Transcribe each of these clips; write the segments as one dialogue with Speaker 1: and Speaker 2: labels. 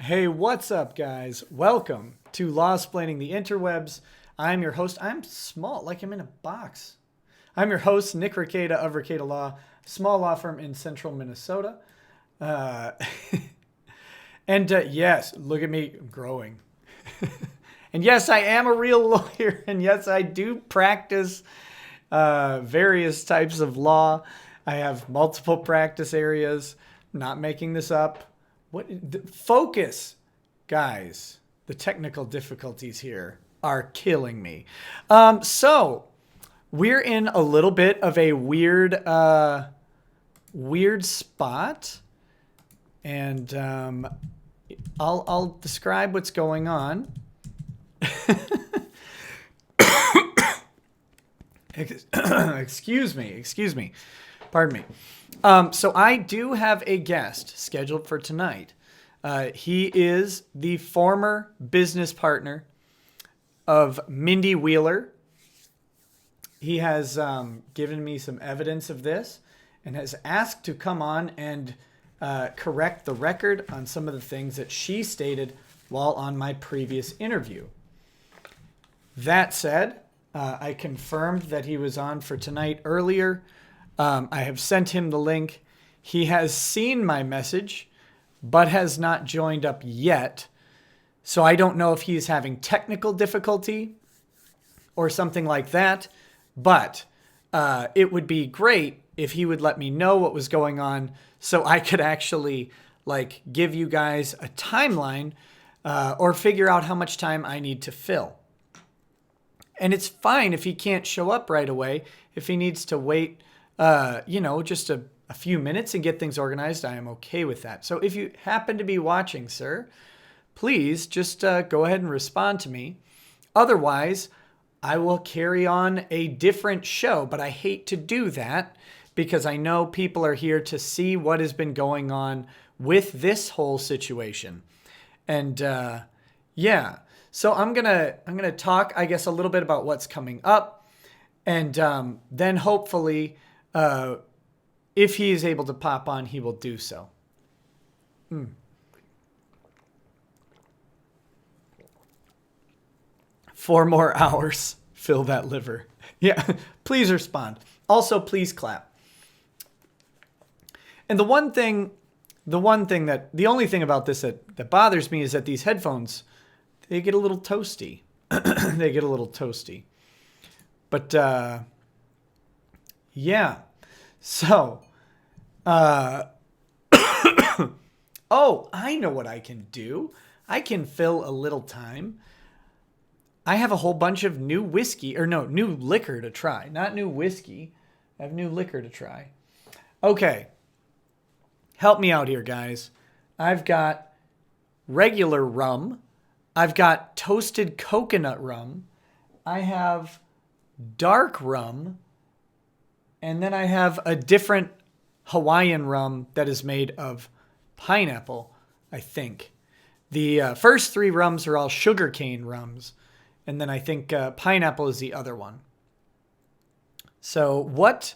Speaker 1: Hey, what's up, guys? Welcome to Lawsplaining the Interwebs. I'm your host. I'm small, like I'm in a box. I'm your host, Nick Rekieta of Rekieta Law, small law firm in central Minnesota. Uh, and yes, look at me growing. And yes, I am a real lawyer. And yes, I do practice various types of law. I have multiple practice areas. Not making this up. Focus, guys. The technical difficulties here are killing me. So we're in a little bit of a weird spot, and I'll describe what's going on. Excuse me. Pardon me. So I do have a guest scheduled for tonight. He is the former business partner of Mindy Wheeler. He has given me some evidence of this and has asked to come on and correct the record on some of the things that she stated while on my previous interview. That said, I confirmed that he was on for tonight earlier. I have sent him the link. He has seen my message, but has not joined up yet. So I don't know if he's having technical difficulty or something like that. But it would be great if he would let me know what was going on so I could actually give you guys a timeline or figure out how much time I need to fill. And it's fine if he can't show up right away. If he needs to wait just a few minutes and get things organized, I am okay with that. So if you happen to be watching, sir, please just go ahead and respond to me. Otherwise, I will carry on a different show, but I hate to do that because I know people are here to see what has been going on with this whole situation. And so I'm gonna talk, I guess, a little bit about what's coming up, and then hopefully, if he is able to pop on, he will do so. 4 more hours. Fill that liver. Yeah, please respond. Also, please clap. And the only thing about this that bothers me is that these headphones, they get a little toasty. But, yeah. So, oh, I know what I can do. I can fill a little time. I have a whole bunch of new liquor to try. Not new whiskey. I have new liquor to try. Okay. Help me out here, guys. I've got regular rum. I've got toasted coconut rum. I have dark rum. And then I have a different Hawaiian rum that is made of pineapple, I think. The first 3 rums are all sugarcane rums. And then I think pineapple is the other one. So what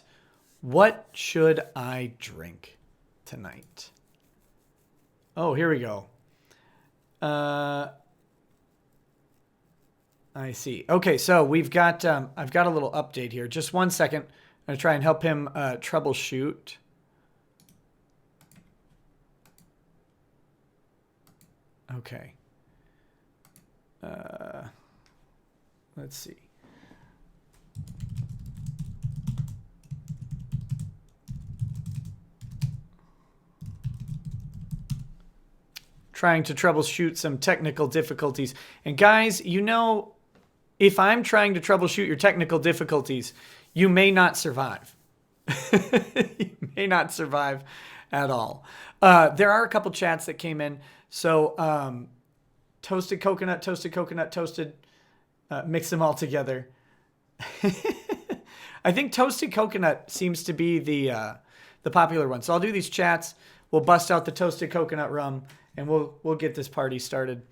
Speaker 1: should I drink tonight? Oh, here we go. I see. Okay, so we've got I've got a little update here. Just 1 second. I'm going to try and help him troubleshoot. Okay. Let's see. Trying to troubleshoot some technical difficulties. And guys, if I'm trying to troubleshoot your technical difficulties, you may not survive. You may not survive at all. There are a couple chats that came in. So toasted coconut, toasted. Mix them all together. I think toasted coconut seems to be the popular one. So I'll do these chats. We'll bust out the toasted coconut rum, and we'll get this party started.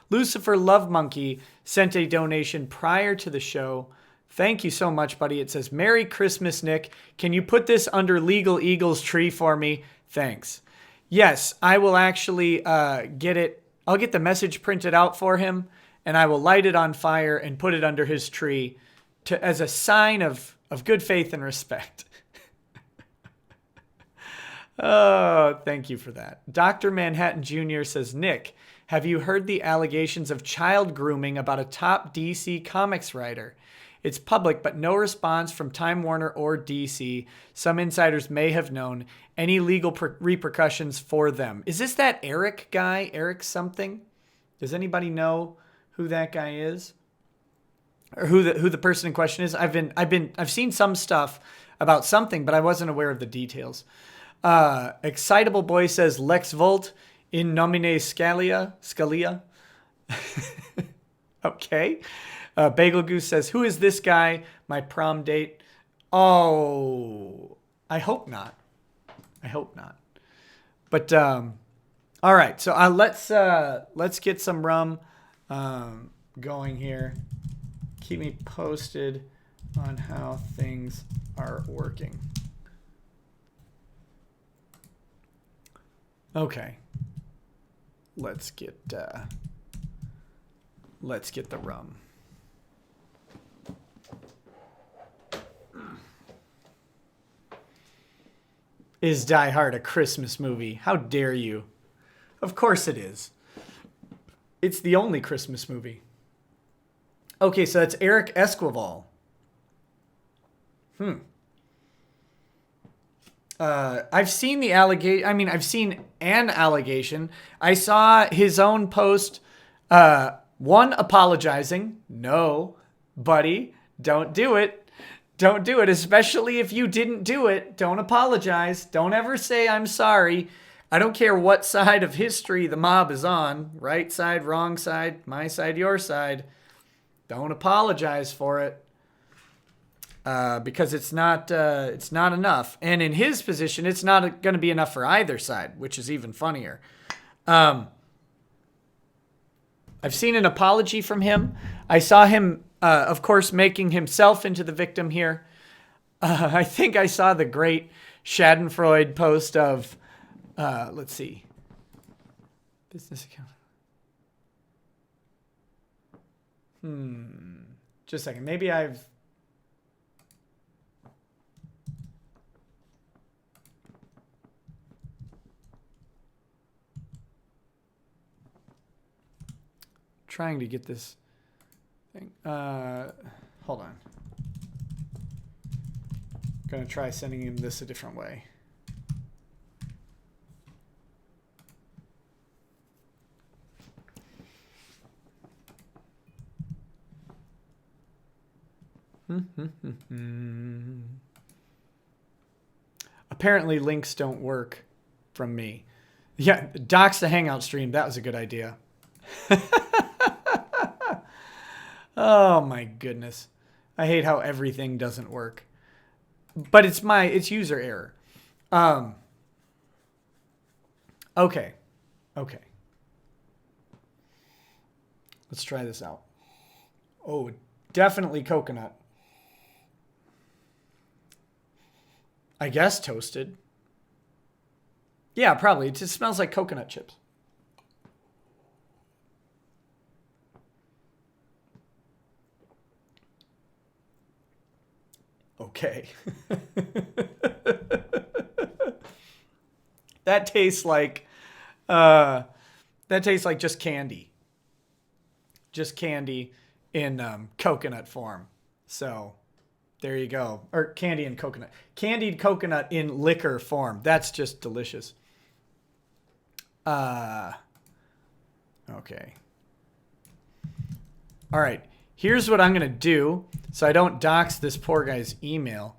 Speaker 1: Lucifer Love Monkey sent a donation prior to the show. Thank you so much, buddy. It says, Merry Christmas, Nick. Can you put this under Legal Eagles tree for me? Thanks. Yes, I will actually get it I'll get the message printed out for him, and I will light it on fire and put it under his tree as a sign of good faith and respect. Oh, thank you for that. Dr. Manhattan Jr. says, Nick, have you heard the allegations of child grooming about a top DC Comics writer? It's public, but no response from Time Warner or DC. Some insiders may have known. Any legal repercussions for them? Is this that Eric guy? Eric something? Does anybody know who that guy is? Or who the person in question is? I've seen some stuff about something, but I wasn't aware of the details. Excitable Boy says Lex Volt in nomine Scalia. Okay. Bagel Goose says, who is this guy? My prom date. Oh, I hope not. But, all right. So let's get some rum, going here. Keep me posted on how things are working. Okay. Let's get the rum. Is Die Hard a Christmas movie? How dare you? Of course it is. It's the only Christmas movie. Okay, so that's Eric Esquivel. I've seen the allegation. I mean, I've seen an allegation. I saw his own post, one apologizing. No, buddy, don't do it. Don't do it, especially if you didn't do it. Don't apologize. Don't ever say I'm sorry. I don't care what side of history the mob is on. Right side, wrong side, my side, your side. Don't apologize for it. Because it's not enough. And in his position, it's not going to be enough for either side, which is even funnier. I've seen an apology from him. I saw him, of course, making himself into the victim here. I think I saw the great Schadenfreude post of, let's see, business account. Just a second. Maybe I've... trying to get this thing. Hold on. Gonna try sending him this a different way. Apparently links don't work from me. Yeah, docs the Hangout stream. That was a good idea. Oh my goodness. I hate how everything doesn't work. But it's user error. Okay. Let's try this out. Oh, definitely coconut. I guess toasted. Yeah, probably. It just smells like coconut chips. Okay. That tastes like just candy. Just candy in coconut form. So there you go. Or candy and coconut. Candied coconut in liquor form. That's just delicious. Okay. All right. Here's what I'm going to do so I don't dox this poor guy's email.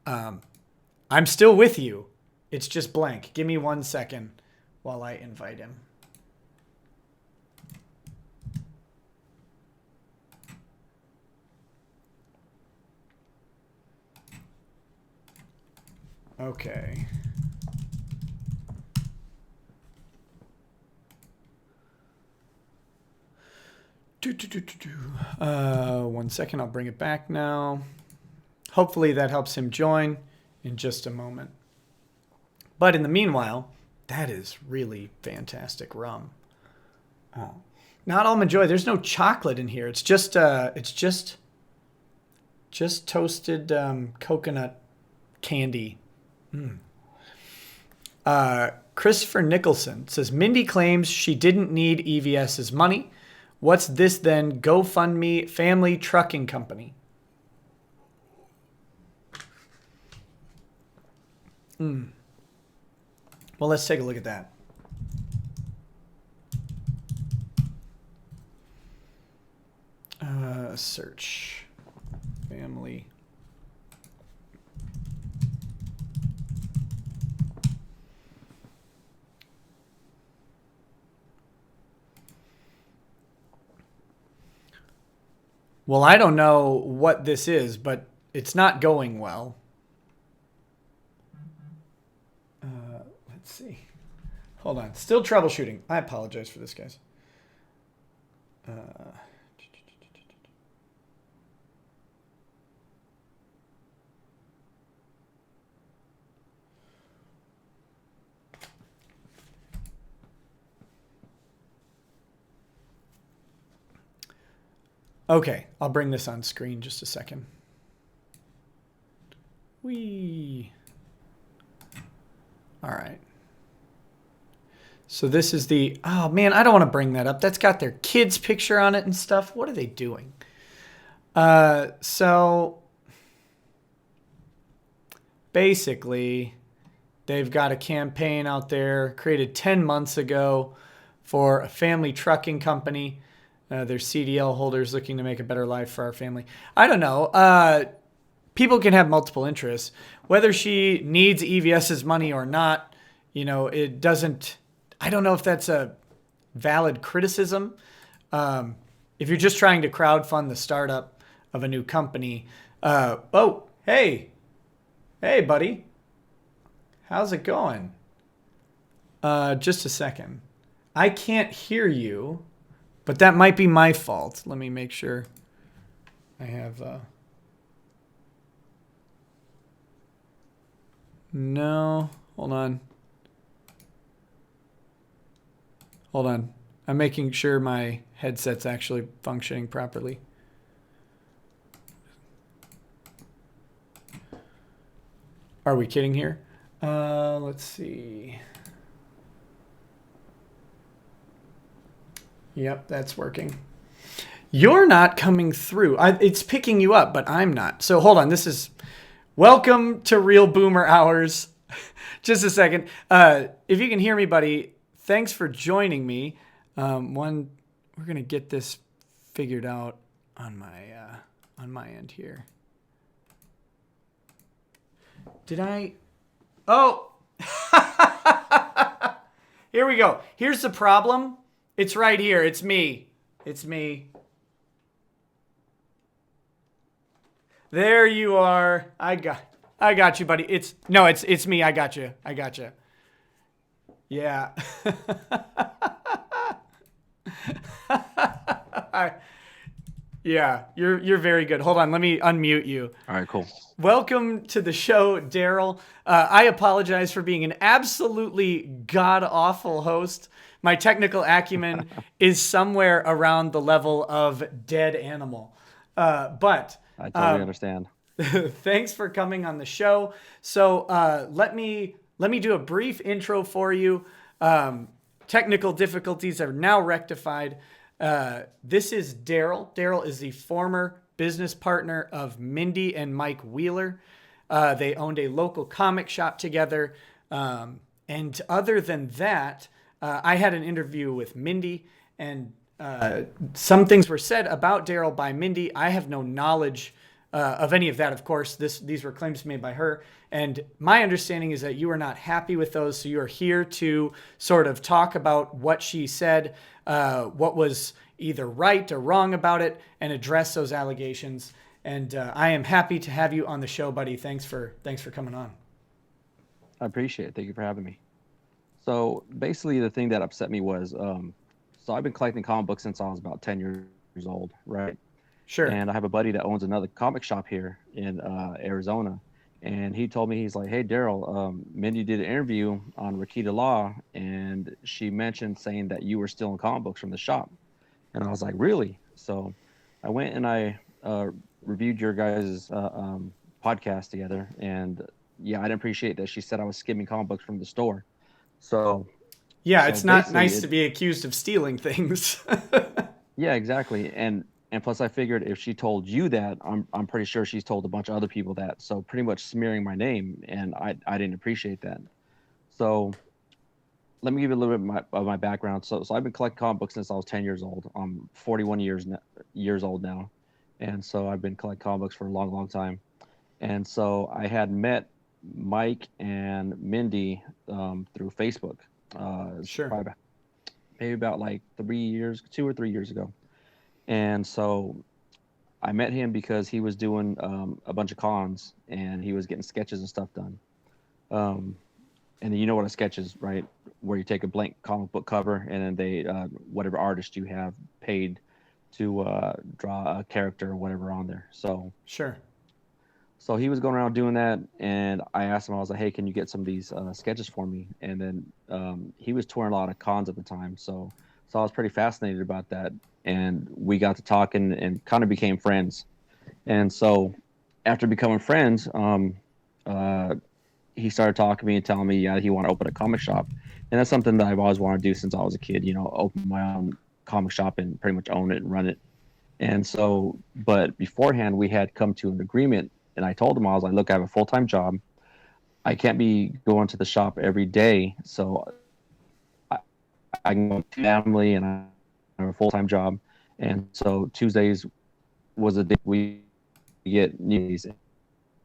Speaker 1: I'm still with you. It's just blank. Give me 1 second while I invite him. Okay. One second, I'll bring it back now. Hopefully that helps him join in just a moment. But in the meanwhile, that is really fantastic rum. Not almond joy. There's no chocolate in here. It's just toasted coconut candy. Christopher Nicholson says, Mindy claims she didn't need EVS's money. What's this then? GoFundMe family trucking company. Well, let's take a look at that. Search family. Well, I don't know what this is, but it's not going well. Let's see. Hold on. Still troubleshooting. I apologize for this, guys. Okay, I'll bring this on screen just a second. Whee. All right. So this is the, oh man, I don't want to bring that up. That's got their kid's picture on it and stuff. What are they doing? So basically, they've got a campaign out there created 10 months ago for a family trucking company. They're CDL holders looking to make a better life for our family. I don't know. People can have multiple interests. Whether she needs EVS's money or not, it doesn't... I don't know if that's a valid criticism. If you're just trying to crowdfund the startup of a new company... oh, hey. Hey, buddy. How's it going? Just a second. I can't hear you... But that might be my fault. Let me make sure I have... No. Hold on. Hold on. I'm making sure my headset's actually functioning properly. Are we kidding here? Let's see. Yep, that's working. You're not coming through. It's picking you up, but I'm not. So hold on. This is welcome to Real Boomer Hours. Just a second. If you can hear me, buddy, thanks for joining me. We're gonna get this figured out on my end here. Did I? Oh, here we go. Here's the problem. It's right here. It's me. It's me. There you are. I got you, buddy. It's me. I got you. Yeah. Yeah, you're very good. Hold on, let me unmute you.
Speaker 2: All right, cool.
Speaker 1: Welcome to the show, Daryl. I apologize for being an absolutely god-awful host. My technical acumen is somewhere around the level of dead animal. But
Speaker 2: I totally understand.
Speaker 1: Thanks for coming on the show. So let me do a brief intro for you. Technical difficulties are now rectified. This is Daryl. Daryl is the former business partner of Mindy and Mike Wheeler. They owned a local comic shop together. And other than that, I had an interview with Mindy, and some things were said about Daryl by Mindy. I have no knowledge of any of that, of course. These were claims made by her. And my understanding is that you are not happy with those, so you are here to sort of talk about what she said, what was either right or wrong about it, and address those allegations. And I am happy to have you on the show, buddy. Thanks for coming on.
Speaker 2: I appreciate it. Thank you for having me. So basically the thing that upset me was, so I've been collecting comic books since I was about 10 years old, right?
Speaker 1: Sure.
Speaker 2: And I have a buddy that owns another comic shop here in Arizona. And he told me, he's like, "Hey, Daryl, Mindy did an interview on Rekieta Law, and she mentioned saying that you were stealing comic books from the shop." And I was like, "Really?" So I went and I reviewed your guys' podcast together, and yeah, I didn't appreciate that she said I was skimming comic books from the store. So
Speaker 1: Yeah,
Speaker 2: so
Speaker 1: it's not
Speaker 2: basically,
Speaker 1: nice to be accused of stealing things.
Speaker 2: yeah, exactly. And plus, I figured if she told you that, I'm pretty sure she's told a bunch of other people that. So pretty much smearing my name, and I didn't appreciate that. So let me give you a little bit of my background. So I've been collecting comic books since I was 10 years old. I'm 41 years old now, and so I've been collecting comic books for a long, long time. And so I had met Mike and Mindy through Facebook. It's
Speaker 1: Sure.
Speaker 2: probably maybe about like 3 years, 2 or 3 years ago. And so I met him because he was doing a bunch of cons and he was getting sketches and stuff done. Um, and you know what a sketch is, right? Where you take a blank comic book cover and then they, whatever artist you have paid to draw a character or whatever on there.
Speaker 1: Sure.
Speaker 2: So he was going around doing that, and I asked him, I was like, "Hey, can you get some of these sketches for me?" And then he was touring a lot of cons at the time, so I was pretty fascinated about that, and we got to talking and kind of became friends. And so after becoming friends, uh, he started talking to me and telling me, yeah, he wanted to open a comic shop, and that's something that I've always wanted to do since I was a kid. You know, open my own comic shop and pretty much own it and run it. And so, but beforehand, we had come to an agreement, and I told him, I was like, "Look, I have a full time job. I can't be going to the shop every day, so I, I can go to family, and I have a full time job." And so Tuesdays was a day we get news,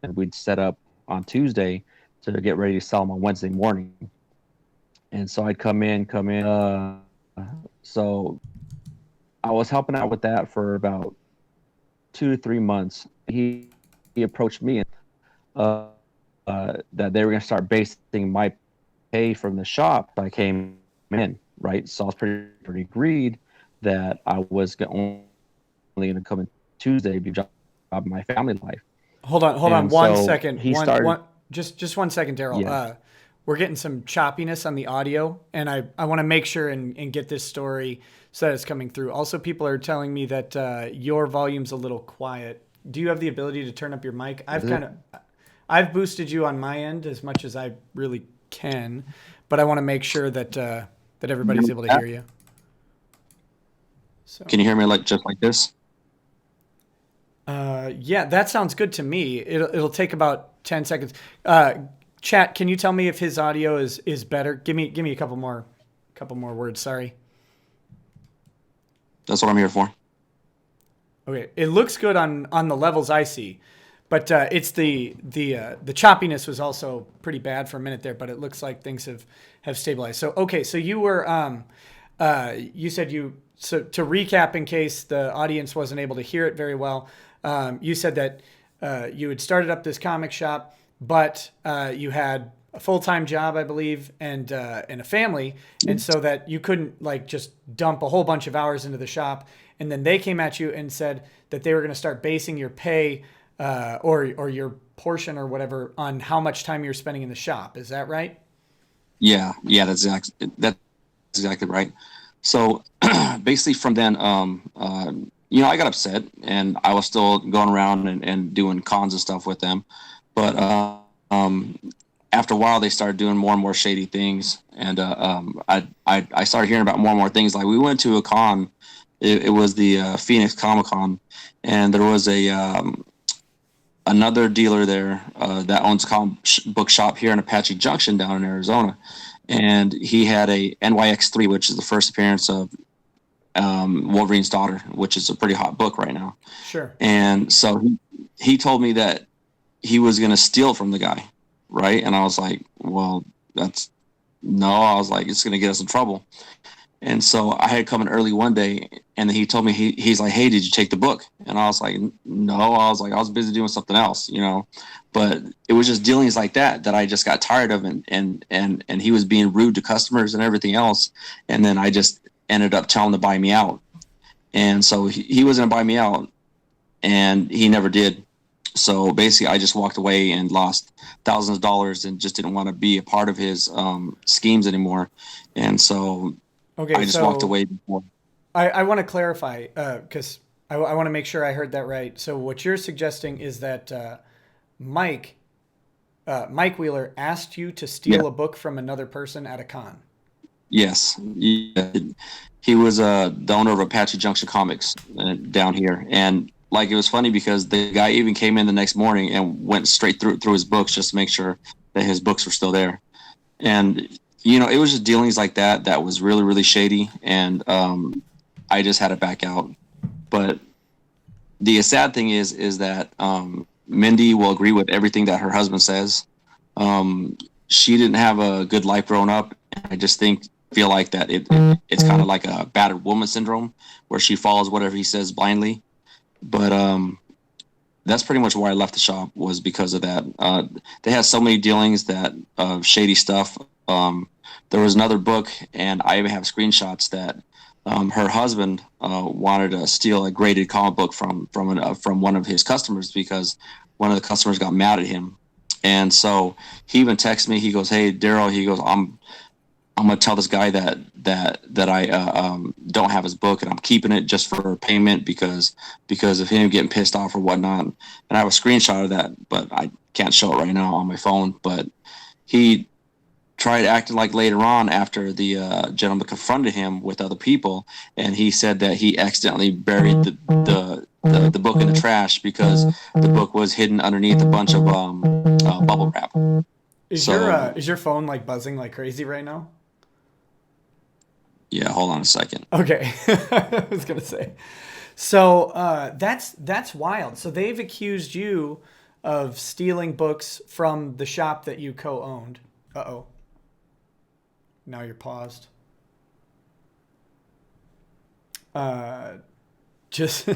Speaker 2: and we'd set up on Tuesday to get ready to sell them on Wednesday morning. And so I'd come in. So I was helping out with that for about 2 to 3 months. He approached me and that they were going to start basing my pay from the shop. I came in, right? So I was pretty agreed that I was only going to come in Tuesday, be job my family life.
Speaker 1: Hold on
Speaker 2: And
Speaker 1: one
Speaker 2: so
Speaker 1: second.
Speaker 2: he started,
Speaker 1: Just 1 second, Daryl.
Speaker 2: yeah,
Speaker 1: We're getting some choppiness on the audio, and I want to make sure and get this story so that it's coming through. Also, people are telling me that your volume's a little quiet. Do you have the ability to turn up your mic? I've boosted you on my end as much as I really can, but I want to make sure that that everybody's able to hear you. So
Speaker 3: Can you hear me like just like this?
Speaker 1: yeah, that sounds good to me. It'll take about 10 seconds. Chat, can you tell me if his audio is better? Give me a couple more words. Sorry.
Speaker 3: That's what I'm here for.
Speaker 1: Okay, it looks good on the levels I see, but it's the choppiness was also pretty bad for a minute there. But it looks like things have stabilized. So okay, so you were you said so to recap in case the audience wasn't able to hear it very well. You said that you had started up this comic shop, but you had a full-time job, I believe, and a family, and so that you couldn't like just dump a whole bunch of hours into the shop. And then they came at you and said that they were going to start basing your pay or your portion or whatever on how much time you're spending in the shop. Is that right?
Speaker 3: Yeah, that's exactly right. So basically, from then, I got upset, and I was still going around and doing cons and stuff with them, but after a while, they started doing more and more shady things, and I started hearing about more and more things. Like we went to a con. It was the Phoenix Comic Con, and there was another dealer there that owns a comic book shop here in Apache Junction down in Arizona, and he had a NYX3, which is the first appearance of Wolverine's daughter, which is a pretty hot book right now.
Speaker 1: Sure.
Speaker 3: And so he told me that he was going to steal from the guy, right? And I was like, well, I was like, it's going to get us in trouble. And so I had come in early one day, and he told me, he's like, "Hey, did you take the book?" And I was like, "No." I was like, I was busy doing something else, but it was just dealings like that I just got tired of, and he was being rude to customers and everything else. And then I just ended up telling him to buy me out. And so he was going to buy me out, and he never did. So basically, I just walked away and lost thousands of dollars and just didn't want to be a part of his schemes anymore. And so
Speaker 1: Okay,
Speaker 3: I just walked
Speaker 1: so
Speaker 3: away before.
Speaker 1: I want to clarify because I want to make sure I heard that right. So what you're suggesting is that Mike Mike Wheeler asked you to
Speaker 3: Yeah.
Speaker 1: steal a book from another person at a con.
Speaker 3: Yes. Yeah. He was the owner of Apache Junction Comics down here. And like, it was funny because the guy even came in the next morning and went straight through his books just to make sure that his books were still there. And, it was just dealings like that that was really, really shady. And I just had to back out. But the sad thing is that Mindy will agree with everything that her husband says. She didn't have a good life growing up. I just feel like that it's kind of like a battered woman syndrome, where she follows whatever he says blindly. But that's pretty much why I left the shop, was because of that. They had so many dealings that shady stuff. There was another book, and I even have screenshots that her husband wanted to steal a graded comic book from one of his customers, because one of the customers got mad at him. And so he even texted me. He goes, "Hey, Daryl," he goes, I'm gonna tell this guy that I don't have his book, and I'm keeping it just for payment because of him getting pissed off or whatnot." And I have a screenshot of that, but I can't show it right now on my phone. But he tried acting like later on, after the gentleman confronted him with other people, and he said that he accidentally buried the book in the trash because the book was hidden underneath a bunch of bubble wrap.
Speaker 1: Is your phone like buzzing like crazy right now?
Speaker 3: Yeah, hold on a second.
Speaker 1: Okay, I was gonna say. So that's wild. So they've accused you of stealing books from the shop that you co-owned. Uh-oh. Now you're paused. Just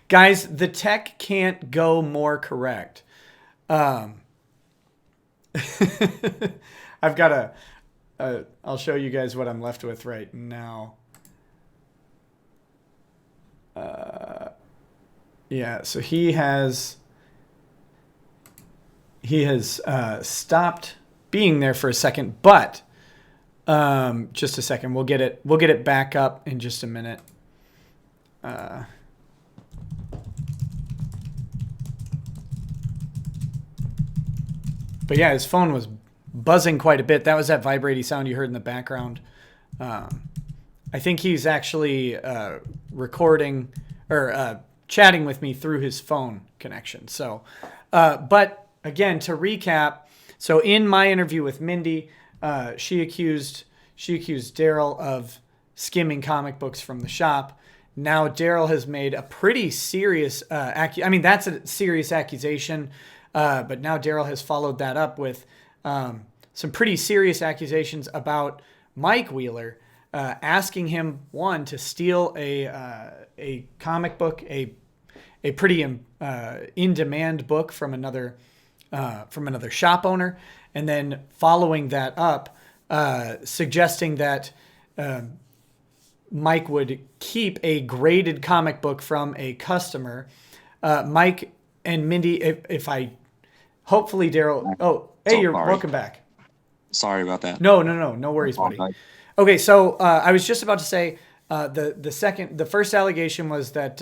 Speaker 1: guys, the tech can't go more correct. I've got I'll show you guys what I'm left with right now. Yeah, so he has stopped being there for a second, but just a second. We'll get it back up in just a minute. But yeah, his phone was buzzing quite a bit. That was that vibrating sound you heard in the background. I think he's actually recording or chatting with me through his phone connection. So, but again, to recap, so in my interview with Mindy, she accused Daryl of skimming comic books from the shop. Now Daryl has made a pretty serious that's a serious accusation, but now Daryl has followed that up with some pretty serious accusations about Mike Wheeler, asking him, one, to steal a comic book, a pretty in-demand book from another shop owner, and then following that up, suggesting that Mike would keep a graded comic book from a customer. Mike and Mindy, hopefully Daryl. Oh, hey, you're welcome back.
Speaker 3: Sorry about that.
Speaker 1: No worries, buddy. Okay, so I was just about to say the first allegation was that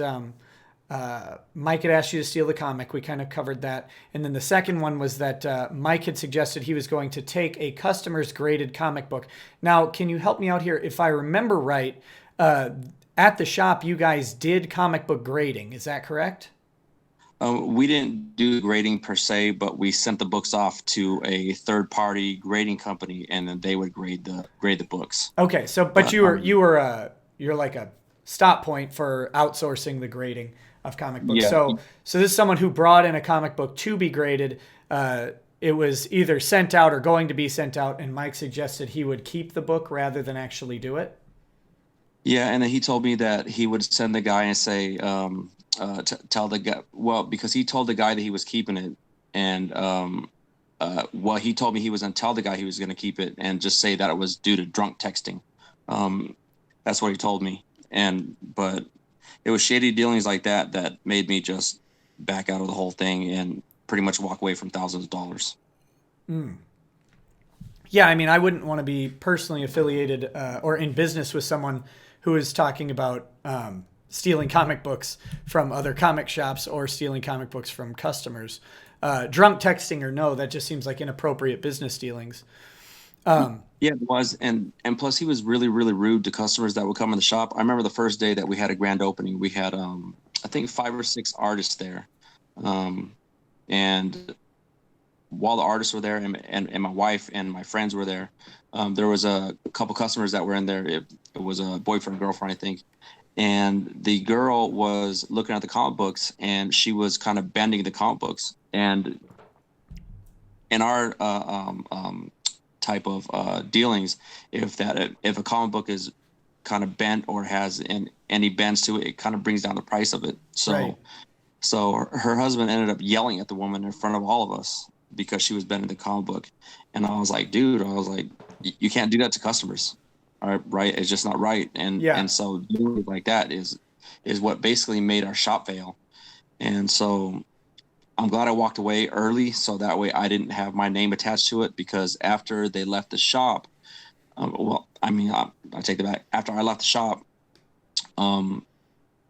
Speaker 1: Mike had asked you to steal the comic. We kind of covered that. And then the second one was that Mike had suggested he was going to take a customer's graded comic book. Now, can you help me out here? If I remember right, at the shop, you guys did comic book grading. Is that correct?
Speaker 3: We didn't do grading per se, but we sent the books off to a third-party grading company, and then they would grade the books.
Speaker 1: Okay, so but you're like a stop point for outsourcing the grading of comic books.
Speaker 3: Yeah.
Speaker 1: So this is someone who brought in a comic book to be graded. It was either sent out or going to be sent out, and Mike suggested he would keep the book rather than actually do it.
Speaker 3: Yeah, and then he told me that he would send the guy and say, tell the guy, well, because he told the guy that he was keeping it, and he told me he was going to tell the guy he was going to keep it and just say that it was due to drunk texting. That's what he told me. But it was shady dealings like that made me just back out of the whole thing and pretty much walk away from thousands of dollars.
Speaker 1: Yeah, I mean, I wouldn't want to be personally affiliated or in business with someone who is talking about stealing comic books from other comic shops or stealing comic books from customers. Drunk texting or no, that just seems like inappropriate business dealings.
Speaker 3: Yeah, it was. And plus he was really, really rude to customers that would come in the shop. I remember the first day that we had a grand opening, we had, I think 5 or 6 artists there. And while the artists were there and my wife and my friends were there, there was a couple customers that were in there. It was a boyfriend, girlfriend, I think. And the girl was looking at the comic books and she was kind of bending the comic books. And in our type of dealings, if a comic book is kind of bent or has any bends to it, it kind of brings down the price of it. So,
Speaker 1: Right.
Speaker 3: so her husband ended up yelling at the woman in front of all of us because she was bending the comic book. And I was like, dude, you can't do that to customers. All right, right? It's just not right. And so doing it like that is what basically made our shop fail. And so I'm glad I walked away early, so that way I didn't have my name attached to it, because after they left the shop, I take that back. After I left the shop,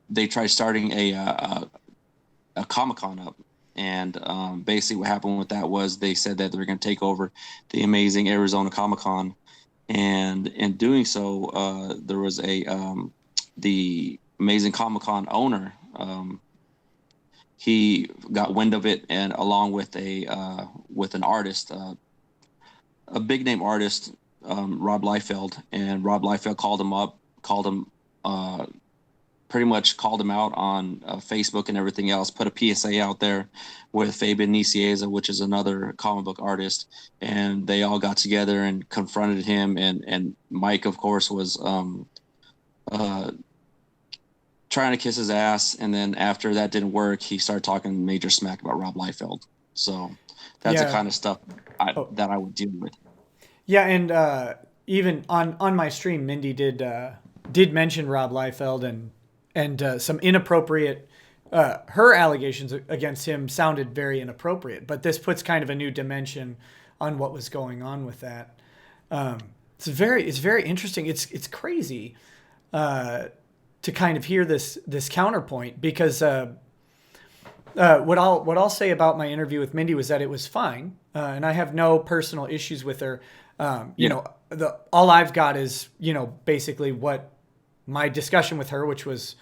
Speaker 3: they tried starting a Comic-Con up. And basically what happened with that was they said that they were going to take over the amazing Arizona Comic-Con. And in doing so, there was the amazing Comic-Con owner, he got wind of it, and along with an artist, a big name artist, Rob Liefeld, and Rob Liefeld pretty much called him out on Facebook and everything else, put a PSA out there with Fabian Nicieza, which is another comic book artist, and they all got together and confronted him, and Mike, of course, was trying to kiss his ass, and then after that didn't work, he started talking major smack about Rob Liefeld. So that's the kind of stuff that I would deal with. Yeah,
Speaker 1: and even on my stream, Mindy did mention Rob Liefeld and some inappropriate. Her allegations against him sounded very inappropriate, but this puts kind of a new dimension on what was going on with that. It's very interesting. It's crazy to kind of hear this counterpoint, because what I'll say about my interview with Mindy was that it was fine, and I have no personal issues with her. All I've got is basically what my discussion with her, which was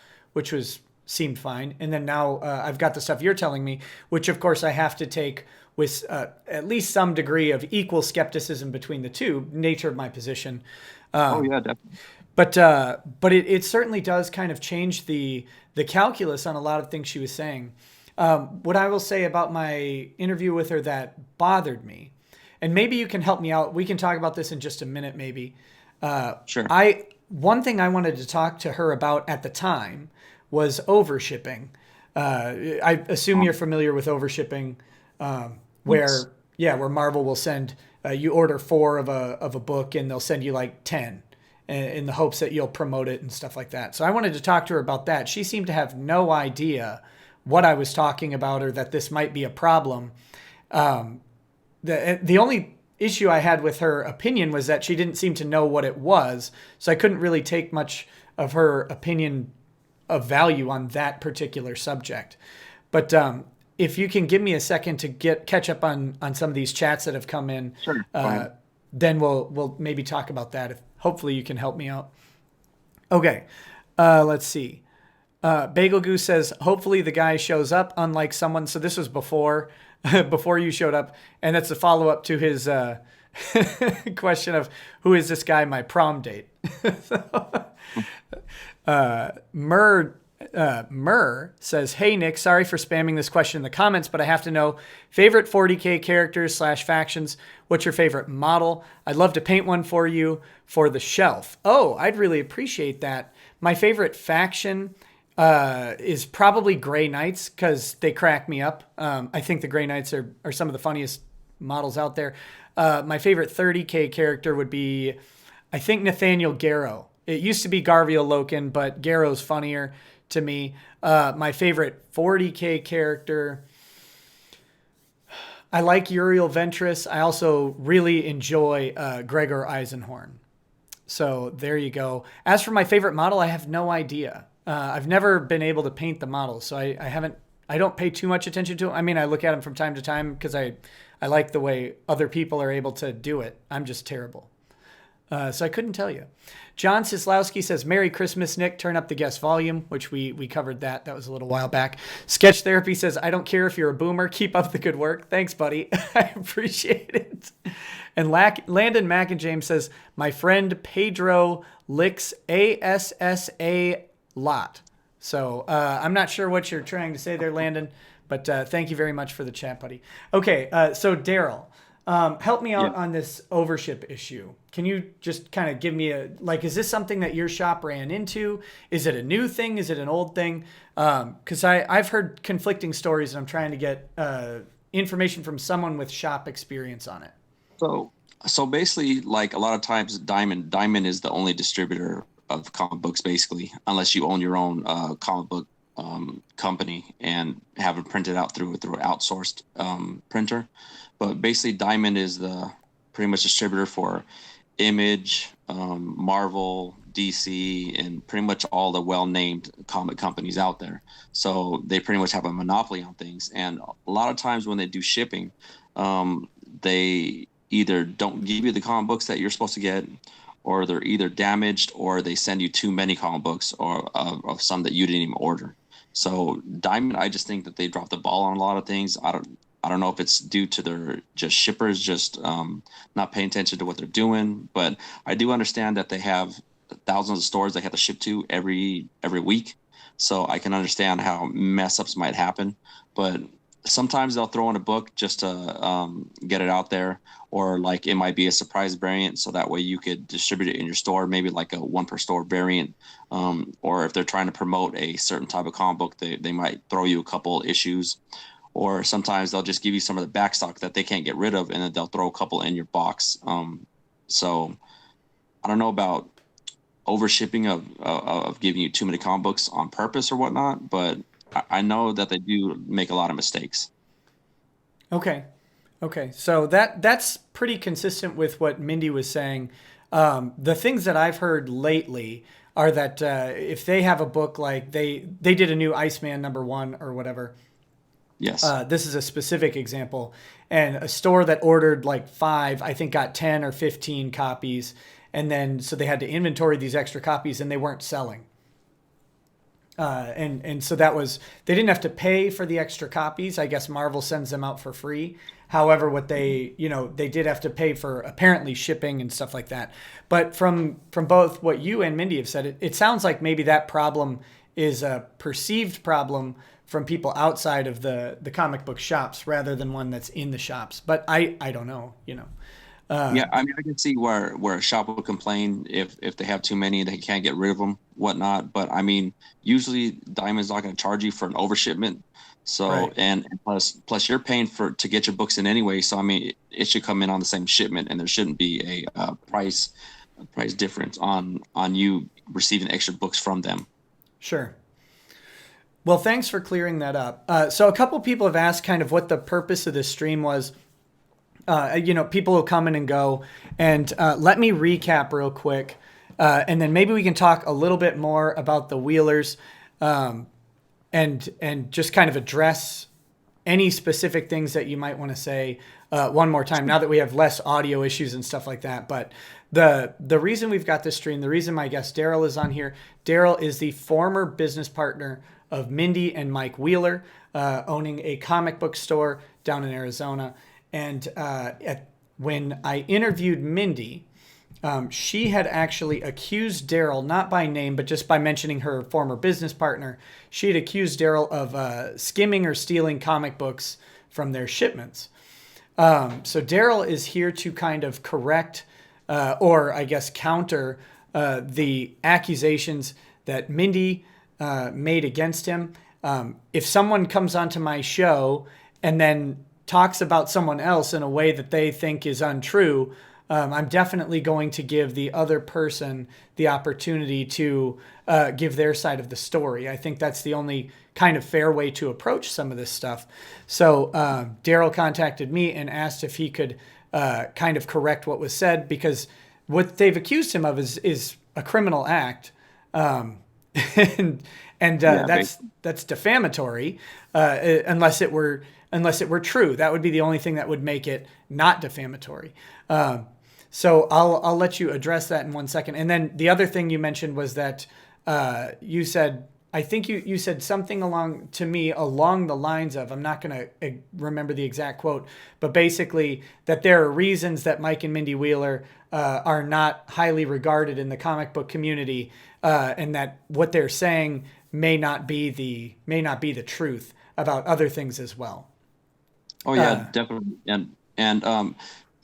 Speaker 1: seemed fine, and then now I've got the stuff you're telling me, which of course I have to take with at least some degree of equal skepticism between the two. Nature of my position.
Speaker 3: Definitely.
Speaker 1: But it certainly does kind of change the calculus on a lot of things she was saying. What I will say about my interview with her that bothered me, and maybe you can help me out. We can talk about this in just a minute, maybe.
Speaker 3: Sure.
Speaker 1: One thing I wanted to talk to her about at the time was overshipping. I assume you're familiar with overshipping, where Marvel will send you order 4 of a book and they'll send you like 10. In the hopes that you'll promote it and stuff like that. So I wanted to talk to her about that. She seemed to have no idea what I was talking about, or that this might be a problem. The only issue I had with her opinion was that she didn't seem to know what it was. So I couldn't really take much of her opinion of value on that particular subject. But if you can give me a second to catch up on some of these chats that have come in,
Speaker 3: sure.
Speaker 1: Then we'll maybe talk about that. Hopefully you can help me out. Okay, let's see. Bagel Goose says, hopefully the guy shows up, unlike someone. So this was before you showed up. And that's a follow-up to his question of, who is this guy, my prom date? Murr says, hey, Nick, sorry for spamming this question in the comments, but I have to know, favorite 40K characters / factions. What's your favorite model? I'd love to paint one for you for the shelf. Oh, I'd really appreciate that. My favorite faction is probably Grey Knights, because they crack me up. I think the Grey Knights are some of the funniest models out there. My favorite 30K character would be, I think, Nathaniel Garrow. It used to be Garvio Loken, but Garrow's funnier to me. My favorite 40K character, I like Uriel Ventress. I also really enjoy Gregor Eisenhorn. So there you go. As for my favorite model, I have no idea. I've never been able to paint the models, so I don't pay too much attention to them. I mean, I look at them from time to time because I like the way other people are able to do it. I'm just terrible. So I couldn't tell you. John Sislowski says, Merry Christmas, Nick. Turn up the guest volume, which we covered that. That was a little while back. Sketch Therapy says, I don't care if you're a boomer. Keep up the good work. Thanks, buddy. I appreciate it. And Landon Mackinjames says, my friend Pedro licks ASSA lot. So I'm not sure what you're trying to say there, Landon, but thank you very much for the chat, buddy. Okay, so Daryl, help me out on this overship issue. Can you just kind of give me is this something that your shop ran into? Is it a new thing? Is it an old thing? Because I've heard conflicting stories, and I'm trying to get information from someone with shop experience on it.
Speaker 3: So basically, like a lot of times, Diamond is the only distributor of comic books, basically, unless you own your own comic book company and have it printed out through outsourced printer. But basically, Diamond is the pretty much distributor for Image, Marvel, DC, and pretty much all the well-named comic companies out there. So they pretty much have a monopoly on things. And a lot of times when they do shipping, they either don't give you the comic books that you're supposed to get, or they're either damaged, or they send you too many comic books or of some that you didn't even order. So Diamond, I just think that they dropped the ball on a lot of things. I don't know if it's due to their shippers not paying attention to what they're doing, but I do understand that they have thousands of stores they have to ship to every week. So I can understand how mess ups might happen, but sometimes they'll throw in a book just to get it out there, or like it might be a surprise variant, so that way you could distribute it in your store, maybe like a one per store variant. Or if they're trying to promote a certain type of comic book, they might throw you a couple issues. Or sometimes they'll just give you some of the back stock that they can't get rid of, and then they'll throw a couple in your box. So I don't know about overshipping of giving you too many comic books on purpose or whatnot, but I know that they do make a lot of mistakes.
Speaker 1: Okay. So that's pretty consistent with what Mindy was saying. The things that I've heard lately are that if they have a book, like they did a new Iceman #1 or whatever.
Speaker 3: Yes.
Speaker 1: This is a specific example. And a store that ordered like 5, I think got 10 or 15 copies. And then so they had to inventory these extra copies, and they weren't selling. And so that was, they didn't have to pay for the extra copies. I guess Marvel sends them out for free. However, what they did have to pay for apparently shipping and stuff like that. But from both what you and Mindy have said, it sounds like maybe that problem is a perceived problem from people outside of the comic book shops rather than one that's in the shops. But I don't know,
Speaker 3: Yeah, I mean, I can see where a shop would complain if they have too many, they can't get rid of them, whatnot. But I mean, usually Diamond's not going to charge you for an overshipment. So right. and plus you're paying to get your books in anyway. So I mean, it should come in on the same shipment, and there shouldn't be a price difference on you receiving extra books from them.
Speaker 1: Sure. Well, thanks for clearing that up. So a couple people have asked kind of what the purpose of this stream was. People will come in and go, and let me recap real quick, and then maybe we can talk a little bit more about the Wheelers, and just kind of address any specific things that you might want to say one more time, now that we have less audio issues and stuff like that. But the reason we've got this stream, the reason my guest Daryl is on here, Daryl is the former business partner of Mindy and Mike Wheeler, owning a comic book store down in Arizona. And when I interviewed Mindy, she had actually accused Daryl, not by name, but just by mentioning her former business partner. She had accused Daryl of skimming or stealing comic books from their shipments. So Daryl is here to kind of correct, or I guess counter, the accusations that Mindy made against him. If someone comes onto my show and then talks about someone else in a way that they think is untrue, I'm definitely going to give the other person the opportunity to give their side of the story. I think that's the only kind of fair way to approach some of this stuff. So Daryl contacted me and asked if he could kind of correct what was said, because what they've accused him of is a criminal act. And that's defamatory, unless it were true. That would be the only thing that would make it not defamatory. So I'll let you address that in 1 second. And then the other thing you mentioned was that you said, I think you said something along the lines of, I'm not going to remember the exact quote, but basically that there are reasons that Mike and Mindy Wheeler are not highly regarded in the comic book community, and that what they're saying may not be the truth about other things as well.
Speaker 3: Oh yeah, definitely. And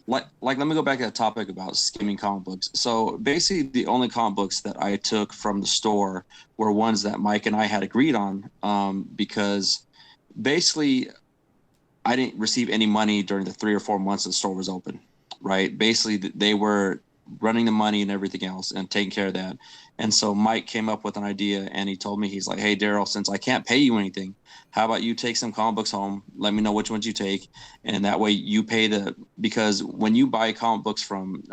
Speaker 3: let me go back to that topic about skimming comic books. So basically, the only comic books that I took from the store were ones that Mike and I had agreed on, because basically I didn't receive any money during the 3 or 4 months the store was open, right? Basically, they were running the money and everything else and taking care of that. And so Mike came up with an idea, and he told me, he's like, hey, Daryl, since I can't pay you anything, how about you take some comic books home? Let me know which ones you take. And that way you pay because when you buy comic books from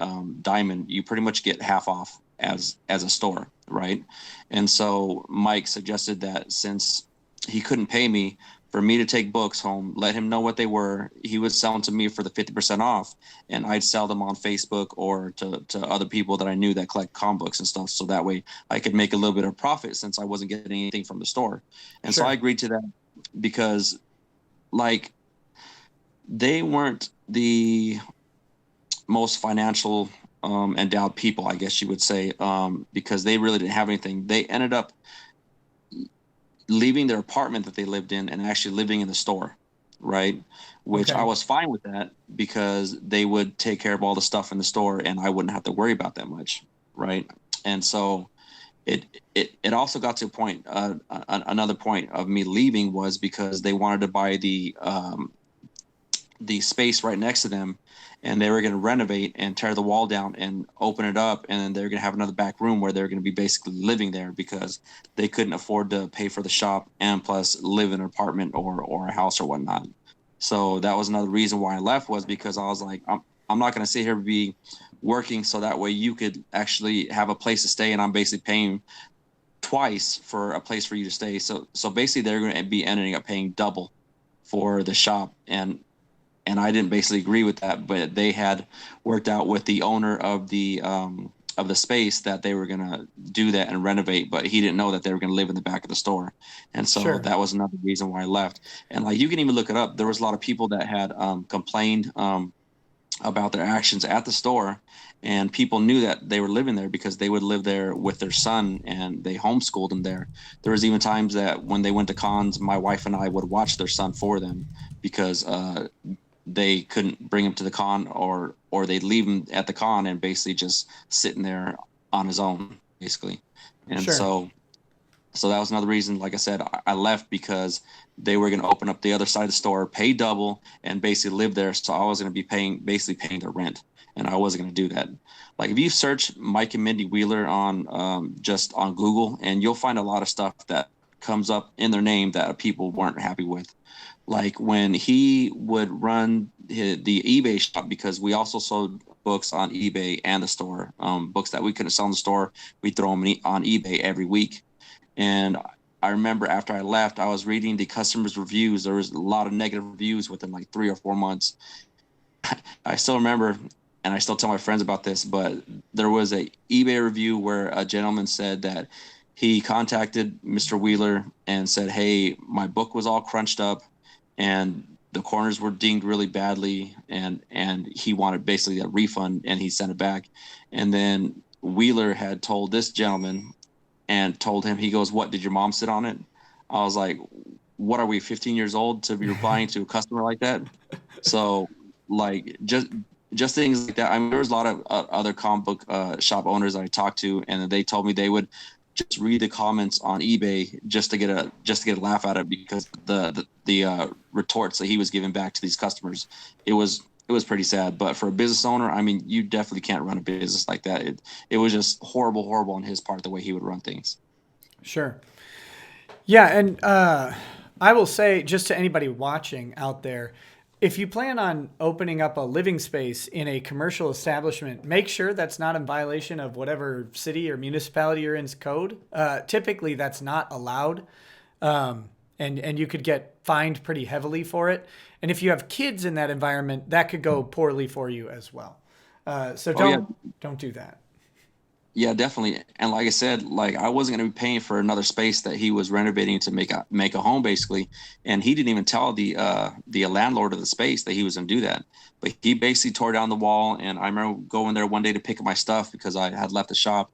Speaker 3: Diamond, you pretty much get half off as a store, right? And so Mike suggested that since he couldn't pay me, for me to take books home, let him know what they were. He would sell them to me for the 50% off, and I'd sell them on Facebook or to other people that I knew that collect comic books and stuff. So that way I could make a little bit of profit since I wasn't getting anything from the store. And
Speaker 1: Sure.
Speaker 3: So I agreed to that because, like, they weren't the most financial endowed people, I guess you would say, because they really didn't have anything. They ended up leaving their apartment that they lived in and actually living in the store, right? Which
Speaker 1: Okay.
Speaker 3: I was fine with that because they would take care of all the stuff in the store and I wouldn't have to worry about that much, right? And so it also got to a point, another point of me leaving was because they wanted to buy the space right next to them, and they were going to renovate and tear the wall down and open it up, and then they're going to have another back room where they're going to be basically living there because they couldn't afford to pay for the shop and plus live in an apartment or a house or whatnot. So that was another reason why I left, was because I was like, I'm not going to sit here be working so that way you could actually have a place to stay, and I'm basically paying twice for a place for you to stay. So basically they're going to be ending up paying double for the shop, and I didn't basically agree with that, but they had worked out with the owner of the space that they were going to do that and renovate, but he didn't know that they were going to live in the back of the store. And so
Speaker 1: Sure.
Speaker 3: that was another reason why I left. And like, you can even look it up. There was a lot of people that had complained about their actions at the store, and people knew that they were living there because they would live there with their son and they homeschooled him there. There was even times that when they went to cons, my wife and I would watch their son for them because they couldn't bring him to the con, or they'd leave him at the con and basically just sitting there on his own, basically. And
Speaker 1: Sure.
Speaker 3: so that was another reason. Like I said, I left because they were going to open up the other side of the store, pay double, and basically live there. So I was going to be basically paying their rent, and I wasn't going to do that. Like, if you search Mike and Mindy Wheeler on just on Google, and you'll find a lot of stuff that comes up in their name that people weren't happy with. Like when he would run the eBay shop, because we also sold books on eBay and the store, books that we couldn't sell in the store, we throw them on eBay every week. And I remember after I left, I was reading the customers' reviews. There was a lot of negative reviews within like 3 or 4 months. I still remember, and I still tell my friends about this, but there was a eBay review where a gentleman said that he contacted Mr. Wheeler and said, hey, my book was all crunched up and the corners were dinged really badly, and he wanted basically a refund, and he sent it back. And then Wheeler had told this gentleman and told him, he goes, what, did your mom sit on it? I was like, what, are we 15 years old to be replying to a customer like that? So like just things like that. I mean, there was a lot of other comic book shop owners that I talked to, and they told me they would just read the comments on eBay just to get a laugh at it, because the retorts that he was giving back to these customers, it was it was pretty sad. But for a business owner, I mean, you definitely can't run a business like that. It was just horrible on his part, the way he would run things.
Speaker 1: Sure. Yeah, and I will say, just to anybody watching out there, if you plan on opening up a living space in a commercial establishment, make sure that's not in violation of whatever city or municipality you're in's code. Typically, that's not allowed, and you could get fined pretty heavily for it. And if you have kids in that environment, that could go poorly for you as well. So don't do that.
Speaker 3: Yeah, definitely. And like I said, like I wasn't going to be paying for another space that he was renovating to make a home, basically. And he didn't even tell the landlord of the space that he was going to do that. But he basically tore down the wall. And I remember going there one day to pick up my stuff because I had left the shop,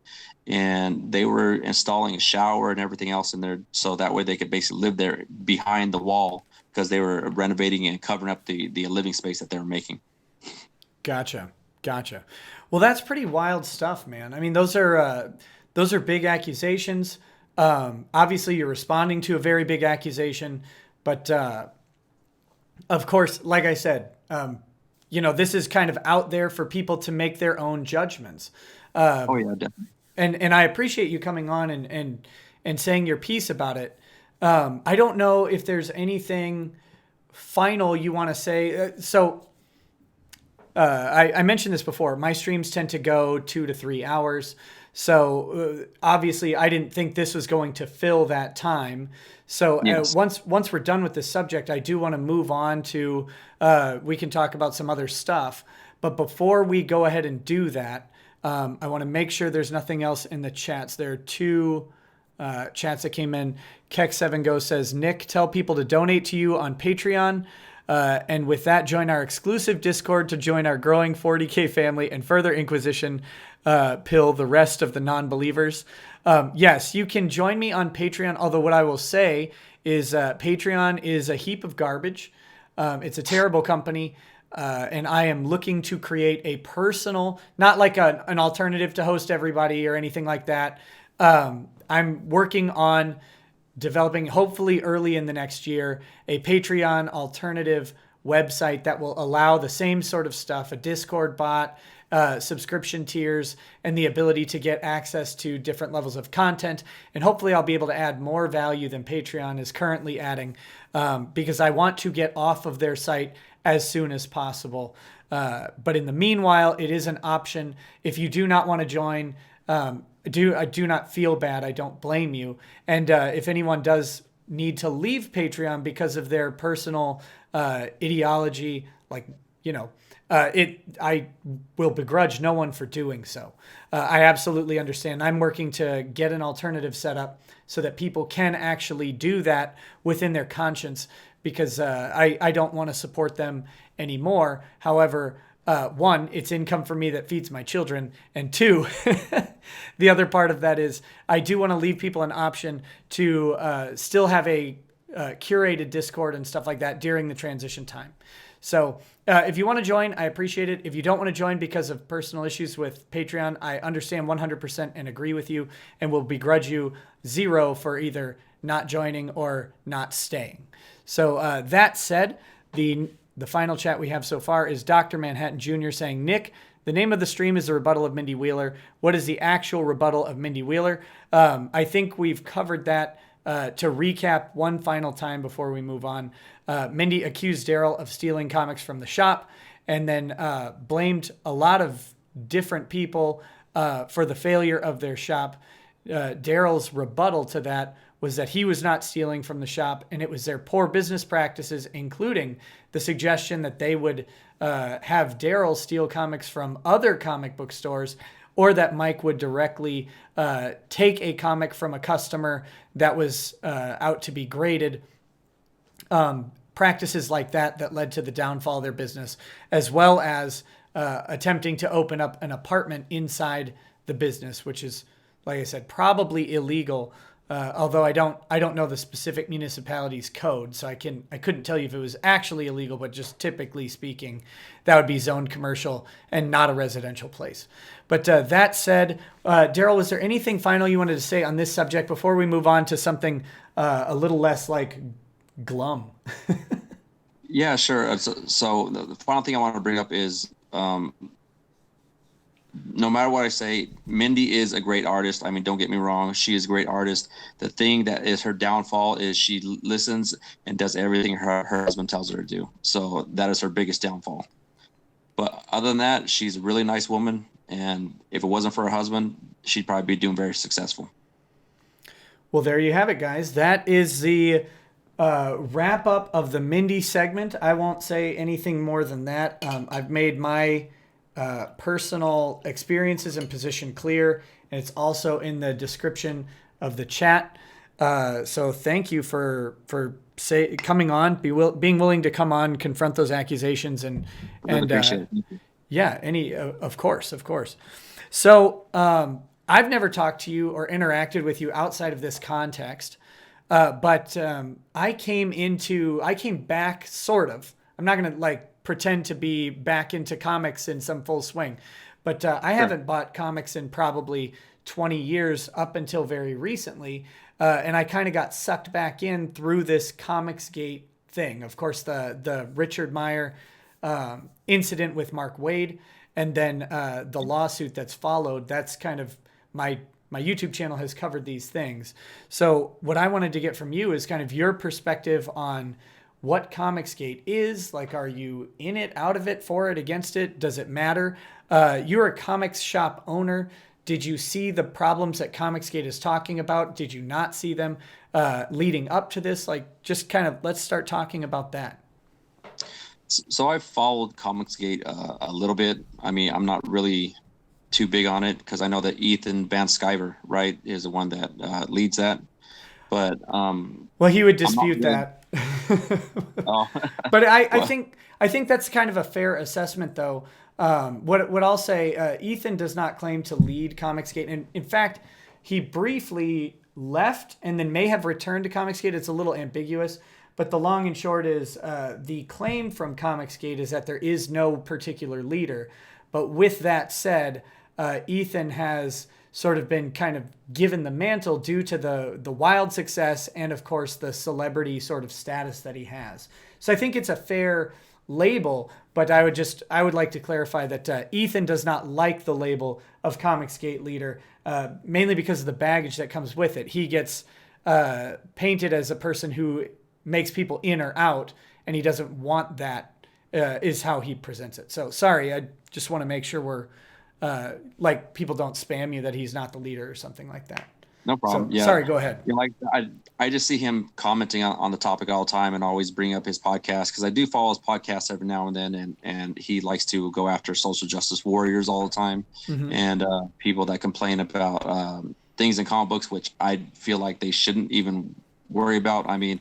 Speaker 3: and they were installing a shower and everything else in there, so that way they could basically live there behind the wall, because they were renovating and covering up the living space that they were making.
Speaker 1: Gotcha. Well, that's pretty wild stuff, man. I mean, those are big accusations. Obviously, you're responding to a very big accusation, but of course, like I said, this is kind of out there for people to make their own judgments.
Speaker 3: Oh yeah, definitely.
Speaker 1: And I appreciate you coming on and saying your piece about it. I don't know if there's anything final you want to say. I mentioned this before. My streams tend to go 2 to 3 hours. So obviously, I didn't think this was going to fill that time. So
Speaker 3: Yes.
Speaker 1: Once we're done with this subject, I do want to move on to, we can talk about some other stuff. But before we go ahead and do that, I want to make sure there's nothing else in the chats. There are two chats that came in. Keck7Go says, Nick, tell people to donate to you on Patreon. And with that, join our exclusive Discord to join our growing 40K family and further Inquisition pill the rest of the non-believers. Yes, you can join me on Patreon, although what I will say is Patreon is a heap of garbage. It's a terrible company. And I am looking to create a personal, not like an alternative to host everybody or anything like that. I'm working on developing, hopefully early in the next year, a Patreon alternative website that will allow the same sort of stuff, a Discord bot, subscription tiers, and the ability to get access to different levels of content. And hopefully I'll be able to add more value than Patreon is currently adding, because I want to get off of their site as soon as possible. But in the meanwhile, it is an option. If you do not want to join, do not feel bad. I don't blame you. And if anyone does need to leave Patreon because of their personal ideology, I will begrudge no one for doing so. I absolutely understand. I'm working to get an alternative set up so that people can actually do that within their conscience, because I don't want to support them anymore. However, one, it's income for me that feeds my children. And two, the other part of that is I do want to leave people an option to still have a curated Discord and stuff like that during the transition time. So if you want to join, I appreciate it. If you don't want to join because of personal issues with Patreon, I understand 100% and agree with you, and will begrudge you 0 for either not joining or not staying. So that said, the final chat we have so far is Dr. Manhattan Jr. saying, Nick, the name of the stream is the rebuttal of Mindy Wheeler. What is the actual rebuttal of Mindy Wheeler? I think we've covered that. To recap one final time before we move on, Mindy accused Daryl of stealing comics from the shop, and then blamed a lot of different people for the failure of their shop. Daryl's rebuttal to that was that he was not stealing from the shop, and it was their poor business practices, including the suggestion that they would have Daryl steal comics from other comic book stores, or that Mike would directly take a comic from a customer that was out to be graded. Practices like that led to the downfall of their business, as well as attempting to open up an apartment inside the business, which is, like I said, probably illegal. Although I don't know the specific municipality's code, so I couldn't tell you if it was actually illegal, but just typically speaking, that would be zoned commercial and not a residential place. But that said, Daryl, was there anything final you wanted to say on this subject before we move on to something a little less like glum?
Speaker 3: Yeah, sure. So the final thing I want to bring up is, no matter what I say, Mindy is a great artist. I mean, don't get me wrong. She is a great artist. The thing that is her downfall is she listens and does everything her husband tells her to do. So that is her biggest downfall. But other than that, she's a really nice woman. And if it wasn't for her husband, she'd probably be doing very successful.
Speaker 1: Well, there you have it, guys. That is the wrap up of the Mindy segment. I won't say anything more than that. I've made my personal experiences and position clear, and it's also in the description of the chat. So thank you for coming on, being willing to come on, confront those accusations, and
Speaker 3: Appreciate it.
Speaker 1: yeah, of course. So I've never talked to you or interacted with you outside of this context, but I came back sort of. I'm not gonna pretend to be back into comics in some full swing, but I haven't bought comics in probably 20 years up until very recently, and I kind of got sucked back in through this Comicsgate thing. Of course, the Richard Meyer incident with Mark Waid, and then the lawsuit that's followed. That's kind of my YouTube channel has covered these things. So what I wanted to get from you is kind of your perspective on what Comicsgate is. Like, are you in it, out of it, for it, against it? Does it matter? You're a comics shop owner. Did you see the problems that Comicsgate is talking about? Did you not see them leading up to this? Just kind of let's start talking about that.
Speaker 3: So I've followed Comicsgate a little bit. I mean, I'm not really too big on it because I know that Ethan Van Sciver, right, is the one that leads that. But
Speaker 1: well, he would dispute that.
Speaker 3: Oh.
Speaker 1: But I think that's kind of a fair assessment, though. What I'll say, Ethan does not claim to lead Comicsgate, and in fact, he briefly left and then may have returned to Comicsgate. It's a little ambiguous, but the long and short is the claim from Comicsgate is that there is no particular leader. But with that said, Ethan has sort of been kind of given the mantle due to the wild success and, of course, the celebrity sort of status that he has. So I think it's a fair label, but I would like to clarify that Ethan does not like the label of Comicsgate leader, mainly because of the baggage that comes with it. He gets painted as a person who makes people in or out, and he doesn't want that, is how he presents it. So sorry, I just want to make sure we're people don't spam you that he's not the leader or something like that.
Speaker 3: No problem.
Speaker 1: So,
Speaker 3: yeah.
Speaker 1: Sorry, go ahead.
Speaker 3: Yeah, I just see him commenting on the topic all the time and always bring up his podcast because I do follow his podcast every now and then, and he likes to go after social justice warriors all the time, and people that complain about things in comic books, which I feel like they shouldn't even worry about. I mean,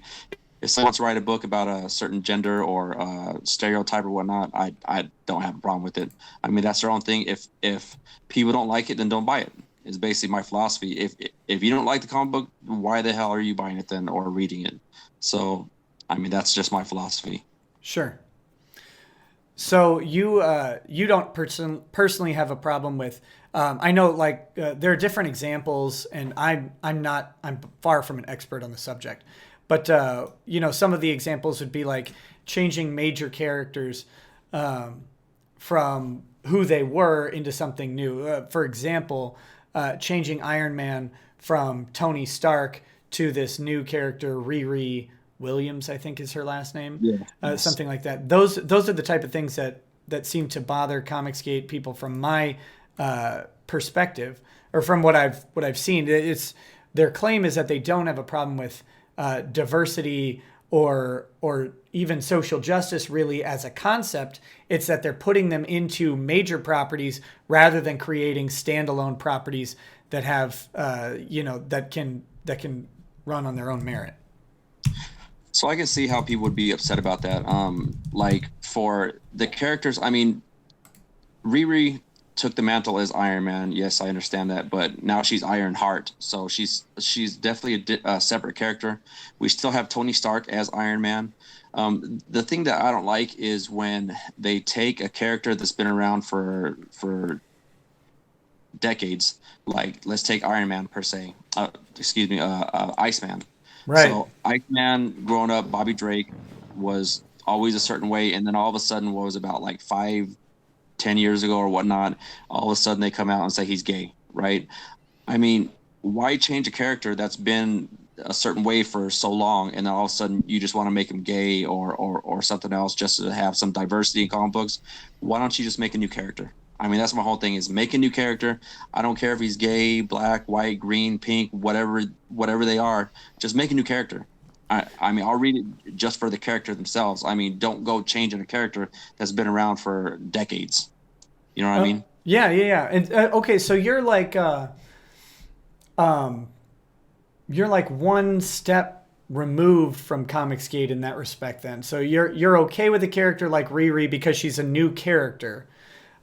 Speaker 3: if someone wants to write a book about a certain gender or stereotype or whatnot, I don't have a problem with it. I mean, that's their own thing. If people don't like it, then don't buy it. Is basically my philosophy. If you don't like the comic book, why the hell are you buying it then or reading it? So, I mean, that's just my philosophy.
Speaker 1: Sure. So you don't personally have a problem with. I know there are different examples, and I'm far from an expert on the subject, but some of the examples would be like changing major characters from who they were into something new. For example, changing Iron Man from Tony Stark to this new character, Riri Williams, I think is her last name.
Speaker 3: Yeah.
Speaker 1: Something like that. Those are the type of things that seem to bother Comicsgate people from my perspective, or from what I've seen. It's their claim is that they don't have a problem with diversity or even social justice really as a concept. It's that they're putting them into major properties rather than creating standalone properties that have that can run on their own merit.
Speaker 3: So I can see how people would be upset about that. Like for the characters, I mean, Riri took the mantle as Iron Man. Yes, I understand that, but now she's Iron Heart, so she's definitely a separate character. We still have Tony Stark as Iron Man. The thing that I don't like is when they take a character that's been around for decades. Like, let's take Iron Man per se. Iceman.
Speaker 1: Right.
Speaker 3: So Iceman, growing up, Bobby Drake was always a certain way, and then all of a sudden, what was about like 5, 10 years ago or whatnot, all of a sudden they come out and say he's gay, right? I mean, why change a character that's been a certain way for so long, and then all of a sudden you just want to make him gay or something else just to have some diversity in comic books? Why don't you just make a new character? I mean, that's my whole thing, is make a new character. I don't care if he's gay, black, white, green, pink, whatever they are. Just make a new character. I mean, I'll read it just for the character themselves. I mean, don't go changing a character that's been around for decades. You know what I mean?
Speaker 1: Yeah. And, okay, so you're like one step removed from Comicsgate in that respect then. So you're okay with a character like Riri because she's a new character.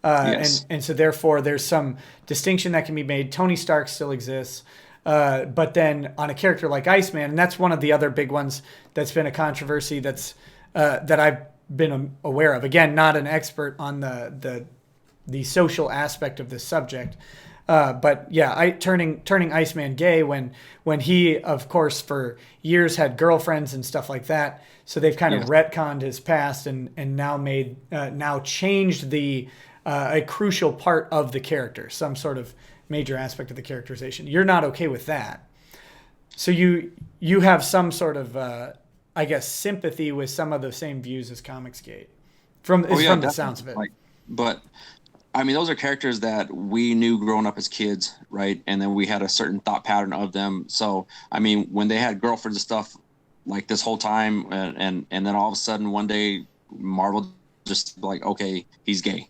Speaker 3: Yes.
Speaker 1: And so therefore there's some distinction that can be made. Tony Stark still exists. But then on a character like Iceman, and that's one of the other big ones that's been a controversy that I've been aware of. Again, not an expert on the social aspect of this subject. But yeah, turning Iceman gay when he, of course, for years had girlfriends and stuff like that. So they've kind of retconned his past and now changed a crucial part of the character, some sort of major aspect of the characterization. You're not okay with that. So you have some sort of, I guess, sympathy with some of the same views as Comicsgate from the sounds of it.
Speaker 3: But I mean, those are characters that we knew growing up as kids, right? And then we had a certain thought pattern of them. So, I mean, when they had girlfriends and stuff like this whole time, and then all of a sudden one day Marvel just like, okay, he's gay.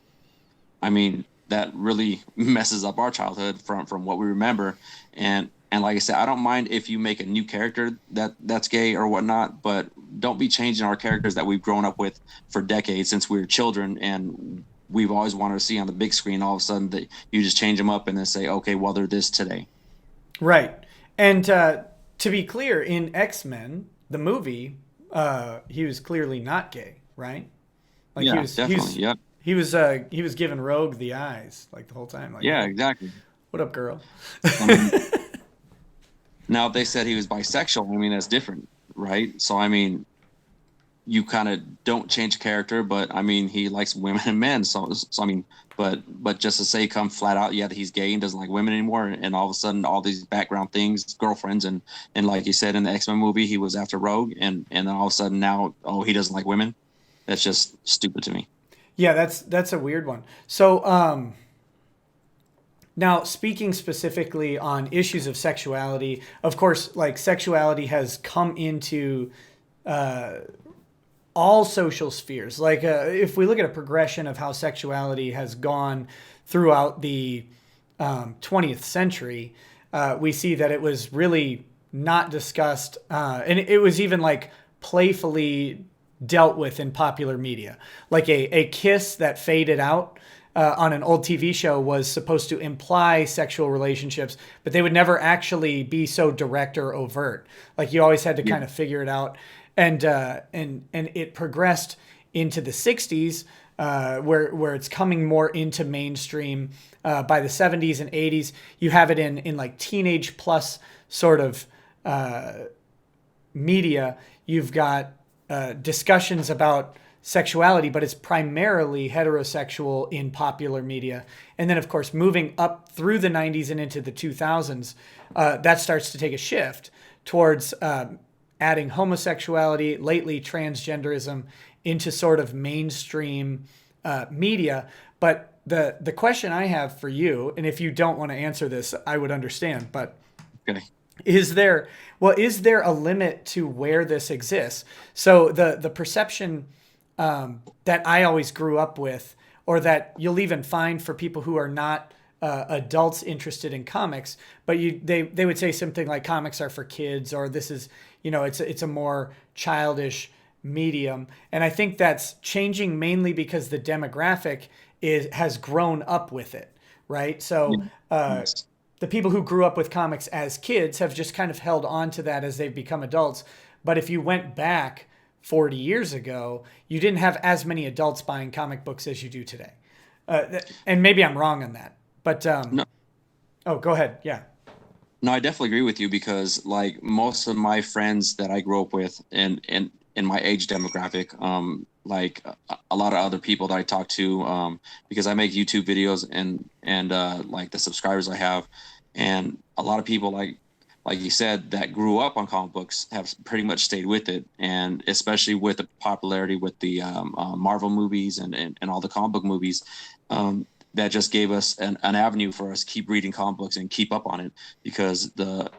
Speaker 3: I mean, that really messes up our childhood from what we remember. And like I said, I don't mind if you make a new character that's gay or whatnot, but don't be changing our characters that we've grown up with for decades since we were children, and we've always wanted to see on the big screen. All of a sudden that you just change them up and then say, okay, well, they're this today.
Speaker 1: Right. And to be clear, in X-Men, the movie, he was clearly not gay, right? Like
Speaker 3: yeah, definitely.
Speaker 1: He was giving Rogue the eyes like the whole time. Like,
Speaker 3: yeah, exactly.
Speaker 1: What up, girl?
Speaker 3: Now, if they said he was bisexual, I mean, that's different, right? So, I mean, you kind of don't change character, but I mean, he likes women and men. So I mean, but just to say, come flat out, yeah, that he's gay and doesn't like women anymore, and all of a sudden, all these background things, girlfriends, and like you said in the X-Men movie, he was after Rogue, and then all of a sudden now, oh, he doesn't like women. That's just stupid to me.
Speaker 1: Yeah, that's a weird one. So, now speaking specifically on issues of sexuality, of course, like sexuality has come into all social spheres. Like if we look at a progression of how sexuality has gone throughout the 20th century, we see that it was really not discussed, and it was even like playfully dealt with in popular media. Like a kiss that faded out on an old TV show was supposed to imply sexual relationships, but they would never actually be so direct or overt. Like you always had to kind of figure it out. And it progressed into the 60s, where it's coming more into mainstream. By the 70s and 80s, you have it in like teenage plus sort of media. You've got discussions about sexuality, but it's primarily heterosexual in popular media. And then, of course, moving up through the 90s and into the 2000s, that starts to take a shift towards adding homosexuality, lately transgenderism, into sort of mainstream media. But the question I have for you, and if you don't want to answer this, I would understand, but
Speaker 3: okay.
Speaker 1: Is there a limit to where this exists? So the perception that I always grew up with, or that you'll even find for people who are not adults interested in comics, but they would say something like comics are for kids, or this is, it's a more childish medium. And I think that's changing mainly because the demographic has grown up with it, right? So the people who grew up with comics as kids have just kind of held on to that as they've become adults. But if you went back 40 years ago, you didn't have as many adults buying comic books as you do today. And maybe I'm wrong on that, but
Speaker 3: No.
Speaker 1: Oh, go ahead. Yeah.
Speaker 3: No, I definitely agree with you, because like most of my friends that I grew up with, and in my age demographic, like a lot of other people that I talk to, because I make YouTube videos and like the subscribers I have, and a lot of people like you said that grew up on comic books have pretty much stayed with it, and especially with the popularity with the Marvel movies and all the comic book movies. That just gave us an avenue for us to keep reading comic books and keep up on it, because the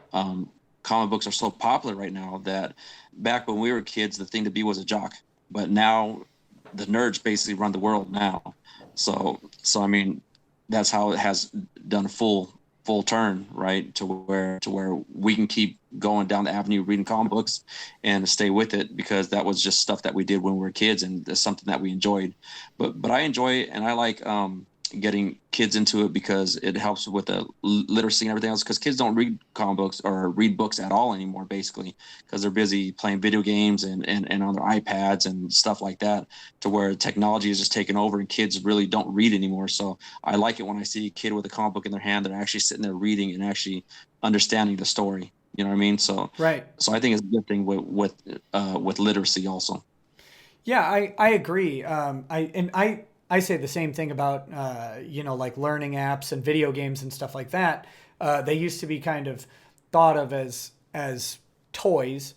Speaker 3: comic books are so popular right now that back when we were kids, the thing to be was a jock, but now the nerds basically run the world now. So I mean, that's how it has done a full turn, right? To where we can keep going down the avenue reading comic books and stay with it, because that was just stuff that we did when we were kids, and it's something that we enjoyed. But I enjoy it, and I like getting kids into it because it helps with the literacy and everything else, because kids don't read comic books or read books at all anymore, basically, because they're busy playing video games and on their iPads and stuff like that, to where technology is just taking over and kids really don't read anymore. So I like it when I see a kid with a comic book in their hand, they're actually sitting there reading and actually understanding the story. You know what I mean? So
Speaker 1: Right.
Speaker 3: So I think it's a good thing with literacy also.
Speaker 1: Yeah, I agree. I say the same thing about like learning apps and video games and stuff like that. They used to be kind of thought of as toys,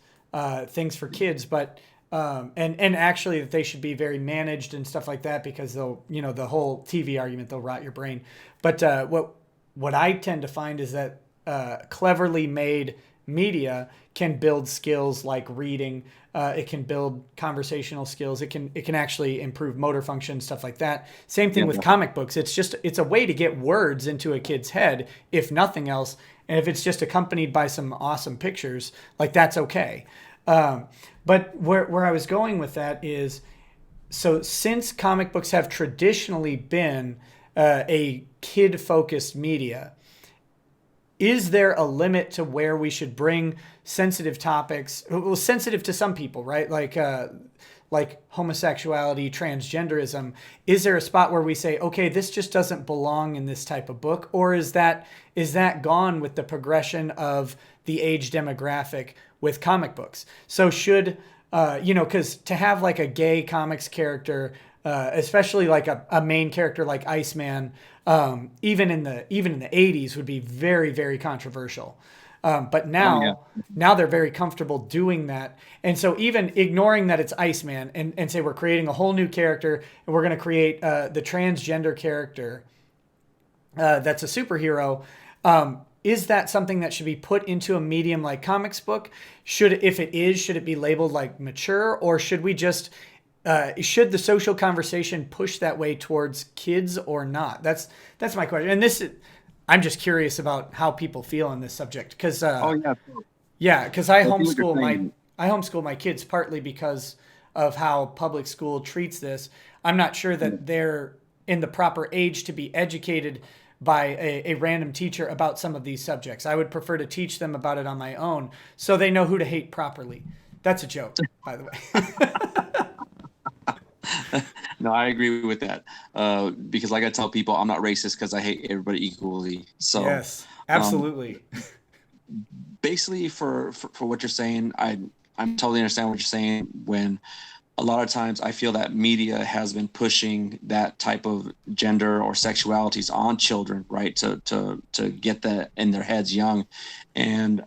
Speaker 1: things for kids, but and actually that they should be very managed and stuff like that, because they'll, the whole TV argument, they'll rot your brain. But what I tend to find is that cleverly made media can build skills like reading. It can build conversational skills. It can actually improve motor function, stuff like that. Same thing with comic books. It's a way to get words into a kid's head, if nothing else. And if it's just accompanied by some awesome pictures, like, that's okay. But where I was going with that is, so since comic books have traditionally been a kid-focused media, is there a limit to where we should bring sensitive topics, well, sensitive to some people, right? Like homosexuality, transgenderism. Is there a spot where we say, okay, this just doesn't belong in this type of book? Or is that gone with the progression of the age demographic with comic books? So should, because to have like a gay comics character, especially like a main character like Iceman, even in the 80s, would be very, very controversial. But now they're very comfortable doing that. And so even ignoring that it's Iceman and say we're creating a whole new character, and we're going to create the transgender character that's a superhero, is that something that should be put into a medium like comics book? Should it be labeled like mature, or should we just should the social conversation push that way towards kids or not? That's my question. And I'm just curious about how people feel on this subject, because because I homeschool my kids partly because of how public school treats this. I'm not sure that they're in the proper age to be educated by a random teacher about some of these subjects. I would prefer to teach them about it on my own, so they know who to hate properly. That's a joke, by the way.
Speaker 3: No, I agree with that. Because like I tell people, I'm not racist because I hate everybody equally. So
Speaker 1: yes, absolutely.
Speaker 3: Basically, for what you're saying, I'm totally understand what you're saying. When a lot of times I feel that media has been pushing that type of gender or sexualities on children, right? To get that in their heads young. And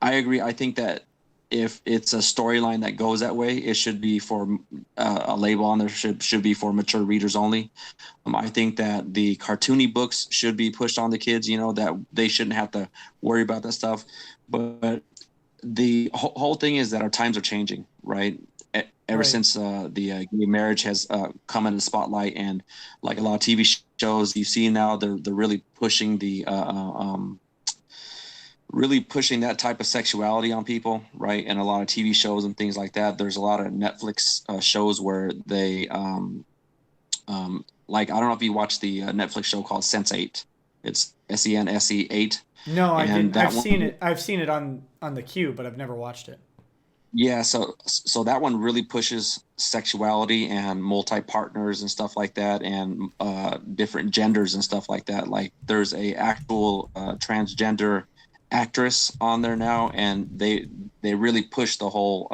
Speaker 3: I agree. I think that if it's a storyline that goes that way, it should be for a label on there should be for mature readers only. I think that the cartoony books should be pushed on the kids, that they shouldn't have to worry about that stuff. But the whole thing is that our times are changing, right? Ever since the gay marriage has come into the spotlight, and like a lot of TV shows you see now, they're really pushing that type of sexuality on people, right? And a lot of TV shows and things like that. There's a lot of Netflix shows where they, like, I don't know if you watch the Netflix show called Sense8. It's SENSE8.
Speaker 1: No, I didn't. I've seen it on the queue, but I've never watched it.
Speaker 3: Yeah, so that one really pushes sexuality and multi-partners and stuff like that, and different genders and stuff like that. Like, there's a actual transgender actress on there now, and they really push the whole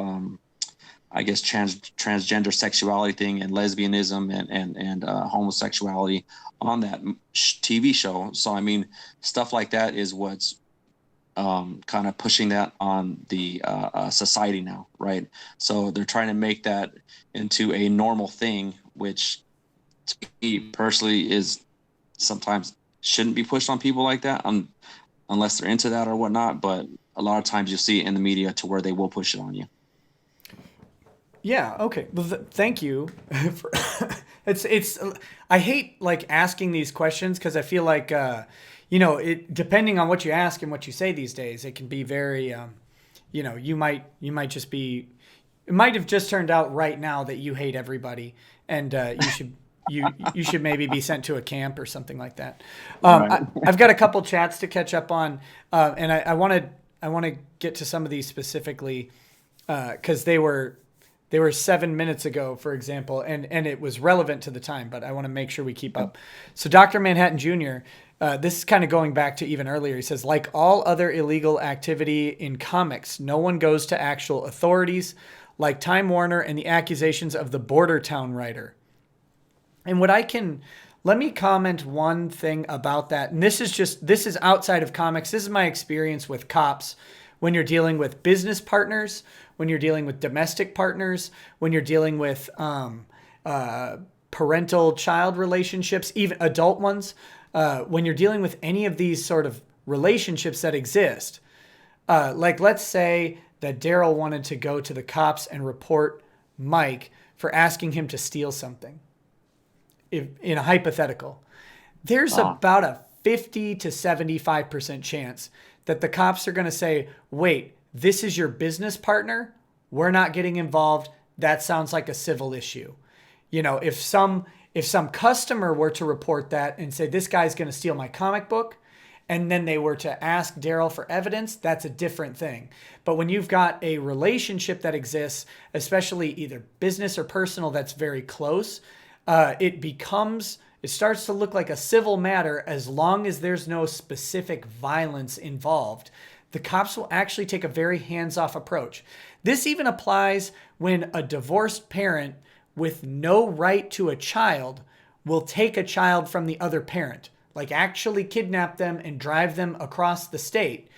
Speaker 3: I guess transgender sexuality thing and lesbianism and homosexuality on that TV show. So I mean, stuff like that is what's kind of pushing that on the society now, right? So they're trying to make that into a normal thing, which to me personally is sometimes shouldn't be pushed on people like that, unless they're into that or whatnot. But a lot of times you'll see it in the media to where they will push it on you.
Speaker 1: Yeah. Okay. Well, thank you. For it's. I hate like asking these questions because I feel like it depending on what you ask and what you say these days, it can be very you might just be. It might have just turned out right now that you hate everybody, and you should maybe be sent to a camp or something like that.
Speaker 3: Right.
Speaker 1: I've got a couple chats to catch up on, and I want to get to some of these specifically because they were 7 minutes ago, for example, and it was relevant to the time, but I want to make sure we keep up. So Dr. Manhattan Jr., this is kind of going back to even earlier. He says, like all other illegal activity in comics, no one goes to actual authorities like Time Warner and the accusations of the Border Town writer. And let me comment one thing about that. And this is outside of comics. This is my experience with cops when you're dealing with business partners, when you're dealing with domestic partners, when you're dealing with parental child relationships, even adult ones, when you're dealing with any of these sort of relationships that exist. Like let's say that Daryl wanted to go to the cops and report Mike for asking him to steal something. In a hypothetical, there's about a 50 to 75% chance that the cops are going to say, wait, this is your business partner. We're not getting involved. That sounds like a civil issue. If some customer were to report that and say, this guy's going to steal my comic book, and then they were to ask Daryl for evidence, that's a different thing. But when you've got a relationship that exists, especially either business or personal, that's very close, it starts to look like a civil matter as long as there's no specific violence involved. The cops will actually take a very hands-off approach. This even applies when a divorced parent with no right to a child will take a child from the other parent, like actually kidnap them and drive them across the state,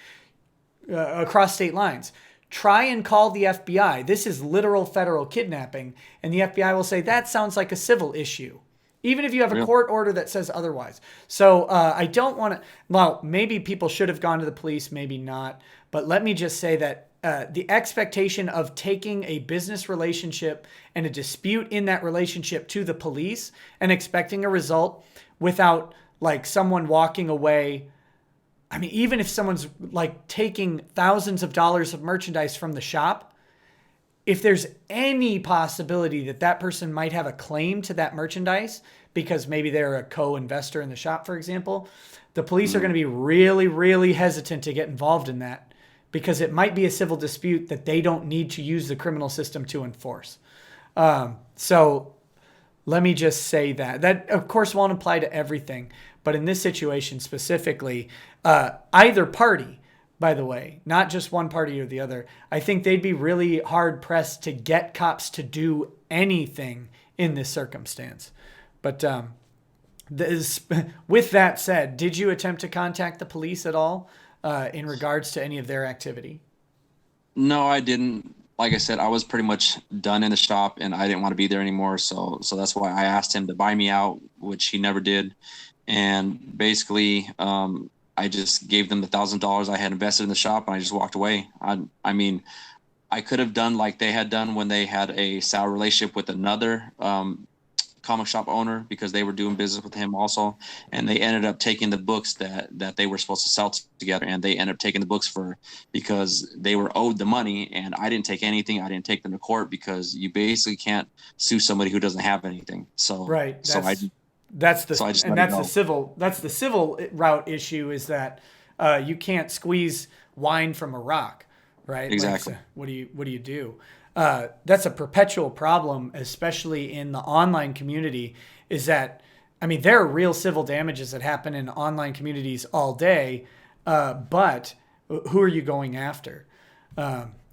Speaker 1: across state lines. Try and call the FBI. This is literal federal kidnapping. And the FBI will say, that sounds like a civil issue, even if you have a court order that says otherwise. So I don't want to, well, maybe people should have gone to the police, maybe not. But let me just say that the expectation of taking a business relationship and a dispute in that relationship to the police and expecting a result without like someone walking away. I mean, even if someone's like taking thousands of dollars of merchandise from the shop, if there's any possibility that that person might have a claim to that merchandise because maybe they're a co-investor in the shop, for example, the police are going to be really, really hesitant to get involved in that because it might be a civil dispute that they don't need to use the criminal system to enforce. So let me just say that of course won't apply to everything, but in this situation specifically, either party, by the way, not just one party or the other, I think they'd be really hard pressed to get cops to do anything in this circumstance. But with that said, did you attempt to contact the police at all in regards to any of their activity?
Speaker 3: No, I didn't. Like I said, I was pretty much done in the shop and I didn't want to be there anymore. So that's why I asked him to buy me out, which he never did. And basically, I just gave them the $1,000 I had invested in the shop and I just walked away. I mean, I could have done like they had done when they had a sour relationship with another comic shop owner because they were doing business with him also. And they ended up taking the books that they were supposed to sell together. And they ended up taking the books because they were owed the money. And I didn't take anything. I didn't take them to court because you basically can't sue somebody who doesn't have anything. So,
Speaker 1: right.
Speaker 3: That's
Speaker 1: the civil route issue is that you can't squeeze wine from a rock, right?
Speaker 3: Exactly.
Speaker 1: Like, what do you do? That's a perpetual problem, especially in the online community, is that, I mean, there are real civil damages that happen in online communities all day, but who are you going after?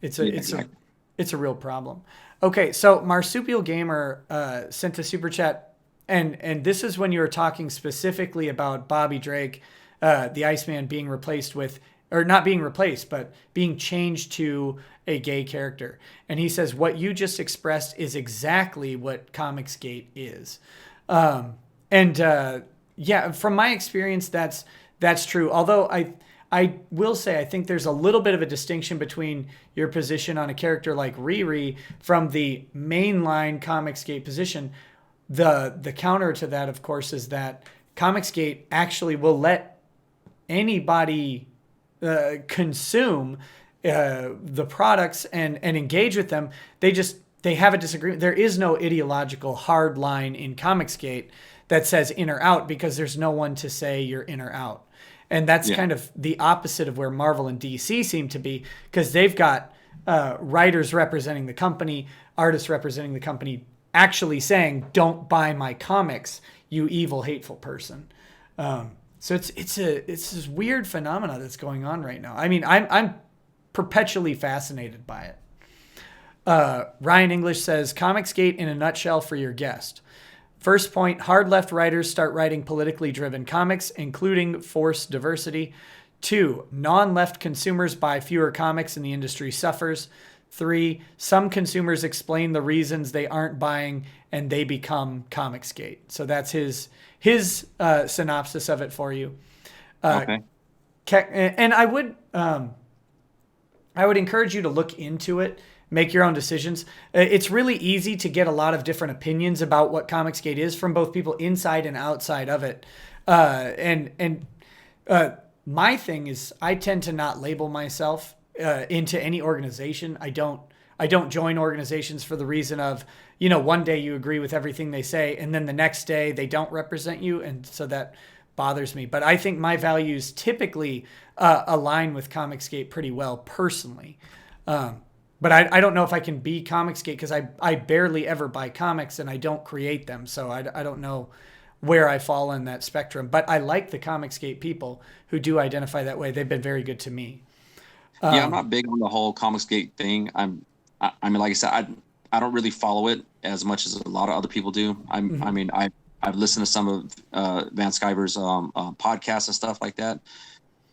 Speaker 1: It's a real problem. Okay, so Marsupial Gamer sent a super chat, and this is when you were talking specifically about Bobby Drake, the Iceman, being replaced with, or not being replaced, but being changed to a gay character. And he says, what you just expressed is exactly what Comicsgate is. Yeah, from my experience, that's true. Although I will say I think there's a little bit of a distinction between your position on a character like Riri from the mainline Comicsgate position. The counter to that, of course, is that Comicsgate actually will let anybody consume the products and engage with them. They have a disagreement. There is no ideological hard line in Comicsgate that says in or out, because there's no one to say you're in or out. And that's kind of the opposite of where Marvel and DC seem to be, because they've got writers representing the company, artists representing the company, actually saying, don't buy my comics, you evil, hateful person. So it's this weird phenomena that's going on right now. I mean, I'm perpetually fascinated by it. Ryan English says, Comicsgate in a nutshell for your guest. First point, hard left writers start writing politically driven comics, including forced diversity. 2, non-left consumers buy fewer comics and the industry suffers. 3, some consumers explain the reasons they aren't buying and they become Comicsgate. So that's his synopsis of it for you.
Speaker 3: Okay.
Speaker 1: And I would encourage you to look into it. Make your own decisions. It's really easy to get a lot of different opinions about what Comicsgate is from both people inside and outside of it. My thing is, I tend to not label myself into any organization. I don't join organizations for the reason of, one day you agree with everything they say, and then the next day they don't represent you, and so that bothers me. But I think my values typically align with Comicsgate pretty well personally. But I don't know if I can be Comicsgate, because I barely ever buy comics and I don't create them. So I don't know where I fall in that spectrum. But I like the Comicsgate people who do identify that way. They've been very good to me.
Speaker 3: Yeah, I'm not big on the whole Comicsgate thing. I mean, like I said, I don't really follow it as much as a lot of other people do. I mean, I've listened to some of Van Sciver's podcasts and stuff like that.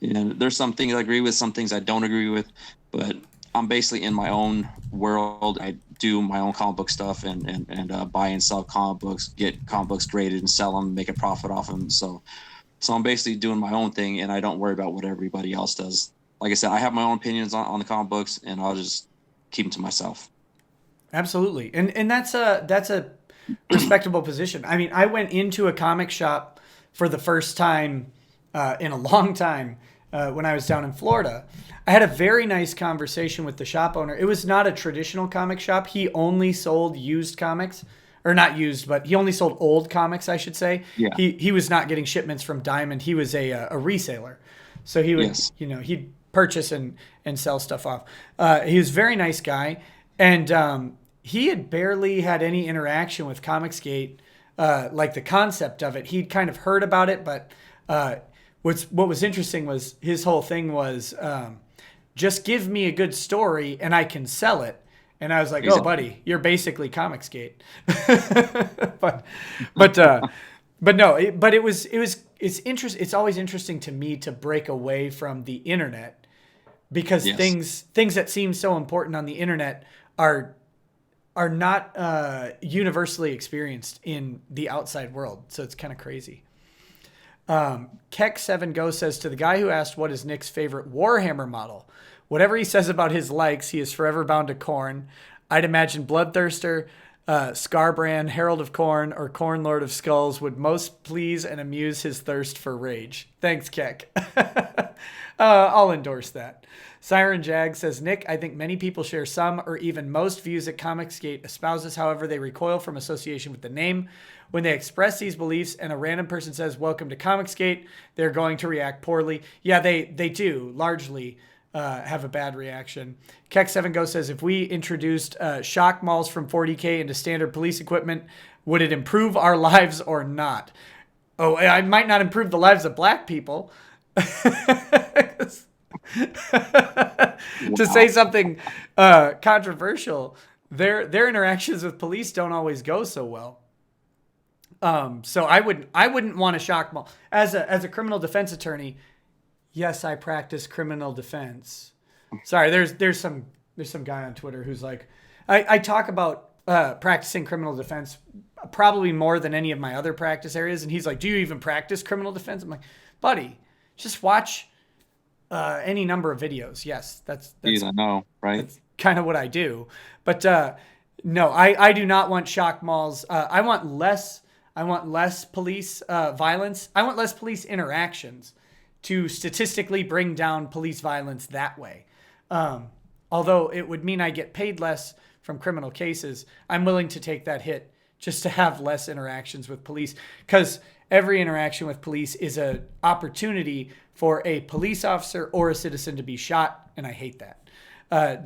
Speaker 3: And there's some things I agree with, some things I don't agree with, but I'm basically in my own world. I do my own comic book stuff and buy and sell comic books, get comic books graded and sell them, make a profit off them. So I'm basically doing my own thing, and I don't worry about what everybody else does. Like I said, I have my own opinions on the comic books, and I'll just keep them to myself. Absolutely.
Speaker 1: And that's a respectable position. I mean, I went into a comic shop for the first time in a long time when I was down in Florida. I had a very nice conversation with the shop owner. It was not a traditional comic shop. He only sold used comics, or not used, but he only sold old comics, I should say.
Speaker 3: Yeah.
Speaker 1: He was not getting shipments from Diamond. He was a reseller. So he would, he'd purchase and sell stuff off. He was a very nice guy. And he had barely had any interaction with Comicsgate, like the concept of it. He'd kind of heard about it, but what was interesting was his whole thing was, just give me a good story and I can sell it. And I was like, oh, buddy, you're basically Comicsgate. but no, it's interesting. It's always interesting to me to break away from the internet, because things that seem so important on the internet are not universally experienced in the outside world. So it's kind of crazy. Keck7Go says, to the guy who asked what is Nick's favorite Warhammer model, whatever he says about his likes, he is forever bound to Khorne. I'd imagine Bloodthirster, Scarbrand, Herald of Khorne, or Khorne Lord of Skulls would most please and amuse his thirst for rage. Thanks, Keck. I'll endorse that. Siren Jag says, Nick, I think many people share some or even most views that Comicsgate espouses. However, they recoil from association with the name. When they express these beliefs and a random person says, welcome to Comicsgate, they're going to react poorly. Yeah, they do largely have a bad reaction. Keck7Go says, if we introduced shock malls from 40K into standard police equipment, would it improve our lives or not? Oh, I might not improve the lives of black people. To say something controversial their interactions with police don't always go so well. So I wouldn't want to shock them all. As a criminal defense attorney, yes, I practice criminal defense. Sorry, there's some guy on Twitter who's like, I talk about practicing criminal defense probably more than any of my other practice areas, and he's like, do you even practice criminal defense? I'm like, buddy, just watch any number of videos. Yes, that's
Speaker 3: I know, right?
Speaker 1: That's kind of what I do. But no, I do not want shock malls. I want less police violence. I want less police interactions to statistically bring down police violence that way. Although it would mean I get paid less from criminal cases, I'm willing to take that hit just to have less interactions with police, because every interaction with police is an opportunity for a police officer or a citizen to be shot, and I hate that.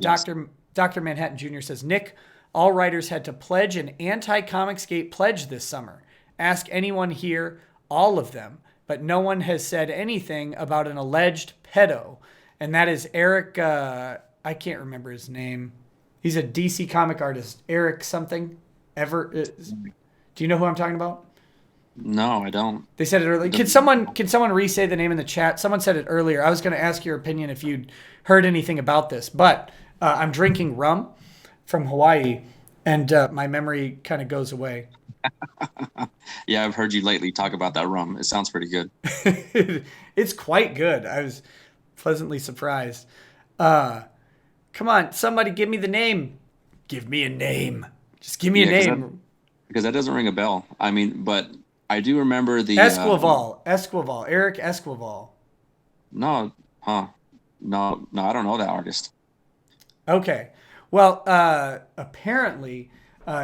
Speaker 1: Yes. Dr. Manhattan Jr. says, Nick, all writers had to pledge an anti-Comicsgate pledge this summer. Ask anyone here, all of them, but no one has said anything about an alleged pedo. And that is Eric, I can't remember his name. He's a DC comic artist. Eric something. Do you know who I'm talking about?
Speaker 3: No, I don't.
Speaker 1: They said it earlier. Can someone re-say the name in the chat? Someone said it earlier. I was going to ask your opinion if you'd heard anything about this, but I'm drinking rum from Hawaii, and my memory kind of goes away.
Speaker 3: Yeah, I've heard you lately talk about that rum. It sounds pretty good.
Speaker 1: It's quite good. I was pleasantly surprised. Come on, somebody give me the name. Give me a name. Just give me a name.
Speaker 3: Because that doesn't ring a bell. I mean, but I do remember the...
Speaker 1: Esquivel. Eric Esquivel.
Speaker 3: No, I don't know that artist. Okay.
Speaker 1: Well, apparently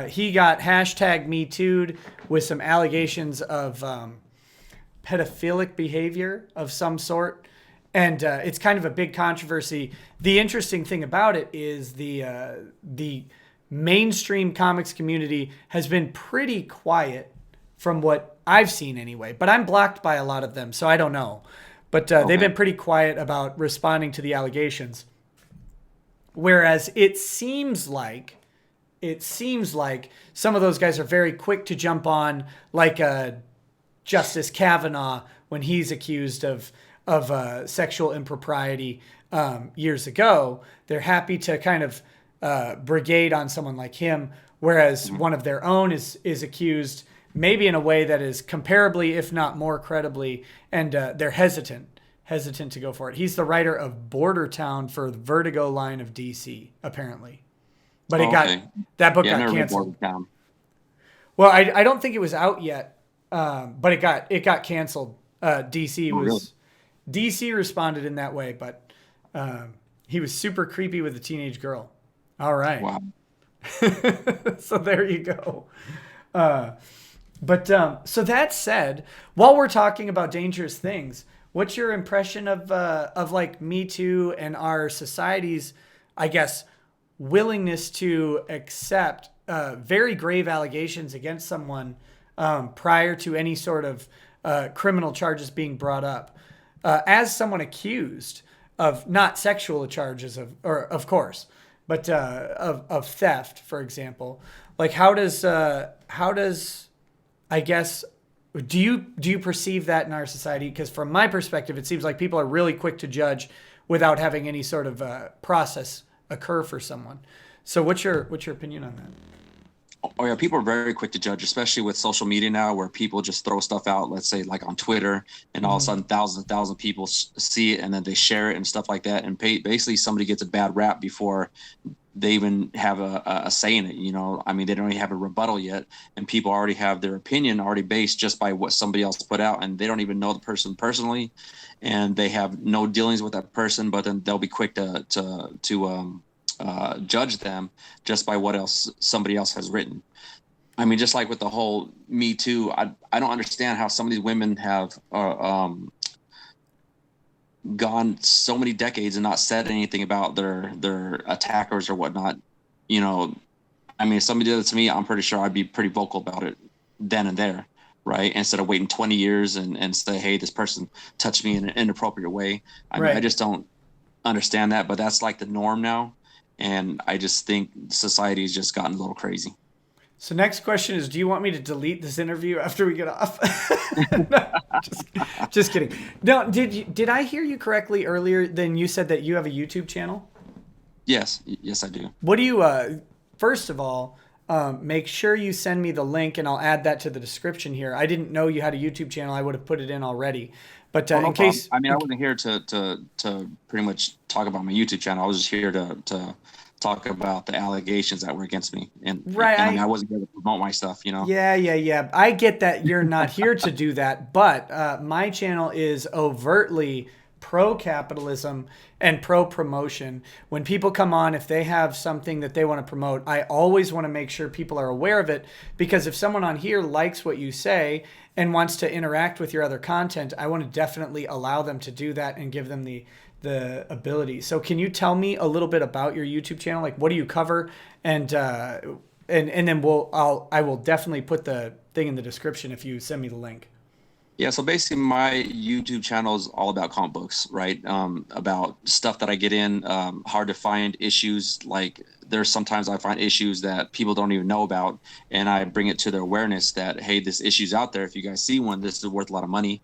Speaker 1: he got hashtag MeToo'd with some allegations of pedophilic behavior of some sort. And it's kind of a big controversy. The interesting thing about it is the mainstream comics community has been pretty quiet from what I've seen anyway. But I'm blocked by a lot of them, so I don't know. But they've been pretty quiet about responding to the allegations. Whereas it seems like some of those guys are very quick to jump on, like Justice Kavanaugh when he's accused of sexual impropriety years ago. They're happy to kind of brigade on someone like him, whereas one of their own is accused maybe in a way that is comparably, if not more credibly, and they're hesitant to go for it. He's the writer of Border Town for the Vertigo line of DC, apparently. But that book got canceled. Well, I don't think it was out yet, but it got canceled. DC responded in that way, but he was super creepy with a teenage girl. All right.
Speaker 3: Wow.
Speaker 1: So there you go. But so that said, while we're talking about dangerous things, what's your impression of like Me Too and our society's, I guess, willingness to accept very grave allegations against someone prior to any sort of criminal charges being brought up? As someone accused of not sexual charges of course, but of theft, for example, like how does I guess, do you perceive that in our society? Because from my perspective, it seems like people are really quick to judge without having any sort of process occur for someone. So what's your opinion on that?
Speaker 3: Oh yeah, people are very quick to judge, especially with social media now, where people just throw stuff out, let's say like on Twitter, and all of a sudden thousands and thousands of people see it, and then they share it and stuff like that. And basically somebody gets a bad rap before they even have a say in it. You know, I mean, they don't even have a rebuttal yet, and people already have their opinion already based just by what somebody else put out, and they don't even know the person personally, and they have no dealings with that person, but then they'll be quick to judge them just by what else somebody else has written. I mean, just like with the whole Me Too, I don't understand how some of these women have gone so many decades and not said anything about their attackers or whatnot. You know, I mean, if somebody did it to me, I'm pretty sure I'd be pretty vocal about it then and there, right? Instead of waiting 20 years and say, hey, this person touched me in an inappropriate way. I mean, I just don't understand that, but that's like the norm now. And I just think society has just gotten a little crazy.
Speaker 1: So next question is, do you want me to delete this interview after we get off? No, just kidding. No, did I hear you correctly earlier? Then you said that you have a YouTube channel.
Speaker 3: Yes, I do.
Speaker 1: What do you? First of all, make sure you send me the link, and I'll add that to the description here. I didn't know you had a YouTube channel. I would have put it in already. But
Speaker 3: Oh, no
Speaker 1: in case,
Speaker 3: problem. I mean, I wasn't here to pretty much talk about my YouTube channel. I was just here to talk about the allegations that were against me,
Speaker 1: right,
Speaker 3: and I mean, I wasn't here to promote my stuff, you know.
Speaker 1: yeah. I get that you're not here to do that, but my channel is overtly pro-capitalism and pro-promotion. When people come on, if they have something that they want to promote, I always want to make sure people are aware of it, because if someone on here likes what you say and wants to interact with your other content, I want to definitely allow them to do that and give them the ability. So can you tell me a little bit about your YouTube channel? Like, what do you cover? And then I will definitely put the thing in the description if you send me the link.
Speaker 3: Yeah, so basically my YouTube channel is all about comic books, right? About stuff that I get in, hard to find issues. Like there's sometimes I find issues that people don't even know about, and I bring it to their awareness that, hey, this issue's out there. If you guys see one, this is worth a lot of money.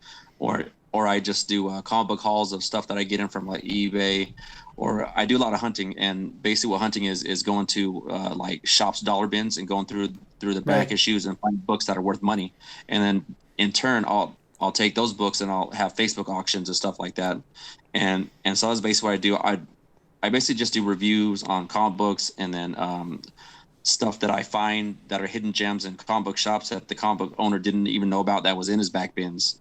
Speaker 3: Or I just do comic book hauls of stuff that I get in from like eBay, or I do a lot of hunting. And basically what hunting is going to like shops, dollar bins, and going through the back
Speaker 1: Right.
Speaker 3: issues and find books that are worth money. And then in turn, I'll take those books and I'll have Facebook auctions and stuff like that. And so that's basically what I do. I basically just do reviews on comic books, and then stuff that I find that are hidden gems in comic book shops that the comic book owner didn't even know about, that was in his back bins.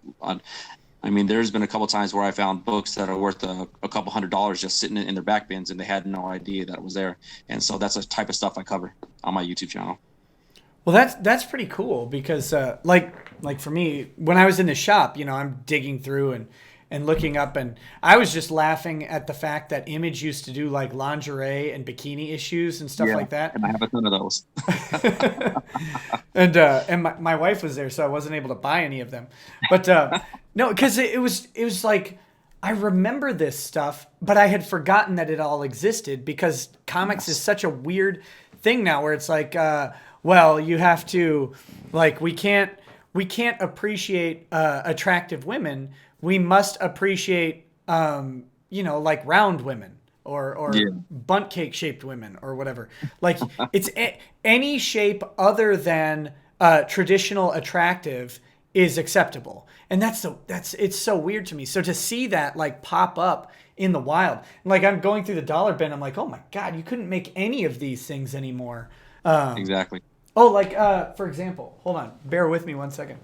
Speaker 3: I mean, there's been a couple times where I found books that are worth a couple $100s just sitting in their back bins, and they had no idea that it was there. And so that's the type of stuff I cover on my YouTube channel.
Speaker 1: Well, that's pretty cool, because like for me, when I was in the shop, I'm digging through and looking up, and I was just laughing at the fact that Image used to do like lingerie and bikini issues and stuff like that.
Speaker 3: And I have a ton of those.
Speaker 1: And my wife was there, so I wasn't able to buy any of them. But no, because it was like, I remember this stuff, but I had forgotten that it all existed, because comics is such a weird thing now, where it's like, well, you have to, like, we can't appreciate attractive women. We must appreciate, like round women or bunt cake shaped women or whatever. Like it's any shape other than traditional attractive is acceptable. And it's so weird to me. So to see that like pop up in the wild, like I'm going through the dollar bin, I'm like, oh my God, you couldn't make any of these things anymore.
Speaker 3: Exactly.
Speaker 1: Oh, like, for example, hold on, bear with me 1 second.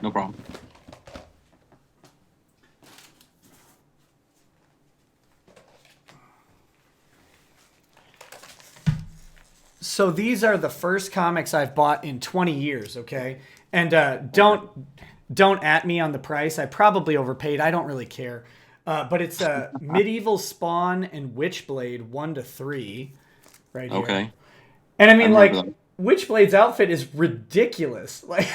Speaker 3: No problem.
Speaker 1: So these are the first comics I've bought in 20 years, okay? And don't at me on the price. I probably overpaid. I don't really care. But it's Medieval Spawn and Witchblade 1 to 3 right here.
Speaker 3: Okay.
Speaker 1: And I mean,
Speaker 3: I remember
Speaker 1: like,
Speaker 3: that.
Speaker 1: Witchblade's outfit is ridiculous. Like,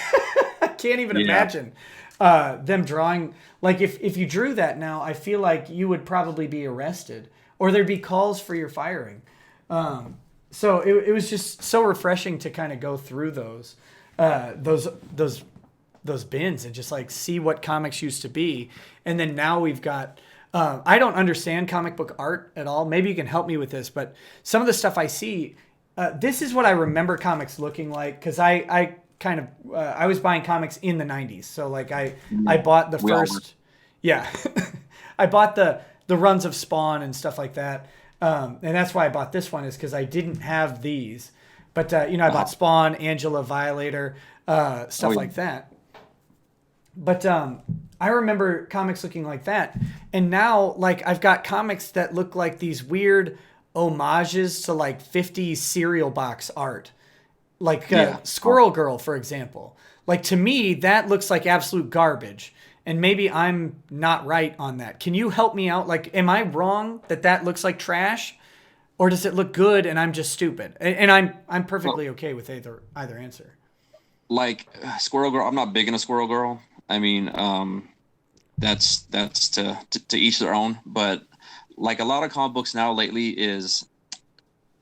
Speaker 1: I can't even imagine them drawing. Like, if you drew that now, I feel like you would probably be arrested, or there'd be calls for your firing. So it was just so refreshing to kind of go through those bins and just like see what comics used to be. And then now we've got, I don't understand comic book art at all. Maybe you can help me with this, but some of the stuff I see, this is what I remember comics looking like. Cause I kind of, I was buying comics in the 90s. So like I bought the first, I bought the runs of Spawn and stuff like that. And that's why I bought this one, is because I didn't have these. But, I bought Spawn, Angela, Violator, stuff like that. But I remember comics looking like that. And now, like, I've got comics that look like these weird homages to, like, 50s cereal box art. Like Squirrel Girl, for example. Like, to me, that looks like absolute garbage. And maybe I'm not right on that. Can you help me out? Like, am I wrong that looks like trash? Or does it look good and I'm just stupid? And I'm perfectly okay with either answer.
Speaker 3: Like Squirrel Girl, I'm not big into Squirrel Girl. I mean, that's to each their own. But like a lot of comic books now lately is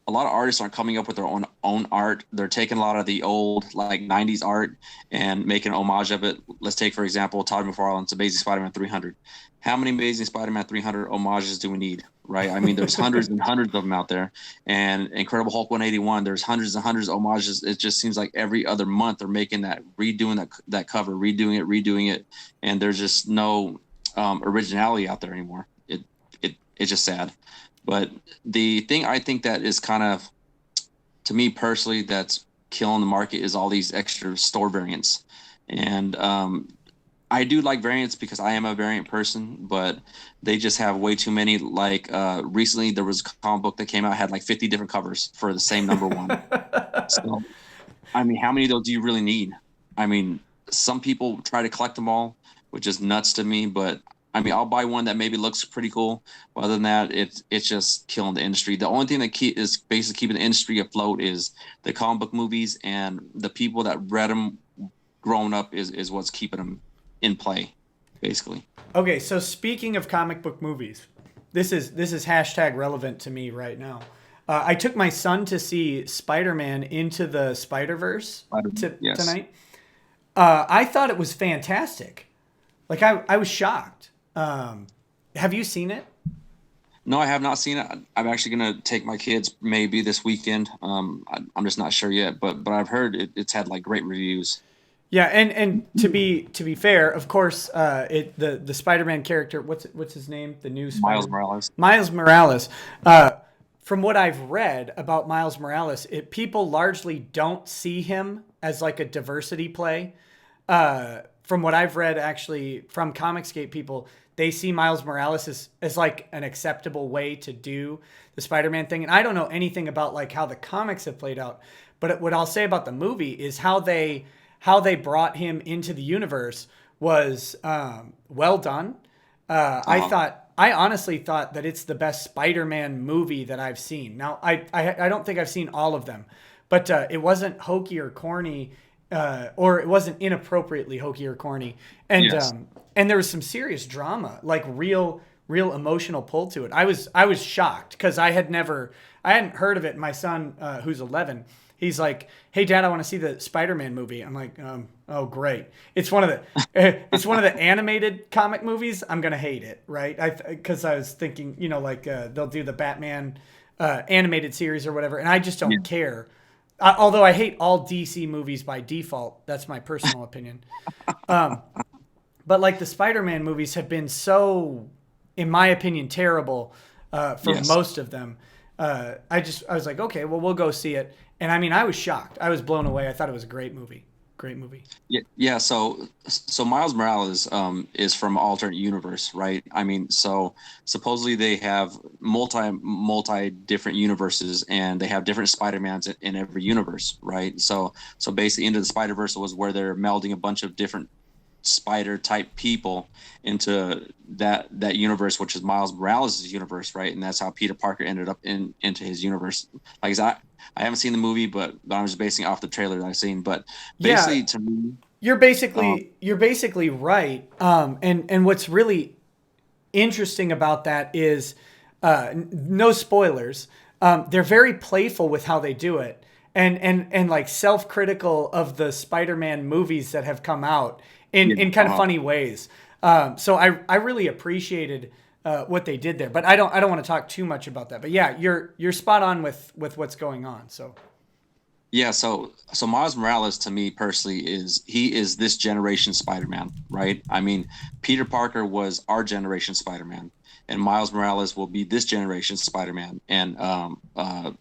Speaker 3: a lot of artists aren't coming up with their own art. They're taking a lot of the old like 90s art and making an homage of it. Let's take, for example, Todd McFarlane's Amazing Spider-Man 300. How many Amazing Spider-Man 300 homages do we need, right? I mean, there's hundreds and hundreds of them out there. And Incredible Hulk 181, there's hundreds and hundreds of homages. It just seems like every other month they're making redoing that cover, redoing it. And there's just no originality out there anymore. It's just sad. But the thing I think that is kind of, to me personally, that's killing the market is all these extra store variants. And I do like variants because I am a variant person, but they just have way too many. Like recently there was a comic book that came out, had like 50 different covers for the same number one. So, I mean, how many of those do you really need? I mean, some people try to collect them all, which is nuts to me, but I mean, I'll buy one that maybe looks pretty cool. But other than that, it's just killing the industry. The only thing that is basically keeping the industry afloat is the comic book movies, and the people that read them growing up is what's keeping them in play, basically.
Speaker 1: Okay, so speaking of comic book movies, this is hashtag relevant to me right now. I took my son to see Spider-Man Into the Spider-Verse tonight. I thought it was fantastic. Like I was shocked. Have you seen it?
Speaker 3: No, I have not seen it. I'm actually going to take my kids maybe this weekend. I'm just not sure yet, but I've heard it's had like great reviews.
Speaker 1: Yeah, and to be fair, of course, the Spider-Man character, what's his name? The new
Speaker 3: Miles Morales.
Speaker 1: Miles Morales. From what I've read about Miles Morales, people largely don't see him as like a diversity play. From what I've read, actually, from Comicsgate people, they see Miles Morales as like an acceptable way to do the Spider-Man thing. And I don't know anything about like how the comics have played out, but what I'll say about the movie is how they brought him into the universe was well done. I honestly thought that it's the best Spider-Man movie that I've seen. Now, I don't think I've seen all of them, but it wasn't hokey or corny. Or it wasn't inappropriately hokey or corny, and
Speaker 3: Yes.
Speaker 1: And there was some serious drama, like real emotional pull to it. I was shocked because I hadn't heard of it. My son, who's 11, he's like, "Hey, Dad, I want to see the Spider-Man movie." I'm like, "Oh, great! It's one of the animated comic movies. I'm gonna hate it, right?" Because I was thinking, like they'll do the Batman animated series or whatever, and I just don't care. Although I hate all DC movies by default. That's my personal opinion. But like the Spider-Man movies have been so, in my opinion, terrible for most of them. I was like, okay, well, we'll go see it. And I mean, I was shocked. I was blown away. I thought it was a great movie. Great movie.
Speaker 3: Yeah. So Miles Morales is from alternate universe, right? I mean, so supposedly they have multi different universes, and they have different Spider-Mans in every universe, right? So basically, Into the Spider-Verse was where they're melding a bunch of different spider type people into that universe, which is Miles Morales' universe, right? And that's how Peter Parker ended up into his universe. Like I haven't seen the movie, but I'm just basing it off the trailer that I've seen. But basically, to me, you're
Speaker 1: basically right. And what's really interesting about that is, no spoilers. They're very playful with how they do it, and like self-critical of the Spider-Man movies that have come out in kind of funny ways. So I really appreciated what they did there, but I don't want to talk too much about that. But yeah, you're spot on with what's going on. So
Speaker 3: yeah, so Miles Morales to me personally is this generation Spider-Man, right? I mean, Peter Parker was our generation Spider-Man, and Miles Morales will be this generation Spider-Man. And I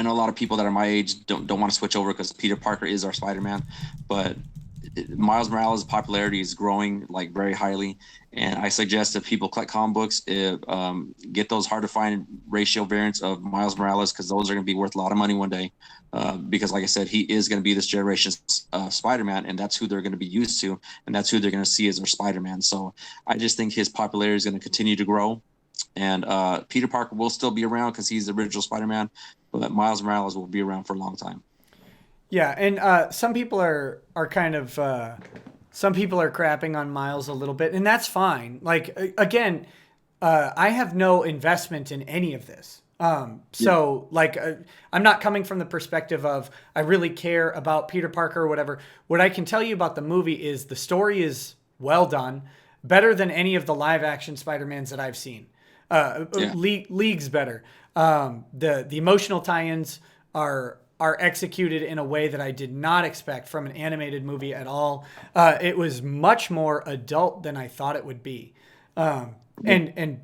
Speaker 3: know a lot of people that are my age don't want to switch over because Peter Parker is our Spider-Man, but Miles Morales' popularity is growing like very highly, and I suggest if people collect comic books, get those hard to find ratio variants of Miles Morales, because those are going to be worth a lot of money one day. Because like I said, he is going to be this generation's Spider-Man, and that's who they're going to be used to, and that's who they're going to see as their Spider-Man. So I just think his popularity is going to continue to grow, and Peter Parker will still be around because he's the original Spider-Man, but Miles Morales will be around for a long time.
Speaker 1: Yeah, and some people are kind of some people are crapping on Miles a little bit, and that's fine. Like again, I have no investment in any of this. So like, I'm not coming from the perspective of I really care about Peter Parker or whatever. What I can tell you about the movie is the story is well done, better than any of the live action Spider-Mans that I've seen.
Speaker 3: Yeah.
Speaker 1: Leagues better. The emotional tie-ins are executed in a way that I did not expect from an animated movie at all. It was much more adult than I thought it would be. And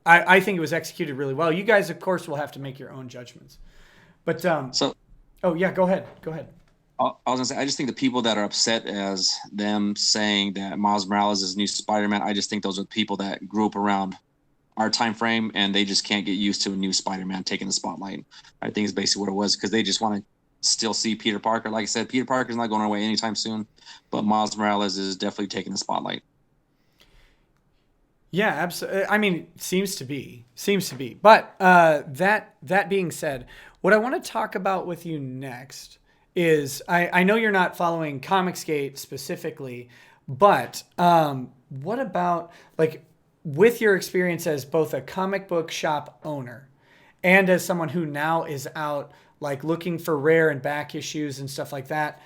Speaker 1: I think it was executed really well. You guys, of course, will have to make your own judgments. But
Speaker 3: So
Speaker 1: oh yeah, go ahead. Go ahead.
Speaker 3: I was gonna say, I just think the people that are upset as them saying that Miles Morales is new Spider-Man, I just think those are people that grew up around our time frame and they just can't get used to a new Spider-Man taking the spotlight. I think it's basically what it was because they just want to still see Peter Parker. Like I said, Peter Parker's not going away anytime soon, but Miles Morales is definitely taking the spotlight.
Speaker 1: Yeah, absolutely. I mean, seems to be. But that being said, what I want to talk about with you next is I know you're not following Comicsgate specifically, but what about like with your experience as both a comic book shop owner and as someone who now is out like looking for rare and back issues and stuff like that,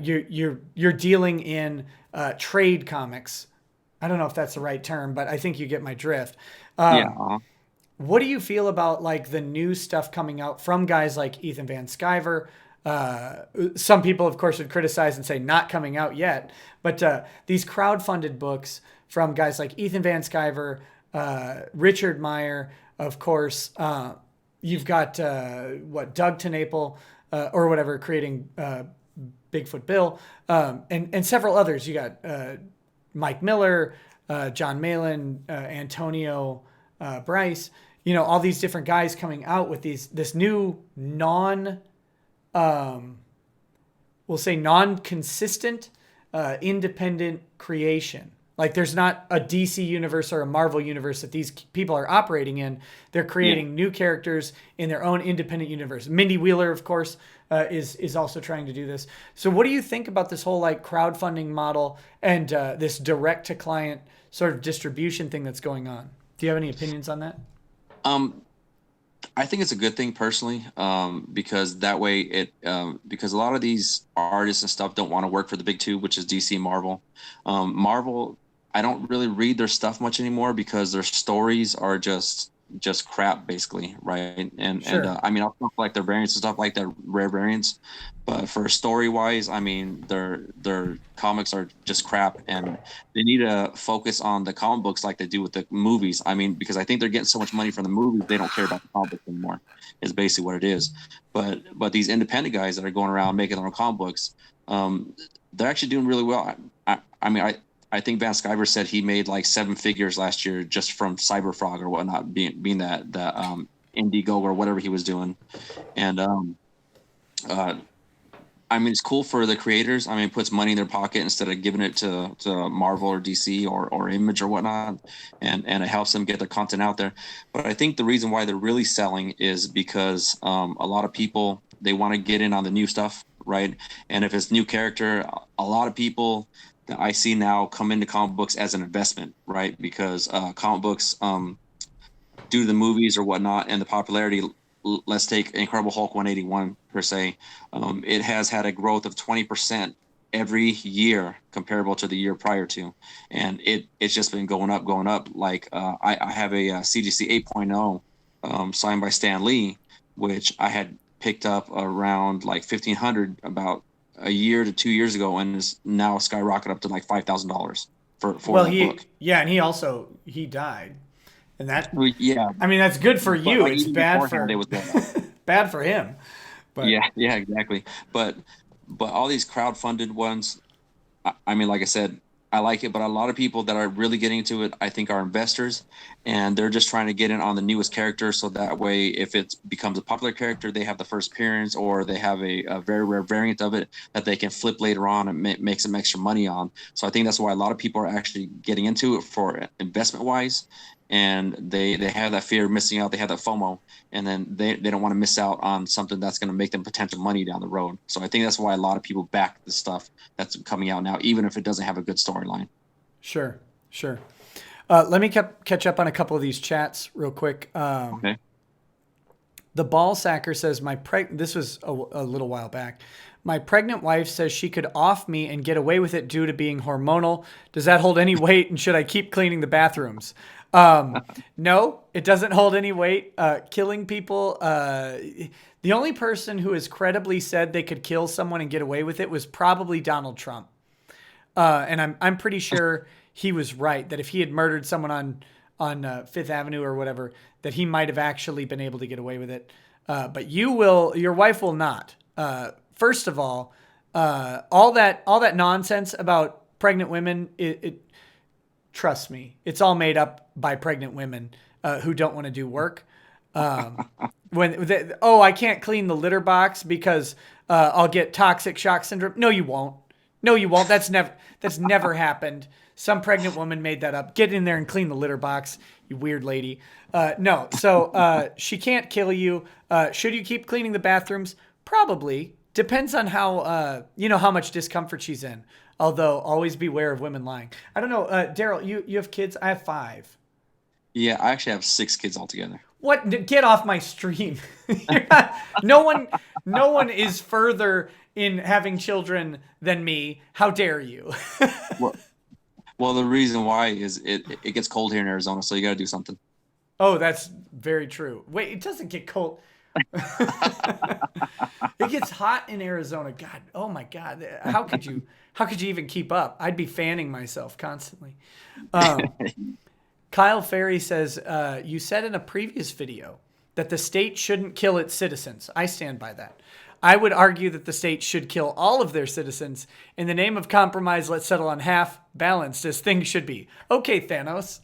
Speaker 1: you're dealing in trade comics. I don't know if that's the right term, but I think you get my drift.
Speaker 3: Yeah.
Speaker 1: What do you feel about like the new stuff coming out from guys like Ethan Van Sciver? Some people, of course, would criticize and say not coming out yet, but these crowdfunded books from guys like Ethan Van Sciver, Richard Meyer, of course. You've got Doug TenNapel or whatever creating Bigfoot Bill, and several others. You got Mike Miller, John Malin, Antonio Bryce. You know, all these different guys coming out with this new we'll say non-consistent, independent creation. Like there's not a DC universe or a Marvel universe that these people are operating in. They're creating new characters in their own independent universe. Mindy Wheeler, of course, is also trying to do this. So what do you think about this whole like crowdfunding model and this direct to client sort of distribution thing that's going on? Do you have any opinions on that?
Speaker 3: I think it's a good thing personally, because that way because a lot of these artists and stuff don't want to work for the big two, which is DC and Marvel. Marvel, I don't really read their stuff much anymore because their stories are just crap, basically, right? And I mean, I'll like their variants and stuff like that, rare variants, but for story wise, I mean, their comics are just crap, and they need to focus on the comic books like they do with the movies. I mean, because I think they're getting so much money from the movies, they don't care about the comic books anymore. Is basically what it is. But these independent guys that are going around making their own comic books, they're actually doing really well. I think Van Sciver said he made like 7 figures last year just from Cyberfrog or whatnot, being that Indigo or whatever he was doing. And I mean, it's cool for the creators. I mean, it puts money in their pocket instead of giving it to Marvel or DC or Image or whatnot, and it helps them get their content out there. But I think the reason why they're really selling is because a lot of people, they want to get in on the new stuff, right? And if it's new character, a lot of people that I see now come into comic books as an investment, right? Because comic books, due to the movies or whatnot and the popularity, let's take Incredible Hulk 181 per se, it has had a growth of 20% every year comparable to the year prior to, and it's just been going up. Like I have a CGC 8.0 signed by Stan Lee, which I had picked up around like $1,500 about a year to 2 years ago, and is now skyrocketed up to like $5,000 for that book.
Speaker 1: Yeah, and he died, and that
Speaker 3: yeah,
Speaker 1: I mean that's good for you.
Speaker 3: Like,
Speaker 1: it's bad for
Speaker 3: it was
Speaker 1: bad for him. But
Speaker 3: yeah, exactly. But all these crowdfunded ones, I mean, like I said, I like it, but a lot of people that are really getting into it, I think, are investors, and they're just trying to get in on the newest character, so that way, if it becomes a popular character, they have the first appearance, or they have a very rare variant of it that they can flip later on and make some extra money on. So I think that's why a lot of people are actually getting into it for investment-wise, and they have that fear of missing out. They have that FOMO, and then they don't want to miss out on something that's going to make them potential money down the road. So I think that's why a lot of people back the stuff that's coming out now, even if it doesn't have a good storyline.
Speaker 1: Sure. Let me catch up on a couple of these chats real quick.
Speaker 3: Okay.
Speaker 1: The ball sacker says, this was a little while back. My pregnant wife says she could off me and get away with it due to being hormonal. Does that hold any weight? And should I keep cleaning the bathrooms? No, it doesn't hold any weight. Killing people. The only person who has credibly said they could kill someone and get away with it was probably Donald Trump. And I'm pretty sure he was right that if he had murdered someone on Fifth Avenue or whatever, that he might have actually been able to get away with it. But your wife will not. First of all that nonsense about pregnant women, trust me, it's all made up by pregnant women who don't want to do work. I can't clean the litter box because I'll get toxic shock syndrome. No, you won't. That's never happened. Some pregnant woman made that up. Get in there and clean the litter box, you weird lady. No, so she can't kill you. Should you keep cleaning the bathrooms? Probably. Depends on how much discomfort she's in. Although, always beware of women lying. I don't know. Daryl, you have kids? I have 5.
Speaker 3: Yeah, I actually have 6 kids altogether.
Speaker 1: What? Get off my stream. No one is further in having children than me. How dare you?
Speaker 3: Well, the reason why is it gets cold here in Arizona, so you got to do something.
Speaker 1: Oh, that's very true. Wait, it doesn't get cold. It gets hot in Arizona. God, oh my God. How could you even keep up? I'd be fanning myself constantly. Kyle Ferry says, you said in a previous video that the state shouldn't kill its citizens. I stand by that. I would argue that the state should kill all of their citizens. In the name of compromise, let's settle on half, balanced as things should be. Okay, Thanos.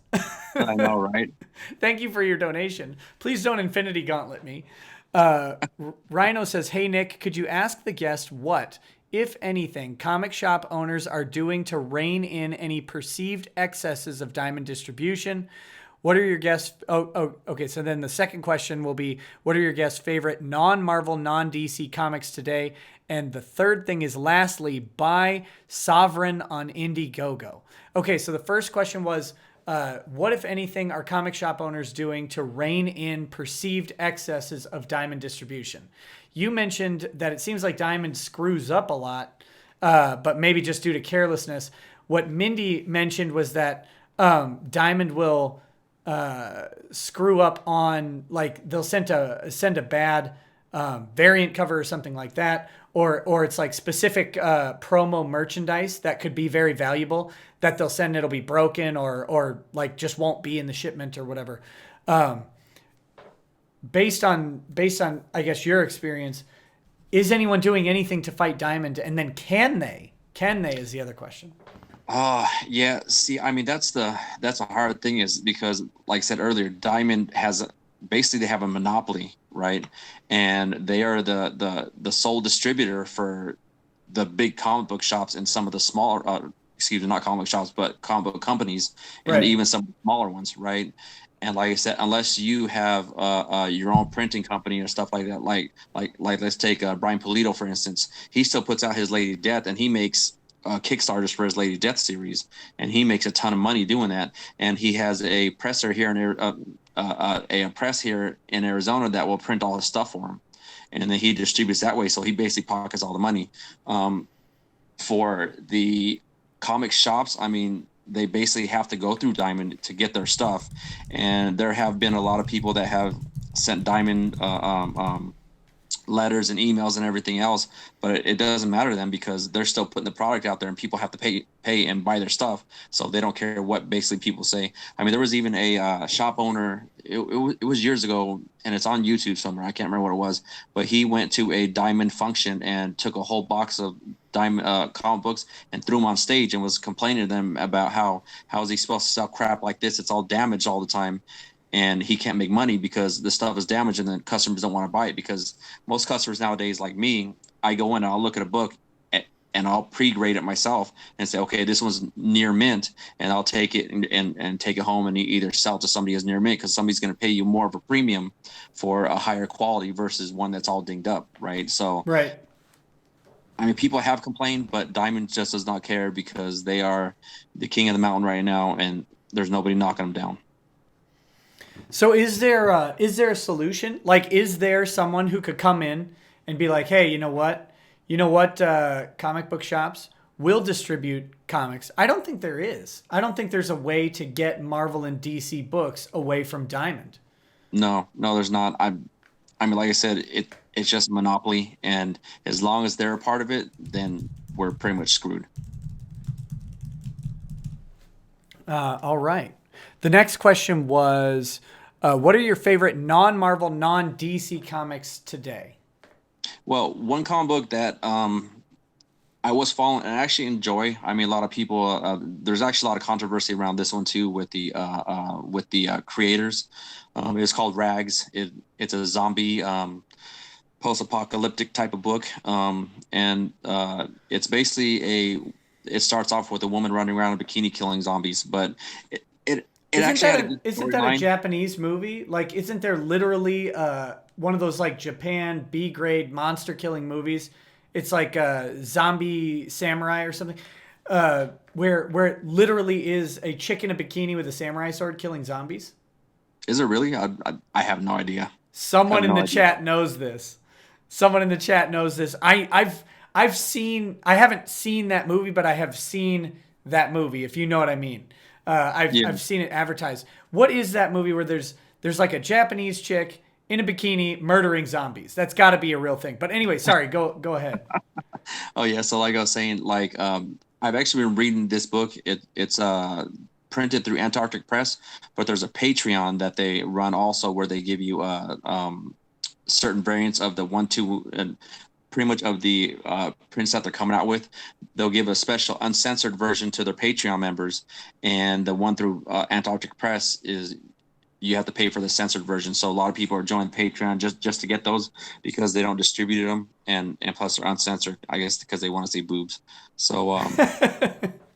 Speaker 3: I know, right?
Speaker 1: Thank you for your donation. Please don't Infinity Gauntlet me. Rhino says, hey, Nick, could you ask the guest what, if anything, comic shop owners are doing to rein in any perceived excesses of diamond distribution? What are your guests? Okay. So then the second question will be, what are your guests' favorite non-Marvel, non-DC comics today? And the third thing is, lastly, buy Sovereign on Indiegogo. Okay. So the first question was, what, if anything, are comic shop owners doing to rein in perceived excesses of diamond distribution? You mentioned that it seems like diamond screws up a lot, but maybe just due to carelessness. What Mindy mentioned was that diamond will screw up on, like, they'll send a bad variant cover or something like that, or it's like specific promo merchandise that could be very valuable that they'll send, it'll be broken or like just won't be in the shipment or whatever. Based on I guess your experience, is anyone doing anything to fight diamond? And then can they is the other question.
Speaker 3: Yeah. See, I mean, that's a hard thing, is because, like I said earlier, diamond they have a monopoly, right? And they are the sole distributor for the big comic book shops and some of the smaller, not comic book shops, but comic book companies, and
Speaker 1: right,
Speaker 3: even some smaller ones, right? And like I said, unless you have your own printing company or stuff like that, like let's take Brian Pulido, for instance. He still puts out his Lady Death, and he makes Kickstarters for his Lady Death series, and he makes a ton of money doing that. And he has a presser here a press here in Arizona that will print all his stuff for him, and then he distributes that way. So he basically pockets all the money. For the comic shops, I mean, they basically have to go through diamond to get their stuff, and there have been a lot of people that have sent diamond letters and emails and everything else, but it doesn't matter to them because they're still putting the product out there, and people have to pay and buy their stuff, so they don't care what basically people say. I mean, there was even a shop owner, it was years ago, and it's on YouTube somewhere, I can't remember what it was, but he went to a diamond function and took a whole box of diamond comic books and threw them on stage and was complaining to them about how is he supposed to sell crap like this, it's all damaged all the time, and he can't make money because the stuff is damaged, and then customers don't want to buy it, because most customers nowadays, like me, I go in and I'll look at a book and I'll pre-grade it myself and say, okay, this one's near mint, and I'll take it and take it home and either sell it to somebody as near mint, because somebody's going to pay you more of a premium for a higher quality versus one that's all dinged up, right? So,
Speaker 1: right.
Speaker 3: I mean, people have complained, but Diamond just does not care because they are the king of the mountain right now, and there's nobody knocking them down.
Speaker 1: So is there a solution? Like, is there someone who could come in and be like, hey, you know what? Comic book shops will distribute comics. I don't think there is. I don't think there's a way to get Marvel and DC books away from Diamond.
Speaker 3: No, there's not. I mean, like I said, it's just a monopoly, and as long as they're a part of it, then we're pretty much screwed.
Speaker 1: All right. The next question was, what are your favorite non-Marvel, non-DC comics today?
Speaker 3: Well, one comic book that I was following and I actually enjoy. I mean, a lot of people. There's actually a lot of controversy around this one too with the creators. It's called Rags. It's a zombie post-apocalyptic type of book, and it's basically it starts off with a woman running around in a bikini killing zombies, but it
Speaker 1: isn't that a Japanese movie? Like, isn't there literally one of those like Japan B-grade monster killing movies? It's like a Zombie Samurai or something, where it literally is a chick in a bikini with a samurai sword killing zombies.
Speaker 3: Is it really? I have no idea.
Speaker 1: Someone in the chat knows this. Someone in the chat knows this. I've seen. I haven't seen that movie, but I have seen that movie. If you know what I mean. I've seen it advertised. What is that movie where there's like a Japanese chick in a bikini murdering zombies? That's got to be a real thing. But anyway, sorry. Go ahead.
Speaker 3: Oh yeah. So like I was saying, like I've actually been reading this book. It's printed through Antarctic Press, but there's a Patreon that they run also where they give you certain variants of the 1, 2, and pretty much of the prints that they're coming out with. They'll give a special uncensored version to their Patreon members, and the one through Antarctic Press is you have to pay for the censored version. So a lot of people are joining Patreon just to get those because they don't distribute them, and plus they're uncensored. I guess because they want to see boobs. So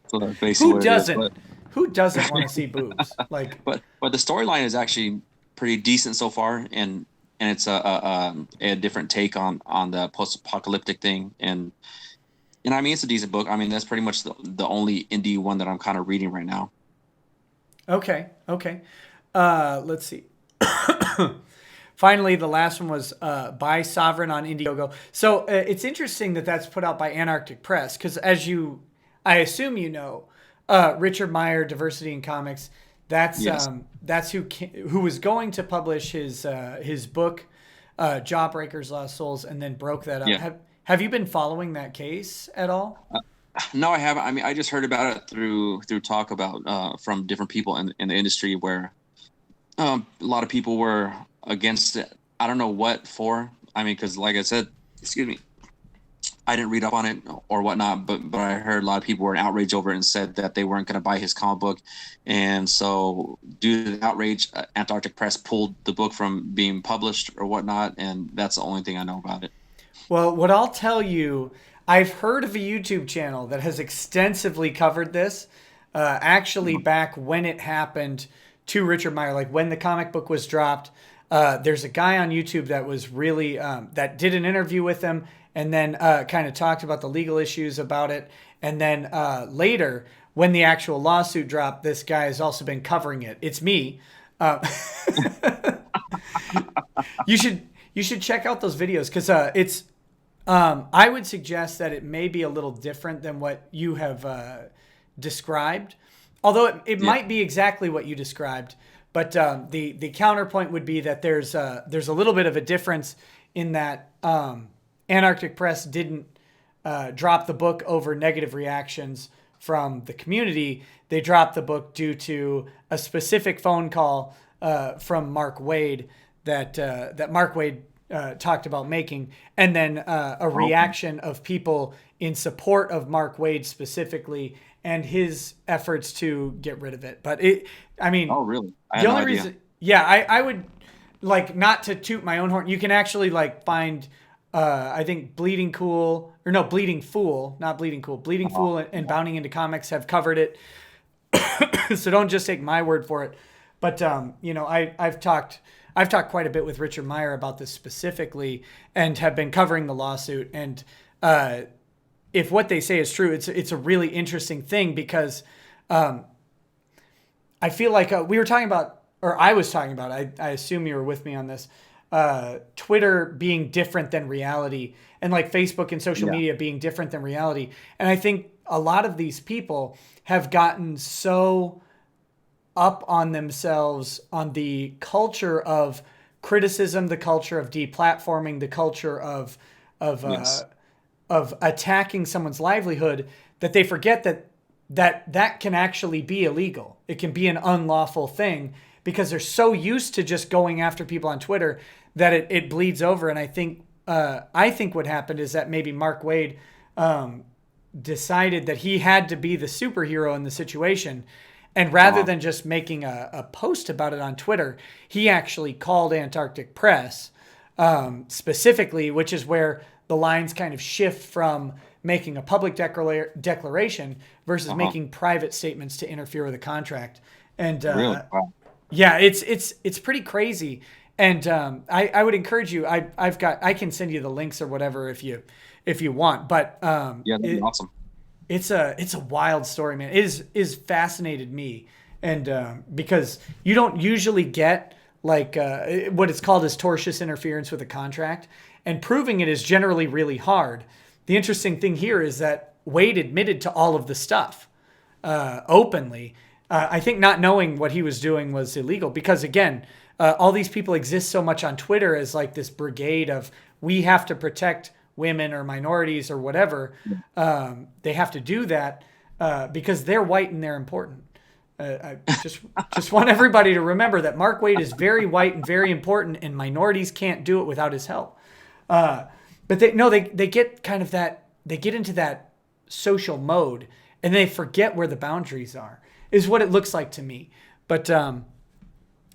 Speaker 3: so that's basically
Speaker 1: who doesn't? Who doesn't want to see boobs? Like,
Speaker 3: but the storyline is actually pretty decent so far, and it's a different take on the post-apocalyptic thing, and I mean it's a decent book. I mean that's pretty much the only indie one that I'm kind of reading right now.
Speaker 1: Okay. Let's see. Finally, the last one was by Sovereign on Indiegogo. So it's interesting that that's put out by Antarctic Press because, I assume you know, Richard Meyer, Diversity in Comics. That's
Speaker 3: Yes.
Speaker 1: That's who was going to publish his book, Jawbreakers, Lost Souls, and then broke that up.
Speaker 3: Yeah.
Speaker 1: Have you been following that case at all?
Speaker 3: No, I haven't. I mean, I just heard about it through talk about from different people in the industry where a lot of people were against it. I don't know what for. I mean, because like I said, excuse me, I didn't read up on it or whatnot, but I heard a lot of people were in outrage over it and said that they weren't going to buy his comic book. And so due to the outrage, Antarctic Press pulled the book from being published or whatnot. And that's the only thing I know about it.
Speaker 1: Well, what I'll tell you, I've heard of a YouTube channel that has extensively covered this, actually back when it happened to Richard Meyer, like when the comic book was dropped. There's a guy on YouTube that was really, that did an interview with him and then kind of talked about the legal issues about it. And then later, when the actual lawsuit dropped, this guy has also been covering it. It's me. You should check out those videos because it's. I would suggest that it may be a little different than what you have described, although it might be exactly what you described. But the counterpoint would be that there's a little bit of a difference in that Antarctic Press didn't drop the book over negative reactions from the community. They dropped the book due to a specific phone call from Mark Waid that Mark Waid talked about making, and then a reaction of people in support of Mark Waid specifically and his efforts to get rid of it. But
Speaker 3: Oh, really? I had
Speaker 1: the only
Speaker 3: no idea.
Speaker 1: reason, yeah, I would like not to toot my own horn. You can actually like find, I think Bleeding Fool, not Bleeding Fool, and Bounding Into Comics have covered it. So don't just take my word for it. But I've talked quite a bit with Richard Meyer about this specifically, and have been covering the lawsuit. And if what they say is true, it's a really interesting thing because I feel like we were talking about or I was talking about, I assume you were with me on this, Twitter being different than reality, and like Facebook and social media being different than reality. And I think a lot of these people have gotten so up on themselves on the culture of criticism, the culture of deplatforming, the culture of attacking someone's livelihood, that they forget that can actually be illegal. It can be an unlawful thing because they're so used to just going after people on Twitter that it bleeds over. And I think what happened is that maybe Mark Waid decided that he had to be the superhero in the situation. And rather than just making a post about it on Twitter, he actually called Antarctic Press specifically, which is where the lines kind of shift from making a public declaration versus making private statements to interfere with a contract. And
Speaker 3: really? Wow.
Speaker 1: Yeah, it's pretty crazy. And I would encourage you. I can send you the links or whatever if you want. But
Speaker 3: yeah, that'd be awesome.
Speaker 1: It's a wild story, man. It is fascinated me, and because you don't usually get like what it's called is tortious interference with a contract, and proving it is generally really hard. The interesting thing here is that Wade admitted to all of the stuff openly. I think not knowing what he was doing was illegal because, again, all these people exist so much on Twitter as like this brigade of we have to protect women or minorities or whatever. They have to do that because they're white and they're important. I just want everybody to remember that Mark Waid is very white and very important, and minorities can't do it without his help. But they get kind of that, they get into that social mode and they forget where the boundaries are, is what it looks like to me. But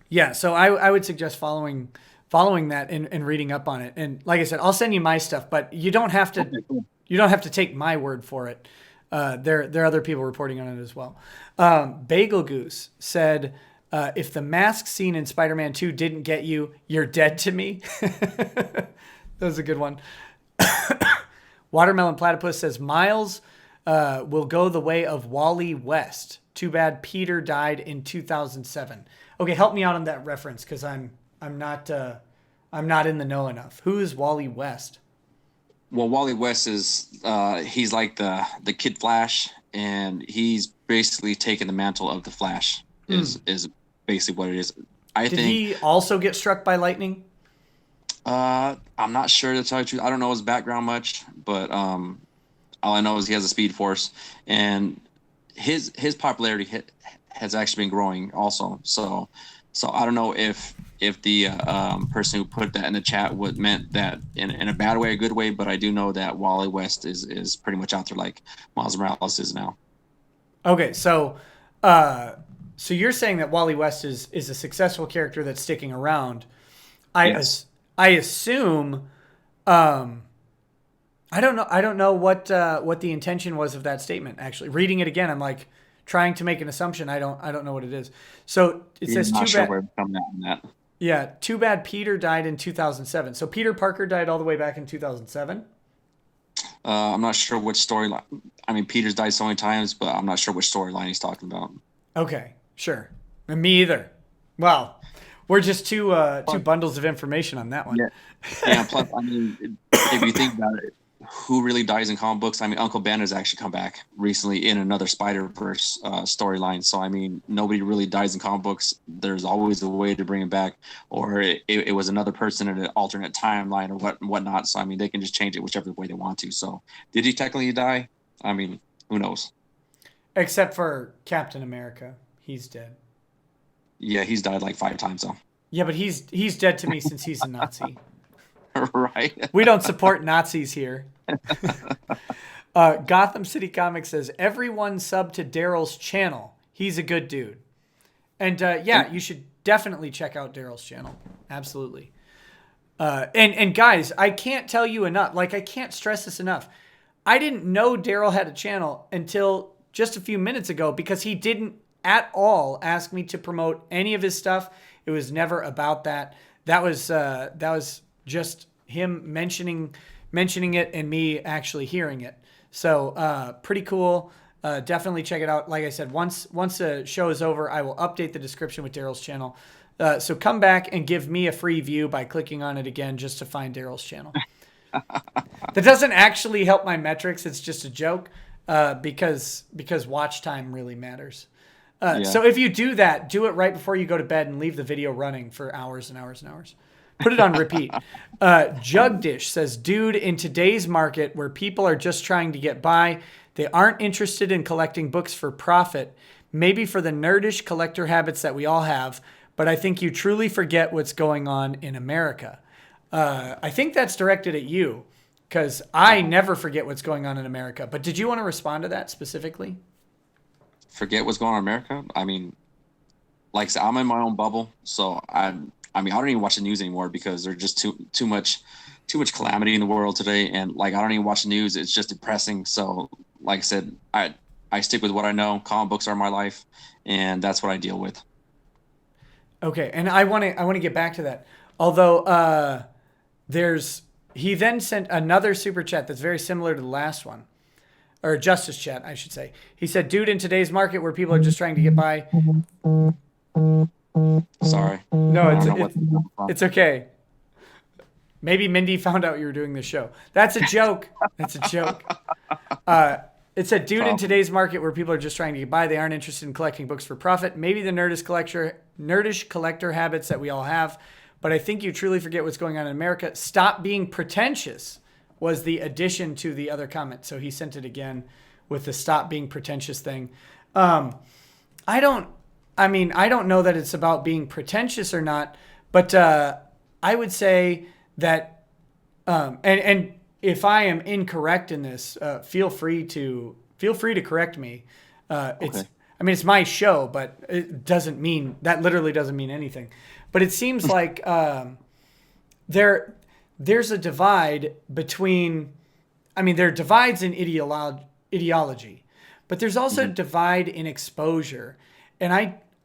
Speaker 1: yeah, so I would suggest following that and reading up on it. And like I said, I'll send you my stuff, but you don't have to. Okay, cool. You don't have to take my word for it. There are other people reporting on it as well. Bagel Goose said, "If the mask scene in Spider-Man 2 didn't get you, you're dead to me." That was a good one. Watermelon Platypus says Miles will go the way of Wally West. Too bad Peter died in 2007. Okay, help me out on that reference because I'm not in the know enough. Who is Wally West?
Speaker 3: Well, Wally West is he's like the Kid Flash, and he's basically taken the mantle of the Flash. Is basically what it is. Did he
Speaker 1: also get struck by lightning?
Speaker 3: I'm not sure to tell you the truth. I don't know his background much, but all I know is he has a Speed Force, and his popularity has actually been growing also. So I don't know if the person who put that in the chat meant that in a bad way, a good way, but I do know that Wally West is pretty much out there like Miles Morales is now.
Speaker 1: Okay, so you're saying that Wally West is a successful character that's sticking around.
Speaker 3: Yes.
Speaker 1: I assume. I don't know what the intention was of that statement. Actually, reading it again, I'm like trying to make an assumption. I don't know what it is. So it says too bad. Where I'm at on that. Yeah, too bad Peter died in 2007. So Peter Parker died all the way back in 2007.
Speaker 3: I'm not sure which storyline. I mean, Peter's died so many times, but I'm not sure which storyline he's talking about.
Speaker 1: Okay, sure. And me either. Well, we're just two bundles of information on that one.
Speaker 3: Yeah. Plus, I mean, if you think about it, who really dies in comic books? I mean, Uncle Ben has actually come back recently in another Spider-Verse storyline. So, I mean, nobody really dies in comic books. There's always a way to bring him back, or it was another person in an alternate timeline or whatnot. So, I mean, they can just change it whichever way they want to. So, did he technically die? I mean, who knows?
Speaker 1: Except for Captain America. He's dead.
Speaker 3: Yeah, he's died like 5 times, though.
Speaker 1: Yeah, but he's dead to me since he's a Nazi.
Speaker 3: Right.
Speaker 1: We don't support Nazis here. Gotham City Comics says, everyone sub to Daryl's channel. He's a good dude. And you should definitely check out Daryl's channel. Absolutely. And guys, I can't tell you enough. Like, I can't stress this enough. I didn't know Daryl had a channel until just a few minutes ago because he didn't at all ask me to promote any of his stuff. It was never about that. That was just him mentioning it and me actually hearing it. So pretty cool. Definitely check it out. Like I said, once the show is over, I will update the description with Daryl's channel. So come back and give me a free view by clicking on it again just to find Daryl's channel. That doesn't actually help my metrics. It's just a joke because watch time really matters. So if you do that, do it right before you go to bed and leave the video running for hours and hours and hours. Put it on repeat. Jugdish says, dude, in today's market where people are just trying to get by, they aren't interested in collecting books for profit, maybe for the nerdish collector habits that we all have, but I think you truly forget what's going on in America. I think that's directed at you because I never forget what's going on in America. But did you want to respond to that specifically?
Speaker 3: Forget what's going on in America? I mean, like I said, I'm in my own bubble, so I don't even watch the news anymore because there's just too much calamity in the world today, and like I don't even watch the news. It's just depressing. So, like I said, I stick with what I know. Comic books are my life, and that's what I deal with.
Speaker 1: Okay, and I want to get back to that. Although he then sent another super chat that's very similar to the last one, or Justice chat, I should say. He said, "Dude, in today's market where people are just trying to get by."
Speaker 3: Sorry.
Speaker 1: No, it's okay. Maybe Mindy found out you were doing this show. That's a joke. That's a joke. It said, dude, in today's market where people are just trying to get by, they aren't interested in collecting books for profit. Maybe the nerdish collector habits that we all have. But I think you truly forget what's going on in America. Stop being pretentious was the addition to the other comment. So he sent it again with the stop being pretentious thing. I don't know that it's about being pretentious or not, but I would say that, and if I am incorrect in this, feel free to correct me. Okay. It's my show, but it literally doesn't mean anything. But it seems like there's a divide between, there are divides in ideology, but there's also a divide in exposure. And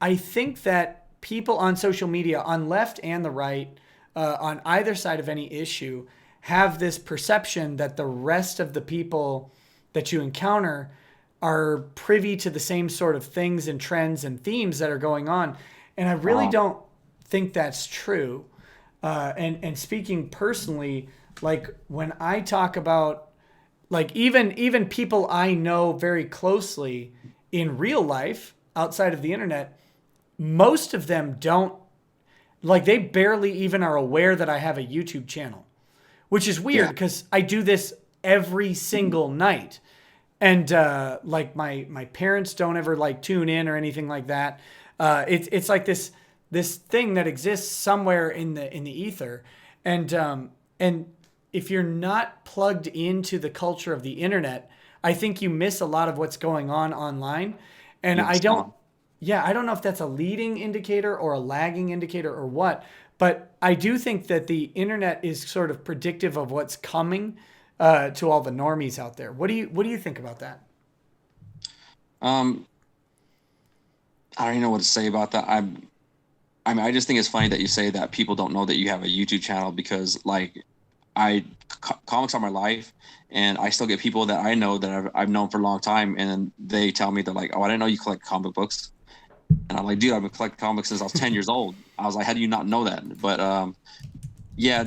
Speaker 1: I think that people on social media, on left and the right, on either side of any issue, have this perception that the rest of the people that you encounter are privy to the same sort of things and trends and themes that are going on. And I really don't think that's true. And speaking personally, like when I talk about, like even people I know very closely in real life outside of the internet, most of them don't, like they barely even are aware that I have a YouTube channel, which is weird because I do this every single night. And like my parents don't ever like tune in or anything like that. It's like this thing that exists somewhere in the ether. And if you're not plugged into the culture of the internet, I think you miss a lot of what's going on online. And I don't know if that's a leading indicator or a lagging indicator or what, but I do think that the internet is sort of predictive of what's coming to all the normies out there. What do you think about that?
Speaker 3: I don't even know what to say about that. I just think it's funny that you say that people don't know that you have a YouTube channel because like comics are my life, and I still get people that I know that I've known for a long time, and they tell me they're like, "Oh, I didn't know you collect comic books," and I'm like, "Dude, I've been collecting comics since I was 10 years old." I was like, "How do you not know that?" But yeah.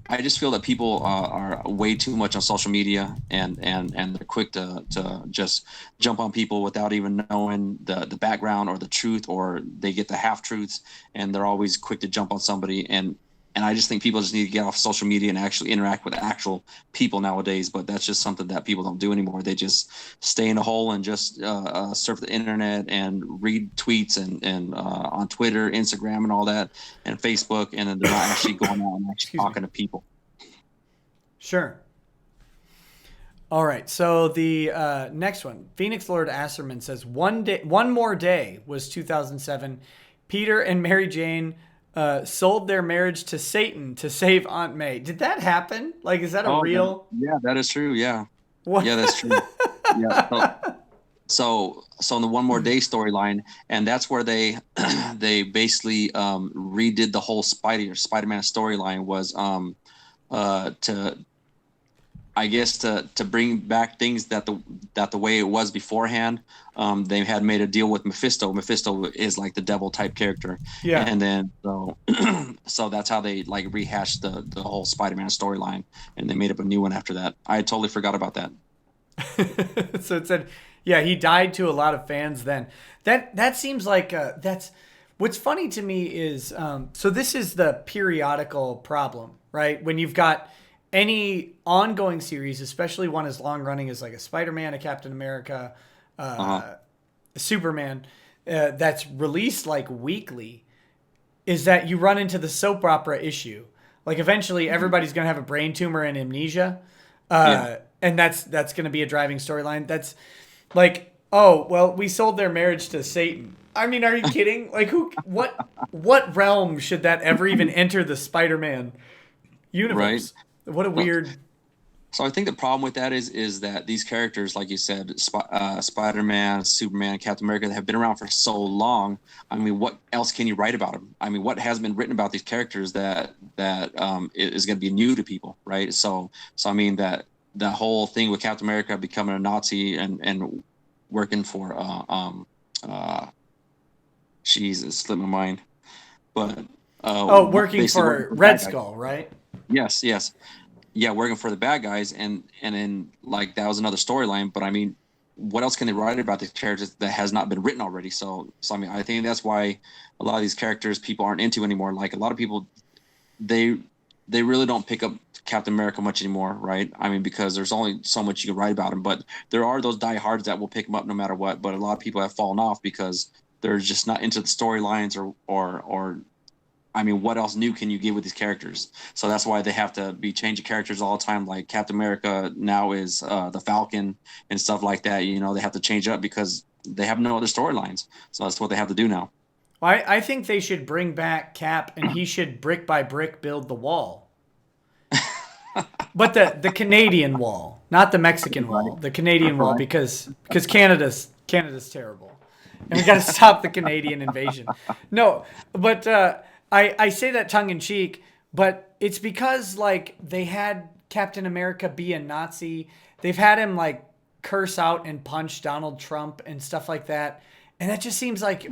Speaker 3: I just feel that people are way too much on social media, and they're quick to just jump on people without even knowing the background or the truth, or they get the half truths, and they're always quick to jump on somebody. And I just think people just need to get off social media and actually interact with actual people nowadays. But that's just something that people don't do anymore. They just stay in a hole and just surf the internet and read tweets and on Twitter, Instagram, and all that, and Facebook, and then they're not actually going out and actually talking to people.
Speaker 1: Sure. All right. So the next one, Phoenix Lord Asserman says, One More Day was 2007. Peter and Mary Jane sold their marriage to Satan to save Aunt May. Did that happen? Like, is that a real?
Speaker 3: Yeah, that is true. Yeah.
Speaker 1: What?
Speaker 3: Yeah, that's true. Yeah. So in the One More Day storyline, and that's where they basically redid the whole Spider-Man storyline, was I guess to bring back things that the way it was beforehand, they had made a deal with Mephisto. Mephisto is like the devil type character,
Speaker 1: Yeah.
Speaker 3: and then so that's how they like rehashed the whole Spider-Man storyline, and they made up a new one after that. I totally forgot about that.
Speaker 1: So it said, yeah, he died to a lot of fans then. That seems like that's what's funny to me is so this is the periodical problem, right? When you've got any ongoing series, especially one as long running as like a Spider-Man, a Captain America, a Superman, that's released like weekly, is that you run into the soap opera issue. Like eventually everybody's going to have a brain tumor and amnesia. And that's going to be a driving storyline. That's like, oh, well, we sold their marriage to Satan. I mean, are you kidding? Like what realm should that ever even enter the Spider-Man universe?
Speaker 3: Right.
Speaker 1: What a weird.
Speaker 3: So I think the problem with that is that these characters, like you said, Spider-Man, Superman, Captain America, have been around for so long. I mean, what else can you write about them? I mean, what has been written about these characters that is going to be new to people, right? So I mean that the whole thing with Captain America becoming a Nazi and working for Jesus, slipped my mind, but
Speaker 1: working for Red Skull, right?
Speaker 3: Yes. Yeah, working for the bad guys, and then like that was another storyline. But I mean, what else can they write about these characters that has not been written already? So I mean, I think that's why a lot of these characters people aren't into anymore. Like a lot of people, they really don't pick up Captain America much anymore, right? I mean, because there's only so much you can write about him. But there are those diehards that will pick him up no matter what. But a lot of people have fallen off because they're just not into the storylines or I mean, what else new can you give with these characters? So that's why they have to be changing characters all the time. Like Captain America now is the Falcon and stuff like that. You know, they have to change up because they have no other storylines. So that's what they have to do now.
Speaker 1: Well, I think they should bring back Cap, and he should brick by brick build the wall. But the Canadian wall, not the Mexican wall, the Canadian wall, because Canada's terrible, and we got to stop the Canadian invasion. No, but. I say that tongue in cheek, but it's because like they had Captain America be a Nazi. They've had him like curse out and punch Donald Trump and stuff like that. And that just seems like,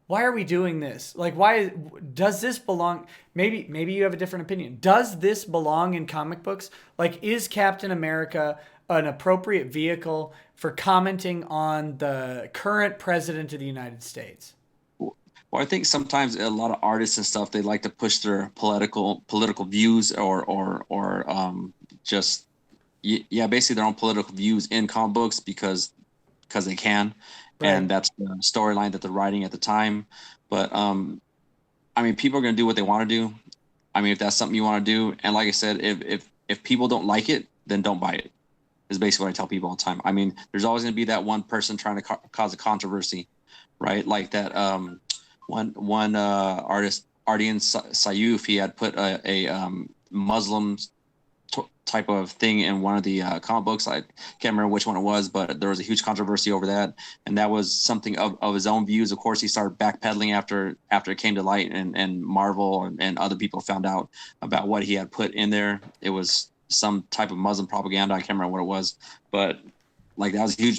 Speaker 1: why are we doing this? Like, why does this belong? Maybe you have a different opinion. Does this belong in comic books? Like, is Captain America an appropriate vehicle for commenting on the current president of the United States?
Speaker 3: Well, I think sometimes a lot of artists and stuff, they like to push their political views or just basically their own political views in comic books because they can, right. And that's the storyline that they're writing at the time. But I mean, people are going to do what they want to do. I mean, if that's something you want to do, and like I said, if people don't like it, then don't buy it. Is basically what I tell people all the time. I mean, there's always going to be that one person trying to cause a controversy, right? Like that. One artist, Ardian Sayouf, he had put a Muslim type of thing in one of the comic books. I can't remember which one it was, but there was a huge controversy over that, and that was something of his own views. Of course, he started backpedaling after it came to light, and Marvel and other people found out about what he had put in there. It was some type of Muslim propaganda. I can't remember what it was, but like that was a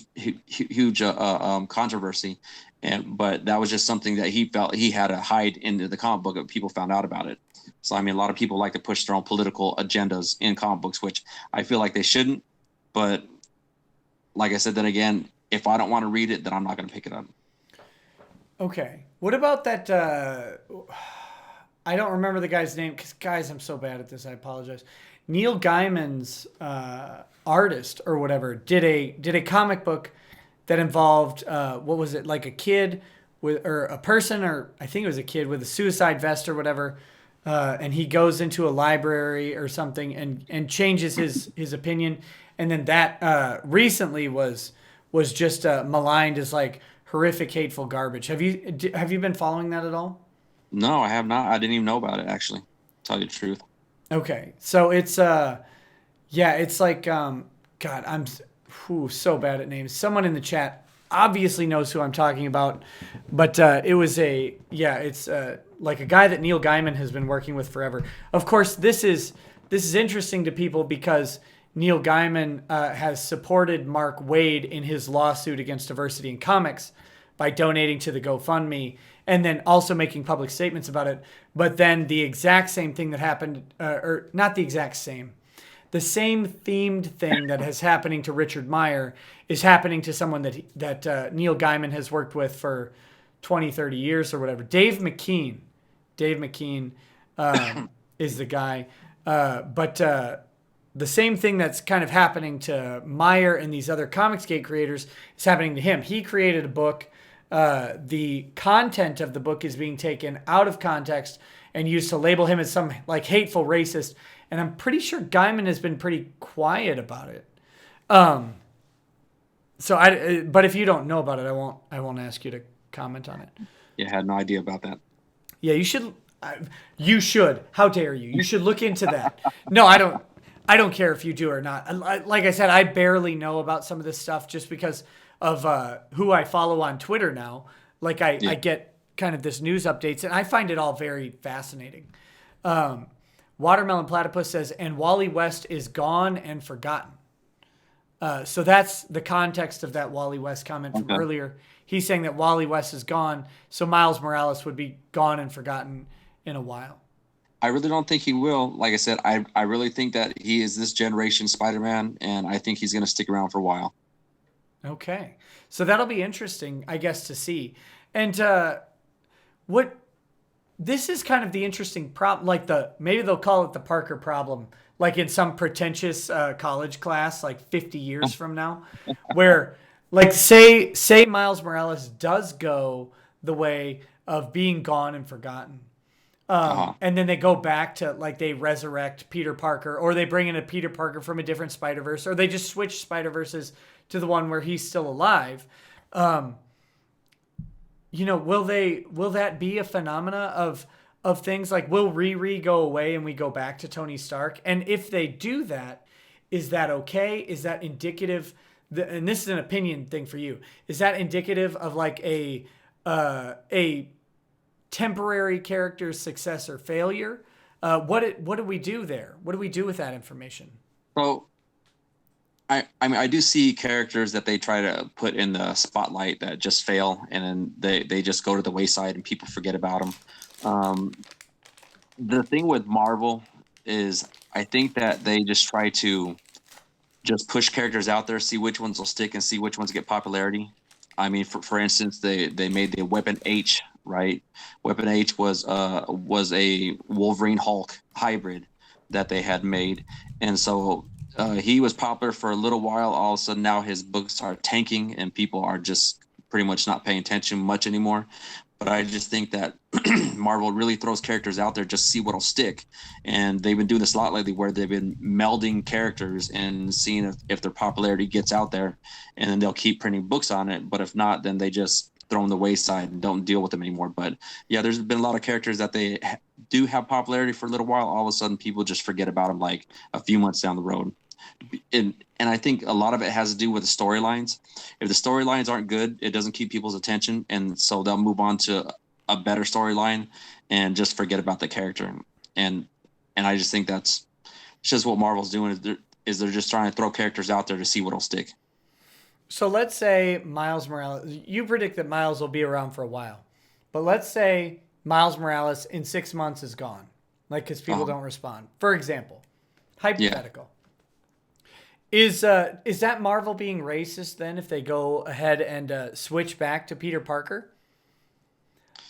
Speaker 3: huge controversy. But that was just something that he felt he had to hide into the comic book, and people found out about it. So I mean, a lot of people like to push their own political agendas in comic books, which I feel like they shouldn't. But like I said, then again, if I don't want to read it, then I'm not going to pick it up. Okay.
Speaker 1: What about that? I don't remember the guy's name because, guys, I'm so bad at this. I apologize. Neil Gaiman's artist or whatever did a comic book that involved, what was it, like a kid or a person, or I think it was a kid with a suicide vest or whatever, and he goes into a library or something and changes his opinion, and then that recently was just maligned as like horrific, hateful garbage. Have you been following that at all?
Speaker 3: No, I have not. I didn't even know about it, actually, to tell you the truth.
Speaker 1: Okay, so it's it's like God, I'm so bad at names. Someone in the chat obviously knows who I'm talking about, but it was it's like a guy that Neil Gaiman has been working with forever. Of course, this is this is interesting to people because Neil Gaiman has supported Mark Waid in his lawsuit against diversity in comics by donating to the GoFundMe and then also making public statements about it. But then the exact same thing that happened, or not the exact same, the same themed thing that is happening to Richard Meyer is happening to someone that Neil Gaiman has worked with for 20, 30 years or whatever. Dave McKean is the guy. But the same thing that's kind of happening to Meyer and these other Comicsgate creators is happening to him. He created a book. The content of the book is being taken out of context and used to label him as some like hateful racist. And I'm pretty sure Gaiman has been pretty quiet about it. But if you don't know about it, I won't ask you to comment on it.
Speaker 3: Yeah, I had no idea about that.
Speaker 1: Yeah, you should. You should. How dare you? You should look into that. No, I don't. I don't care if you do or not. Like I said, I barely know about some of this stuff just because of who I follow on Twitter now. Like I get kind of this news updates, and I find it all very fascinating. Watermelon Platypus says, and Wally West is gone and forgotten. So that's the context of that Wally West comment from earlier. He's saying that Wally West is gone, so Miles Morales would be gone and forgotten in a while.
Speaker 3: I really don't think he will. Like I said, I really think that he is this generation Spider-Man, and I think he's going to stick around for a while.
Speaker 1: Okay. So that'll be interesting, I guess, to see. And this is kind of the interesting problem, like maybe they'll call it the Parker problem, like in some pretentious college class, like 50 years from now, where like say Miles Morales does go the way of being gone and forgotten. And then they go back to like they resurrect Peter Parker, or they bring in a Peter Parker from a different Spider-Verse, or they just switch Spider-Verses to the one where he's still alive. Will that be a phenomena of things like will Riri go away and we go back to Tony Stark? And if they do that, is that okay? Is that indicative? And this is an opinion thing for you. Is that indicative of like a temporary character's success or failure? What do we do there? What do we do with that information?
Speaker 3: So, I mean, I do see characters that they try to put in the spotlight that just fail, and then they just go to the wayside and people forget about them. The thing with Marvel is I think that they just try to just push characters out there, see which ones will stick and see which ones get popularity. I mean, for instance, they made the Weapon H, right? Weapon H was a Wolverine Hulk hybrid that they had made, and so he was popular for a little while. All of a sudden, now his books are tanking, and people are just pretty much not paying attention much anymore. But I just think that Marvel really throws characters out there just to see what'll stick. And they've been doing this a lot lately where they've been melding characters and seeing if their popularity gets out there. And then they'll keep printing books on it. But if not, then they just throw them the wayside and don't deal with them anymore. But yeah, there's been a lot of characters that they do have popularity for a little while. All of a sudden, people just forget about them like a few months down the road. And I think a lot of it has to do with the storylines. If the storylines aren't good, it doesn't keep people's attention, and so they'll move on to a better storyline and just forget about the character. And I just think it's just what Marvel's doing is they're just trying to throw characters out there to see what'll stick.
Speaker 1: So let's say Miles Morales. You predict that Miles will be around for a while, but let's say Miles Morales in 6 months is gone, like because people don't respond. For example, hypothetical. Yeah. Is that Marvel being racist then if they go ahead and switch back to Peter Parker?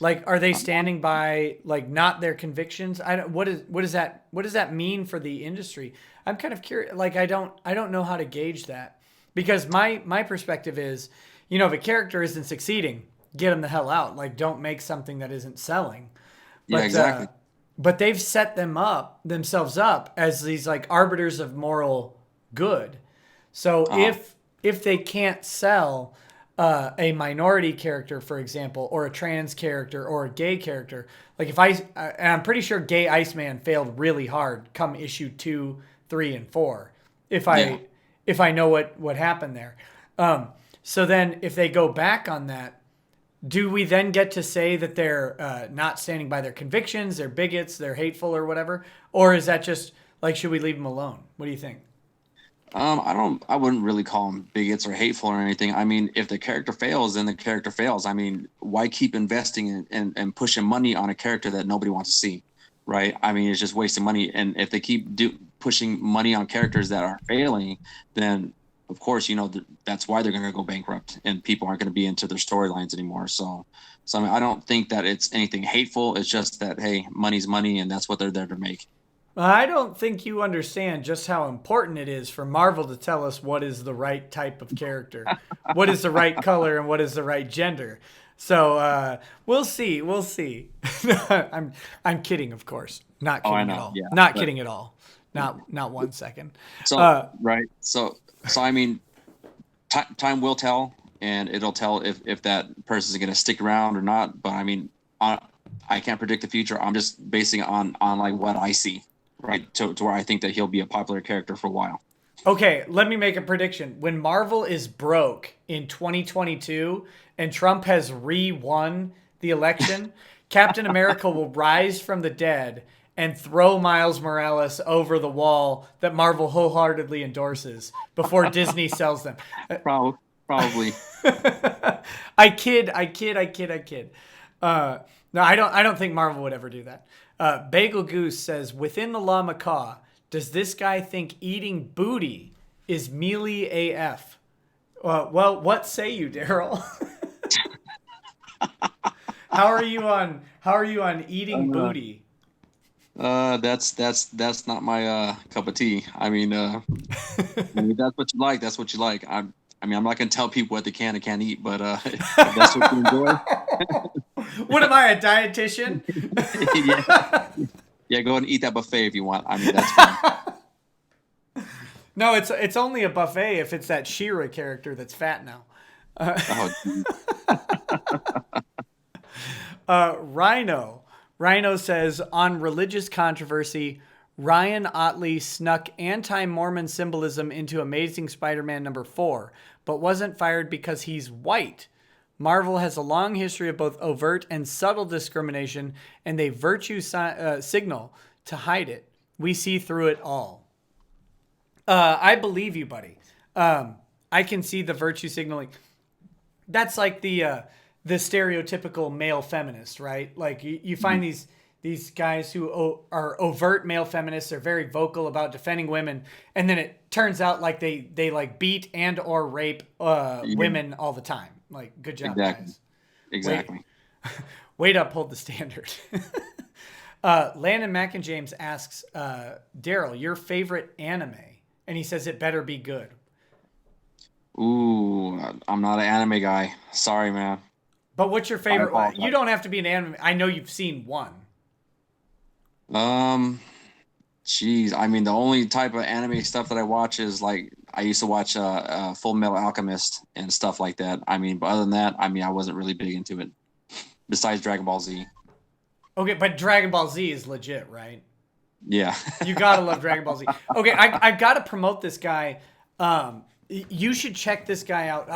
Speaker 1: Like, are they standing by like not their convictions? What does that mean for the industry? I'm kind of curious. Like, I don't know how to gauge that because my perspective is, if a character isn't succeeding, get them the hell out. Like, don't make something that isn't selling. But,
Speaker 3: yeah, exactly.
Speaker 1: But they've set themselves up as these like arbiters of moral good. So if they can't sell a minority character, for example, or a trans character or a gay character, like and I'm pretty sure Gay Iceman failed really hard come issue 2, 3, and 4. If I know what happened there. So then if they go back on that, do we then get to say that they're not standing by their convictions, they're bigots, they're hateful or whatever? Or is that just Like, should we leave him alone? What do you think?
Speaker 3: I wouldn't really call them bigots or hateful or anything. I mean, if the character fails, then the character fails. I mean, why keep investing and pushing money on a character that nobody wants to see, right? I mean, it's just wasting money. And if they keep pushing money on characters that are failing, then of course, that's why they're going to go bankrupt and people aren't going to be into their storylines anymore. So I mean, I don't think that it's anything hateful. It's just that, hey, money's money and that's what they're there to make.
Speaker 1: I don't think you understand just how important it is for Marvel to tell us what is the right type of character, what is the right color, and what is the right gender. So we'll see. We'll see. I'm kidding, of course. Not kidding at all. Yeah, not kidding at all. Not 1 second.
Speaker 3: So right. So I mean, time will tell, and it'll tell if that person is going to stick around or not. But I mean, I can't predict the future. I'm just basing it on like what I see. Right, to where I think that he'll be a popular character for a while.
Speaker 1: Okay, let me make a prediction. When Marvel is broke in 2022 and Trump has re-won the election, Captain America will rise from the dead and throw Miles Morales over the wall that Marvel wholeheartedly endorses before Disney sells them.
Speaker 3: Probably.
Speaker 1: I kid. No, I don't think Marvel would ever do that. Bagel Goose says, within the law macaw, does this guy think eating booty is mealy AF? Well, what say you, Daryl? How are you on eating booty?
Speaker 3: That's not my cup of tea. I mean, that's what you like. That's what you like. I'm not gonna tell people what they can and can't eat, but if that's what you enjoy.
Speaker 1: What am I, a dietitian?
Speaker 3: Yeah, go and eat that buffet if you want. I mean, that's fine.
Speaker 1: No, it's only a buffet if it's that She-Ra character that's fat now. Rhino says, on religious controversy, Ryan Otley snuck anti-Mormon symbolism into Amazing Spider-Man #4, but wasn't fired because he's white. Marvel has a long history of both overt and subtle discrimination, and they virtue signal to hide it. We see through it all. I believe you, buddy. I can see the virtue signaling. That's like the stereotypical male feminist, right? Like you find these guys who are overt male feminists. They're very vocal about defending women, and then it turns out like they like beat and or rape women all the time. Like, good job, guys.
Speaker 3: Exactly.
Speaker 1: Way to uphold the standard. Landon Mackinjames asks, Daryl, your favorite anime? And he says it better be good.
Speaker 3: Ooh, I'm not an anime guy. Sorry, man.
Speaker 1: But what's your favorite one? You don't have to be an anime. I know you've seen one.
Speaker 3: Geez, I mean, the only type of anime stuff that I watch is like I used to watch Full Metal Alchemist and stuff like that. I mean, but other than that, I mean, I wasn't really big into it. Besides Dragon Ball Z.
Speaker 1: Okay, but Dragon Ball Z is legit, right?
Speaker 3: Yeah.
Speaker 1: You gotta love Dragon Ball Z. Okay, I've got to promote this guy. You should check this guy out.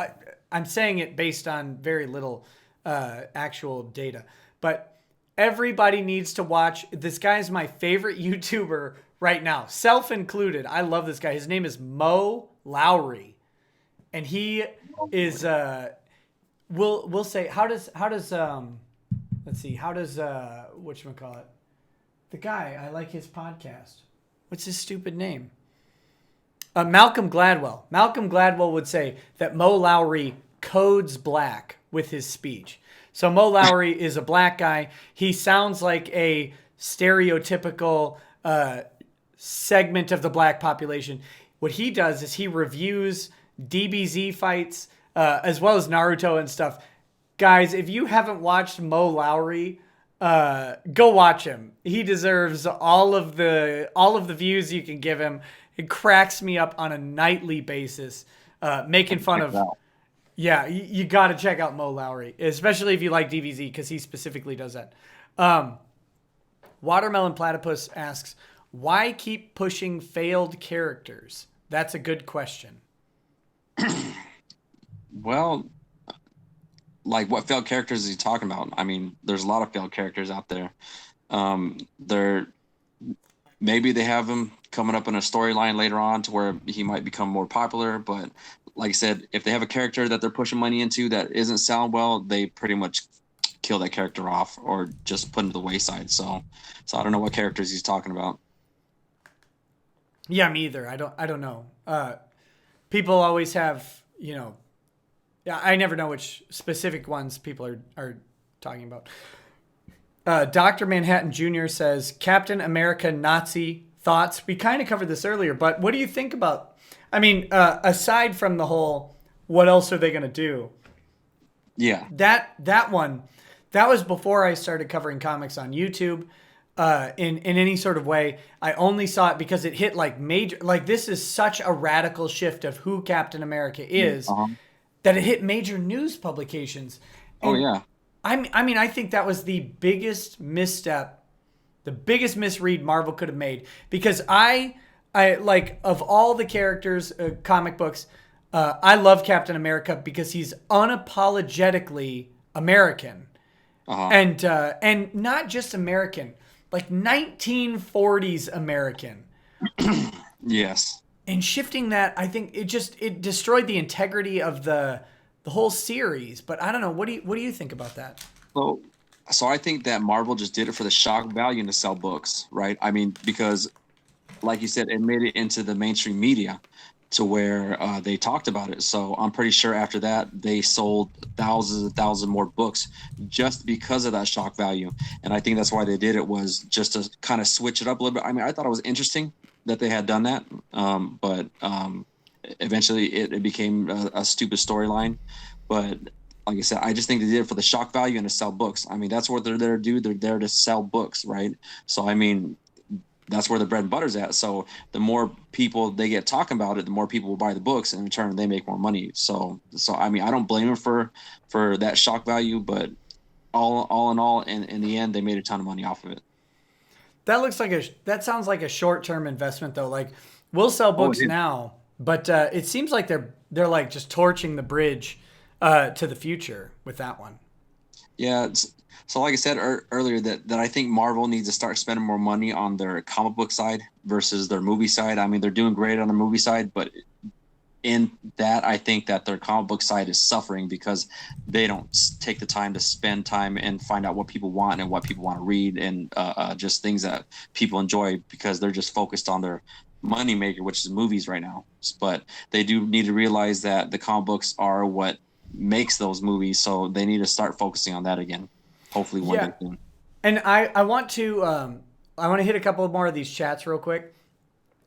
Speaker 1: I'm saying it based on very little actual data, but everybody needs to watch. This guy is my favorite YouTuber right now, self included. I love this guy. His name is Mo Lowry, and he is. We'll say how does let's see, how does whatchamacallit, the guy, I like his podcast. What's his stupid name? Malcolm Gladwell. Malcolm Gladwell would say that Mo Lowry codes black with his speech. So Mo Lowry is a black guy. He sounds like a stereotypical segment of the black population. What he does is he reviews DBZ fights as well as Naruto and stuff. Guys, if you haven't watched Mo Lowry, go watch him. He deserves all of the views you can give him. It cracks me up on a nightly basis, making fun of. Yeah, you got to check out Mo Lowry, especially if you like DBZ, because he specifically does that. Watermelon Platypus asks, why keep pushing failed characters? That's a good question.
Speaker 3: Well, like what failed characters is he talking about? I mean, there's a lot of failed characters out there. Maybe they have them coming up in a storyline later on to where he might become more popular. But like I said, if they have a character that they're pushing money into that isn't selling well, they pretty much kill that character off or just put him to the wayside. So I don't know what characters he's talking about.
Speaker 1: Yeah, me either. I don't know. People always have, yeah, I never know which specific ones people are talking about. Dr. Manhattan Jr. says, Captain America Nazi thoughts. We kind of covered this earlier, but what do you think about, aside from the whole, what else are they going to do?
Speaker 3: Yeah.
Speaker 1: That one, that was before I started covering comics on YouTube. In any sort of way. I only saw it because it hit like major, like this is such a radical shift of who Captain America is that it hit major news publications. And
Speaker 3: yeah.
Speaker 1: I think that was the biggest misstep, the biggest misread Marvel could have made, because I like, of all the characters, comic books, I love Captain America because he's unapologetically American. And not just American, like 1940s American.
Speaker 3: Yes.
Speaker 1: And shifting that, I think it destroyed the integrity of the whole series. But I don't know. What do you think about that?
Speaker 3: So I think that Marvel just did it for the shock value and to sell books, right? I mean, because like you said, it made it into the mainstream media to where they talked about it. So I'm pretty sure after that, they sold thousands and thousands more books just because of that shock value. And I think that's why they did it, was just to kind of switch it up a little bit. I mean, I thought it was interesting that they had done that. But eventually it became a stupid storyline. But like I said, I just think they did it for the shock value and to sell books. I mean, that's what they're there to do. They're there to sell books, right? So, I mean, that's where the bread and butter's at. So the more people they get talking about it, the more people will buy the books, and in return they make more money. So I mean, I don't blame them for that shock value, but all in all, in the end, they made a ton of money off of it.
Speaker 1: That sounds like a short-term investment though. Like, we'll sell books now, but it seems like they're like just torching the bridge to the future with that one.
Speaker 3: Yeah. So like I said earlier, that I think Marvel needs to start spending more money on their comic book side versus their movie side. I mean, they're doing great on the movie side, but in that, I think that their comic book side is suffering because they don't take the time to spend time and find out what people want and what people want to read, and just things that people enjoy, because they're just focused on their money maker, which is movies right now. But they do need to realize that the comic books are what makes those movies, so they need to start focusing on that again. Hopefully one day soon.
Speaker 1: And I want to hit a couple more of these chats real quick,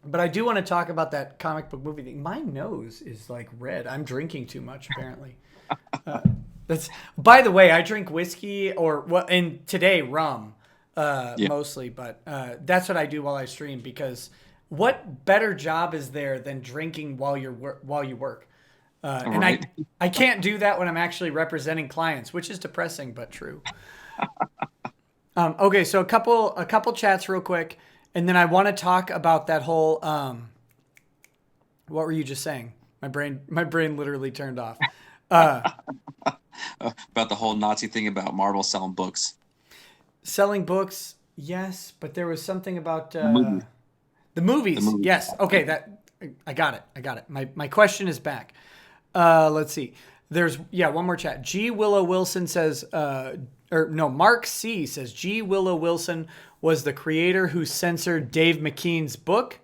Speaker 1: but I do want to talk about that comic book movie thing. My nose is like red. I'm drinking too much apparently. That's, by the way, I drink whiskey and today rum mostly, but that's what I do while I stream, because what better job is there than drinking while you work? And right. I can't do that when I'm actually representing clients, which is depressing but true. Okay, so a couple chats real quick, and then I want to talk about that whole. What were you just saying? My brain literally turned off.
Speaker 3: About the whole Nazi thing about Marvel selling books.
Speaker 1: Selling books, yes, but there was something about the movies. Yes, okay, that I got it. My question is back. Let's see. There's one more chat. G. Willow Wilson says, Mark C says G. Willow Wilson was the creator who censored Dave McKean's book.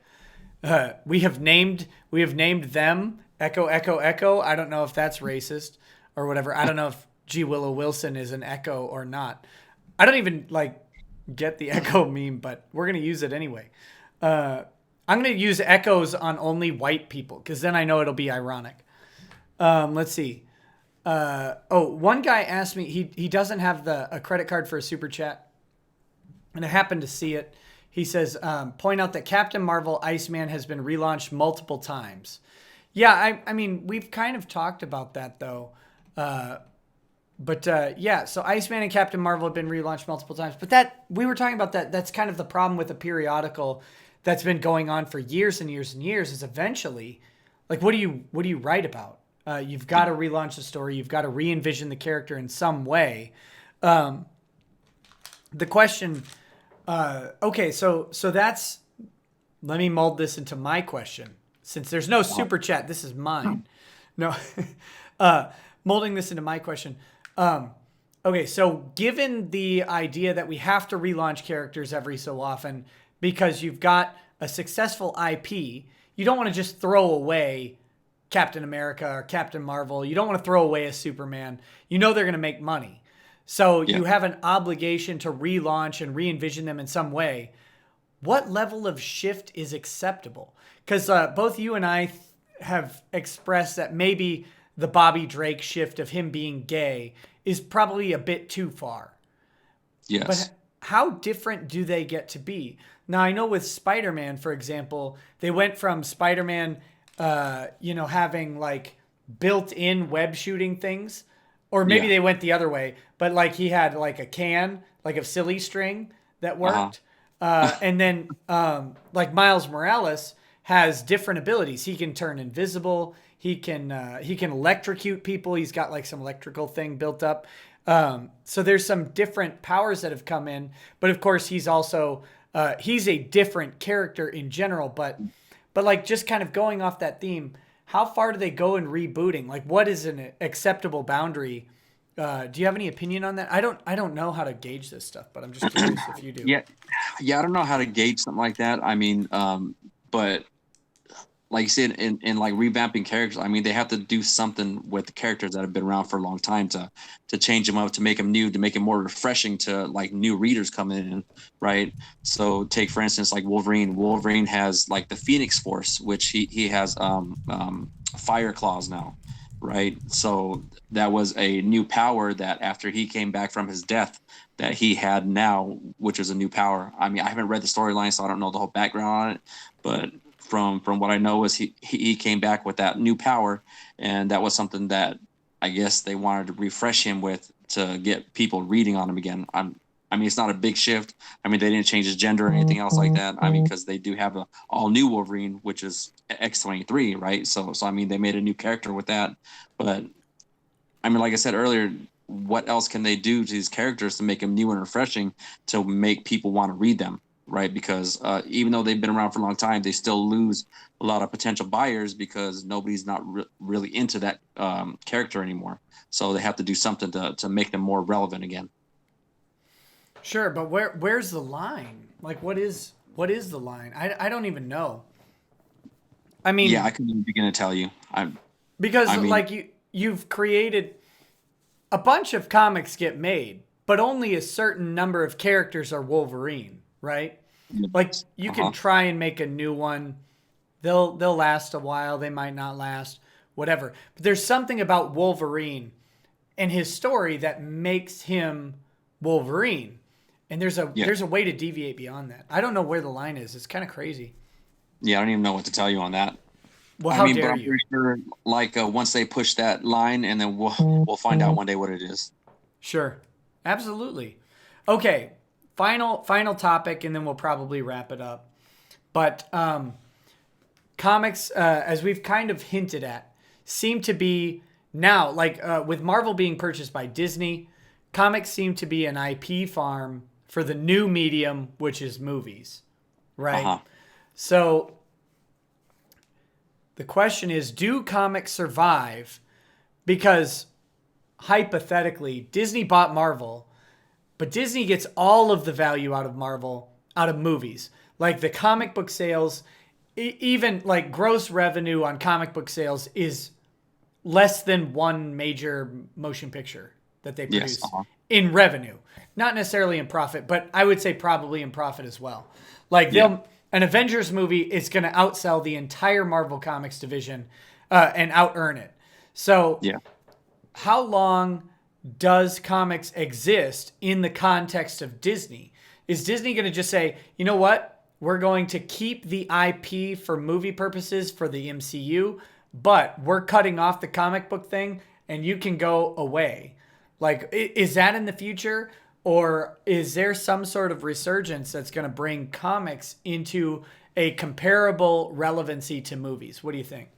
Speaker 1: We have named them Echo Echo Echo. I don't know if that's racist or whatever. I don't know if G. Willow Wilson is an echo or not. I don't even get the echo meme, but we're gonna use it anyway. I'm gonna use echoes on only white people, because then I know it'll be ironic. Let's see. One guy asked me, he doesn't have a credit card for a super chat, and I happened to see it. He says, point out that Captain Marvel Iceman has been relaunched multiple times. Yeah, I mean, we've kind of talked about that though. So Iceman and Captain Marvel have been relaunched multiple times, but we were talking about that. That's kind of the problem with a periodical that's been going on for years and years and years, is eventually, what do you write about? You've got to relaunch the story. You've got to re-envision the character in some way. The question, so that's let me mold this into my question. Since there's no super chat, this is mine. No, molding this into my question. Okay, so given the idea that we have to relaunch characters every so often because you've got a successful IP, you don't want to just throw away Captain America or Captain Marvel. You don't want to throw away a Superman. You know they're going to make money. So you have an obligation to relaunch and re-envision them in some way. What level of shift is acceptable? Because both you and I have expressed that maybe the Bobby Drake shift of him being gay is probably a bit too far.
Speaker 3: Yes.
Speaker 1: But how different do they get to be? Now, I know with Spider-Man, for example, they went from Spider-Man, having like built-in web shooting things, or maybe they went the other way, but like he had like a can, like of silly string that worked. And then like Miles Morales has different abilities. He can turn invisible. He can electrocute people. He's got like some electrical thing built up. So there's some different powers that have come in, but of course he's also he's a different character in general. But like just kind of going off that theme, how far do they go in rebooting? Like what is an acceptable boundary? Do you have any opinion on that? I don't know how to gauge this stuff, but I'm just curious if you do.
Speaker 3: Yeah, I don't know how to gauge something like that. I mean, but like you said, in like revamping characters, I mean, they have to do something with the characters that have been around for a long time to change them up, to make them new, to make it more refreshing to like new readers coming in, right? So take, for instance, like Wolverine. Wolverine has like the Phoenix Force, which he has fire claws now, right? So that was a new power that after he came back from his death that he had now, which is a new power. I mean, I haven't read the storyline, so I don't know the whole background on it, but from what I know is he came back with that new power, and that was something that I guess they wanted to refresh him with to get people reading on him again. I mean, it's not a big shift. I mean, they didn't change his gender or anything else like that. I mean, because they do have a all new Wolverine, which is X-23, right? So I mean, they made a new character with that. But I mean, like I said earlier, what else can they do to these characters to make them new and refreshing to make people want to read them? Right, because even though they've been around for a long time, they still lose a lot of potential buyers because nobody's not really into that character anymore. So they have to do something to make them more relevant again.
Speaker 1: Sure, but where's the line? Like, what is the line? I don't even know. I mean,
Speaker 3: yeah, I couldn't even begin to tell you.
Speaker 1: Like you've created a bunch of comics get made, but only a certain number of characters are Wolverine. Right? Like you can try and make a new one. They'll last a while. They might not last, whatever. But there's something about Wolverine and his story that makes him Wolverine. And there's a way to deviate beyond that. I don't know where the line is. It's kind of crazy.
Speaker 3: Yeah, I don't even know what to tell you on that.
Speaker 1: Well, how dare
Speaker 3: but I'm
Speaker 1: you?
Speaker 3: pretty sure, like once they push that line, and then we'll find out one day what it is.
Speaker 1: Sure, absolutely. Okay. Final topic, and then we'll probably wrap it up. But comics, as we've kind of hinted at, seem to be now, like with Marvel being purchased by Disney, comics seem to be an IP farm for the new medium, which is movies, right? So the question is, do comics survive? Because hypothetically, Disney bought Marvel, but Disney gets all of the value out of Marvel, out of movies. Like the comic book sales, even like gross revenue on comic book sales is less than one major motion picture that they produce in revenue. Not necessarily in profit, but I would say probably in profit as well. Like an Avengers movie is going to outsell the entire Marvel Comics division and out-earn it. So how long does comics exist in the context of Disney? Is Disney going to just say, you know what? We're going to keep the IP for movie purposes for the MCU, but we're cutting off the comic book thing and you can go away. Like, is that in the future? Or is there some sort of resurgence that's going to bring comics into a comparable relevancy to movies? What do you think?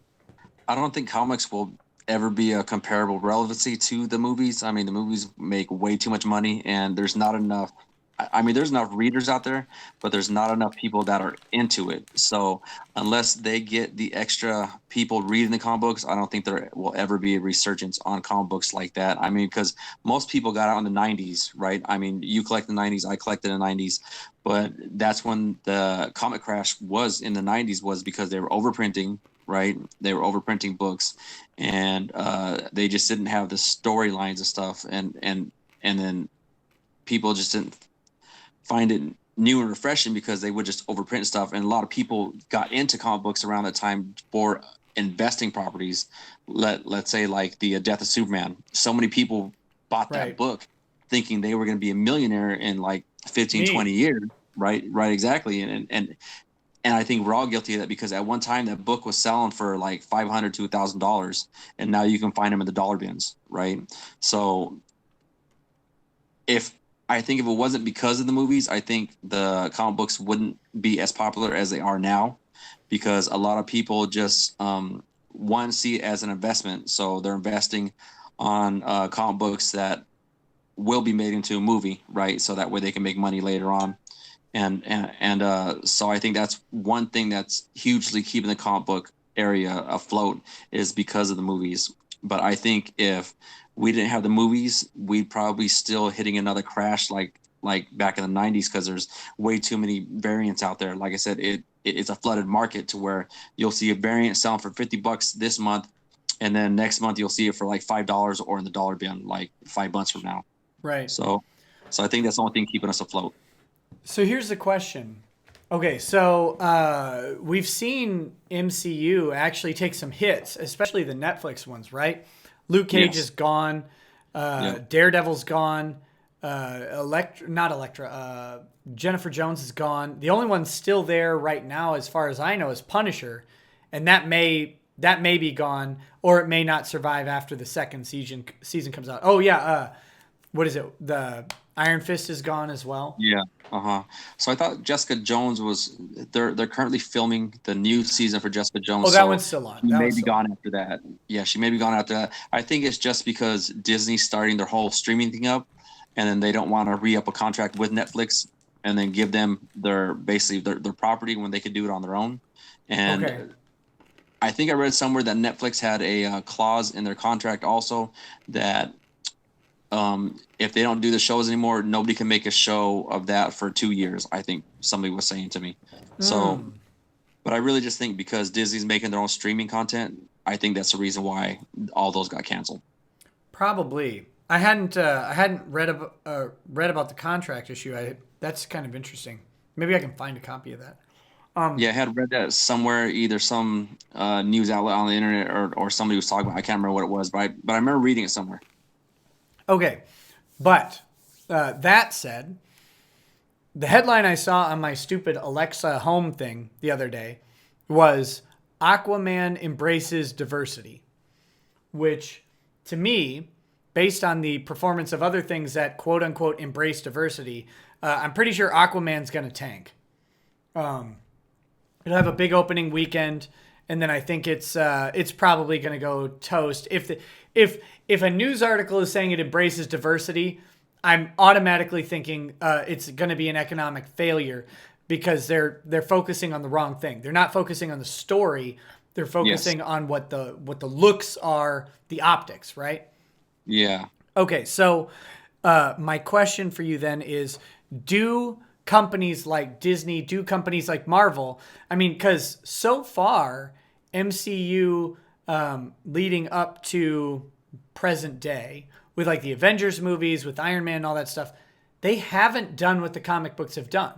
Speaker 3: I don't think comics will ever be a comparable relevancy to the movies. I mean, the movies make way too much money, and there's not enough I mean, there's enough readers out there, but there's not enough people that are into it. So unless they get the extra people reading the comic books, I don't think there will ever be a resurgence on comic books like that. I mean, because most people got out in the 90s, right? I mean, you collect the 90s, I collected the 90s, but that's when the comic crash was in the 90s, was because they were overprinting, right? They were overprinting books, and they just didn't have the storylines and stuff, and then people just didn't find it new and refreshing because they would just overprint stuff. And a lot of people got into comic books around that time for investing properties. Let's say like the Death of Superman. So many people bought that book thinking they were going to be a millionaire in like 15, 20 years. Right, exactly. And I think we're all guilty of that, because at one time that book was selling for like $500 to $1,000, and now you can find them in the dollar bins, right? So I think if it wasn't because of the movies, I think the comic books wouldn't be as popular as they are now, because a lot of people just one, see it as an investment. So they're investing on comic books that will be made into a movie, right? So that way they can make money later on. And so I think that's one thing that's hugely keeping the comic book area afloat, is because of the movies. But I think if we didn't have the movies, we'd probably still hitting another crash like back in the 90s, because there's way too many variants out there. Like I said, it's a flooded market to where you'll see a variant selling for $50 this month, and then next month you'll see it for like $5 or in the dollar bin like 5 months from now.
Speaker 1: Right.
Speaker 3: So I think that's the only thing keeping us afloat.
Speaker 1: So here's the question. Okay, so we've seen MCU actually take some hits, especially the Netflix ones, right? Luke Cage is gone. Daredevil's gone. Jennifer Jones is gone. The only one still there right now, as far as I know, is Punisher, and that may be gone, or it may not survive after the second season comes out. Oh yeah, what is it? The Iron Fist is gone as well.
Speaker 3: Yeah. So I thought Jessica Jones was. They're currently filming the new season for Jessica Jones.
Speaker 1: Oh, that one's still on.
Speaker 3: She may be gone after that. Yeah, she may be gone after that. I think it's just because Disney's starting their whole streaming thing up, and then they don't want to re-up a contract with Netflix and then give them their property when they could do it on their own. And I think I read somewhere that Netflix had a clause in their contract also that if they don't do the shows anymore, nobody can make a show of that for 2 years, I think somebody was saying to me. So, but I really just think because Disney's making their own streaming content, I think that's the reason why all those got canceled.
Speaker 1: Probably. I hadn't read about the contract issue. That's kind of interesting. Maybe I can find a copy of that.
Speaker 3: Yeah, I had read that somewhere, either some news outlet on the internet or somebody was talking about. I can't remember what it was, but I remember reading it somewhere.
Speaker 1: Okay, but that said, the headline I saw on my stupid Alexa home thing the other day was Aquaman embraces diversity, which to me, based on the performance of other things that quote unquote embrace diversity, I'm pretty sure Aquaman's going to tank. It'll have a big opening weekend, and then I think it's probably going to go toast. If a news article is saying it embraces diversity, I'm automatically thinking it's going to be an economic failure, because they're focusing on the wrong thing. They're not focusing on the story. They're focusing on what the looks are, the optics, right?
Speaker 3: Yeah.
Speaker 1: Okay, so my question for you then is, do companies like Disney, do companies like Marvel, I mean, because so far, MCU leading up to present day, with like the Avengers movies, with Iron Man and all that stuff, they haven't done what the comic books have done.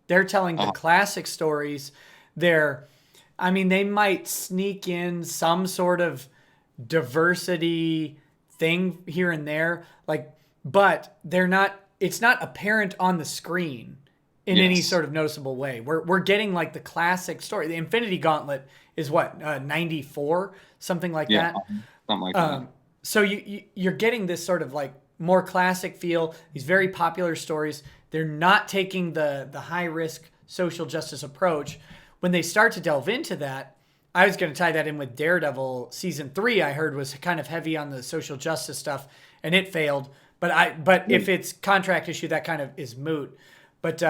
Speaker 1: They're telling the classic stories. They might sneak in some sort of diversity thing here and there, but it's not apparent on the screen in any sort of noticeable way. We're getting like the classic story. The Infinity Gauntlet is what, 94, something like that.
Speaker 3: Something like that.
Speaker 1: So you're getting this sort of like more classic feel, these very popular stories. They're not taking the high risk social justice approach. When they start to delve into that, I was going to tie that in with Daredevil season 3. I heard was kind of heavy on the social justice stuff, and it failed. But if it's contract issue, that kind of is moot. But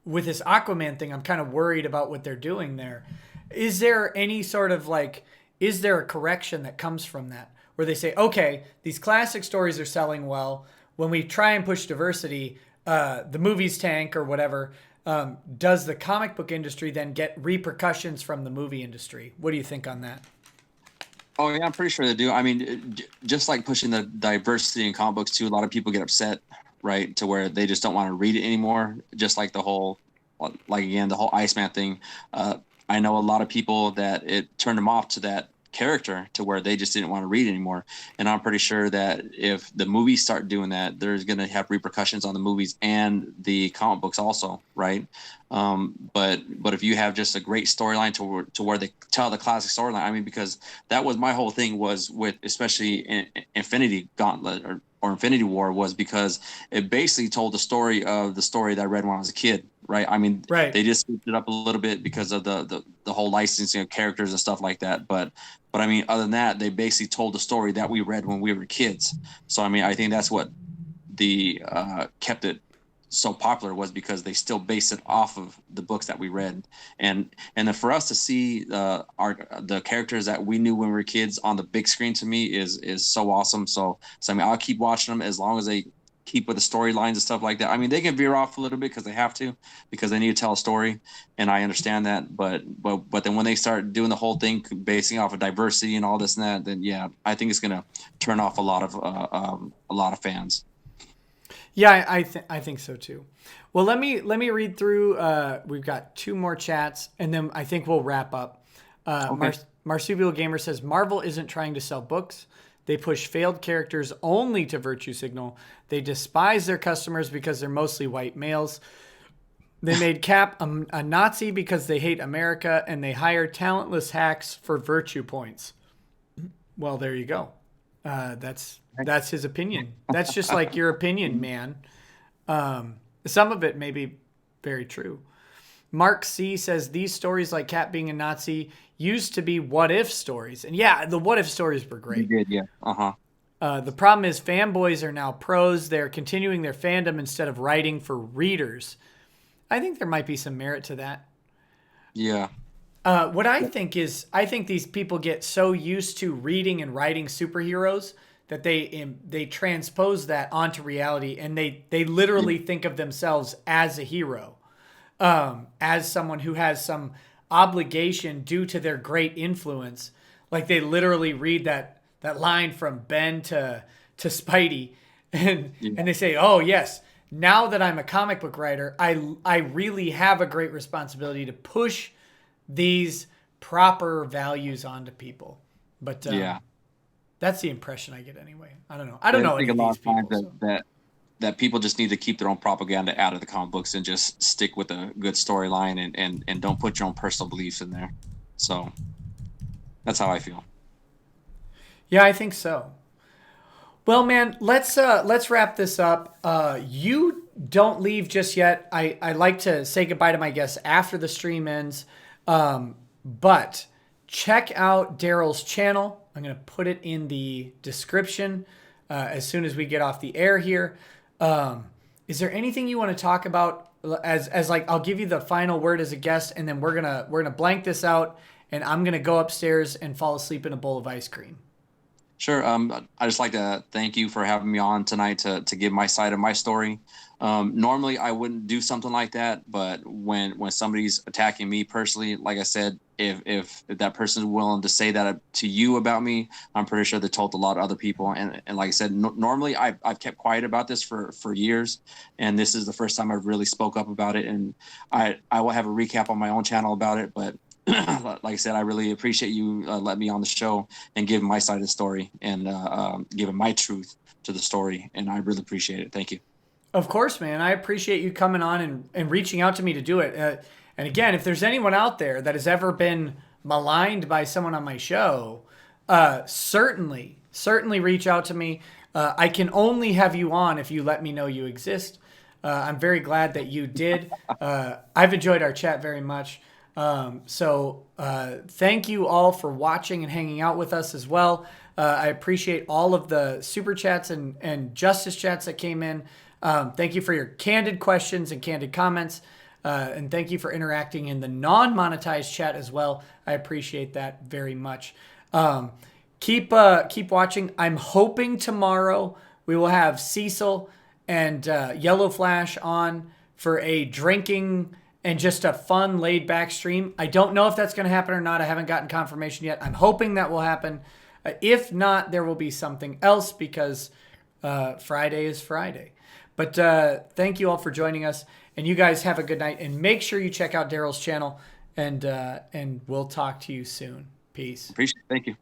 Speaker 1: with this Aquaman thing, I'm kind of worried about what they're doing there. Is there any sort of is there a correction that comes from that where they say, okay, these classic stories are selling well. When we try and push diversity, the movies tank or whatever. Does the comic book industry then get repercussions from the movie industry? What do you think on that?
Speaker 3: Oh yeah, I'm pretty sure they do. I mean, just like pushing the diversity in comic books too, a lot of people get upset, right, to where they just don't want to read it anymore. Just like the whole Iceman thing. I know a lot of people that it turned them off to that character to where they just didn't want to read anymore. And I'm pretty sure that if the movies start doing that, there's going to have repercussions on the movies and the comic books also, right? But if you have just a great storyline to where they tell the classic storyline, I mean, because that was my whole thing was with especially in Infinity Gauntlet or Infinity War was because it basically told the story that I read when I was a kid, right? I mean,
Speaker 1: right.
Speaker 3: They just switched it up a little bit because of the whole licensing of characters and stuff like that. But I mean, other than that, they basically told the story that we read when we were kids. So I mean, I think that's what kept it so popular was because they still base it off of the books that we read, and then for us to see the characters that we knew when we were kids on the big screen to me is so awesome. So I mean, I'll keep watching them as long as they keep with the storylines and stuff like that. I mean, they can veer off a little bit because they have to, because they need to tell a story, and I understand that. But then when they start doing the whole thing basing off of diversity and all this and that, then yeah, I think it's gonna turn off a lot of fans.
Speaker 1: Yeah, I think so too. Well, let me read through. We've got 2 more chats, and then I think we'll wrap up.
Speaker 3: Okay.
Speaker 1: Marsupial Gamer says Marvel isn't trying to sell books. They push failed characters only to virtue signal. They despise their customers because they're mostly white males. They made Cap a Nazi because they hate America, and they hire talentless hacks for virtue points. Well, there you go. That's his opinion. That's just like your opinion, man. Some of it may be very true. Mark C says these stories like Cap being a Nazi used to be what if stories. And yeah, the what if stories were great.
Speaker 3: You did, yeah.
Speaker 1: The problem is fanboys are now pros. They're continuing their fandom instead of writing for readers. I think there might be some merit to that.
Speaker 3: Yeah.
Speaker 1: What I think is, I think these people get so used to reading and writing superheroes that they transpose that onto reality, and they literally think of themselves as a hero, as someone who has some obligation due to their great influence. Like they literally read that line from Ben to Spidey, and they say, "Oh yes, now that I'm a comic book writer, I really have a great responsibility to push these proper values onto people." But
Speaker 3: yeah.
Speaker 1: That's the impression I get anyway. I don't know. I don't know.
Speaker 3: I think a lot of times
Speaker 1: people,
Speaker 3: that people just need to keep their own propaganda out of the comic books and just stick with a good storyline and don't put your own personal beliefs in there. So that's how I feel.
Speaker 1: Yeah, I think so. Well, man, let's wrap this up. You don't leave just yet. I like to say goodbye to my guests after the stream ends. But check out Daryl's channel. I'm going to put it in the description as soon as we get off the air here. Is there anything you want to talk about as like, I'll give you the final word as a guest, and then we're going to blank this out, and I'm going to go upstairs and fall asleep in a bowl of ice cream.
Speaker 3: Sure. I just like to thank you for having me on tonight to give my side of my story. Normally I wouldn't do something like that, but when somebody's attacking me personally, like I said, if that person is willing to say that to you about me, I'm pretty sure they told a lot of other people. And like I said, normally I've kept quiet about this for years, and this is the first time I've really spoke up about it. And I will have a recap on my own channel about it, but like I said, I really appreciate you letting me on the show and giving my side of the story and giving my truth to the story. And I really appreciate it. Thank you.
Speaker 1: Of course, man. I appreciate you coming on and reaching out to me to do it. And again, if there's anyone out there that has ever been maligned by someone on my show, certainly reach out to me. I can only have you on if you let me know you exist. I'm very glad that you did. I've enjoyed our chat very much. So thank you all for watching and hanging out with us as well. I appreciate all of the super chats and justice chats that came in. Thank you for your candid questions and candid comments. And thank you for interacting in the non-monetized chat as well. I appreciate that very much. Keep watching. I'm hoping tomorrow we will have Cecil and Yellow Flash on for a drinking and just a fun, laid-back stream. I don't know if that's going to happen or not. I haven't gotten confirmation yet. I'm hoping that will happen. If not, there will be something else because Friday is Friday. But thank you all for joining us, and you guys have a good night. And make sure you check out Daryl's channel, and we'll talk to you soon. Peace.
Speaker 3: Appreciate it. Thank you.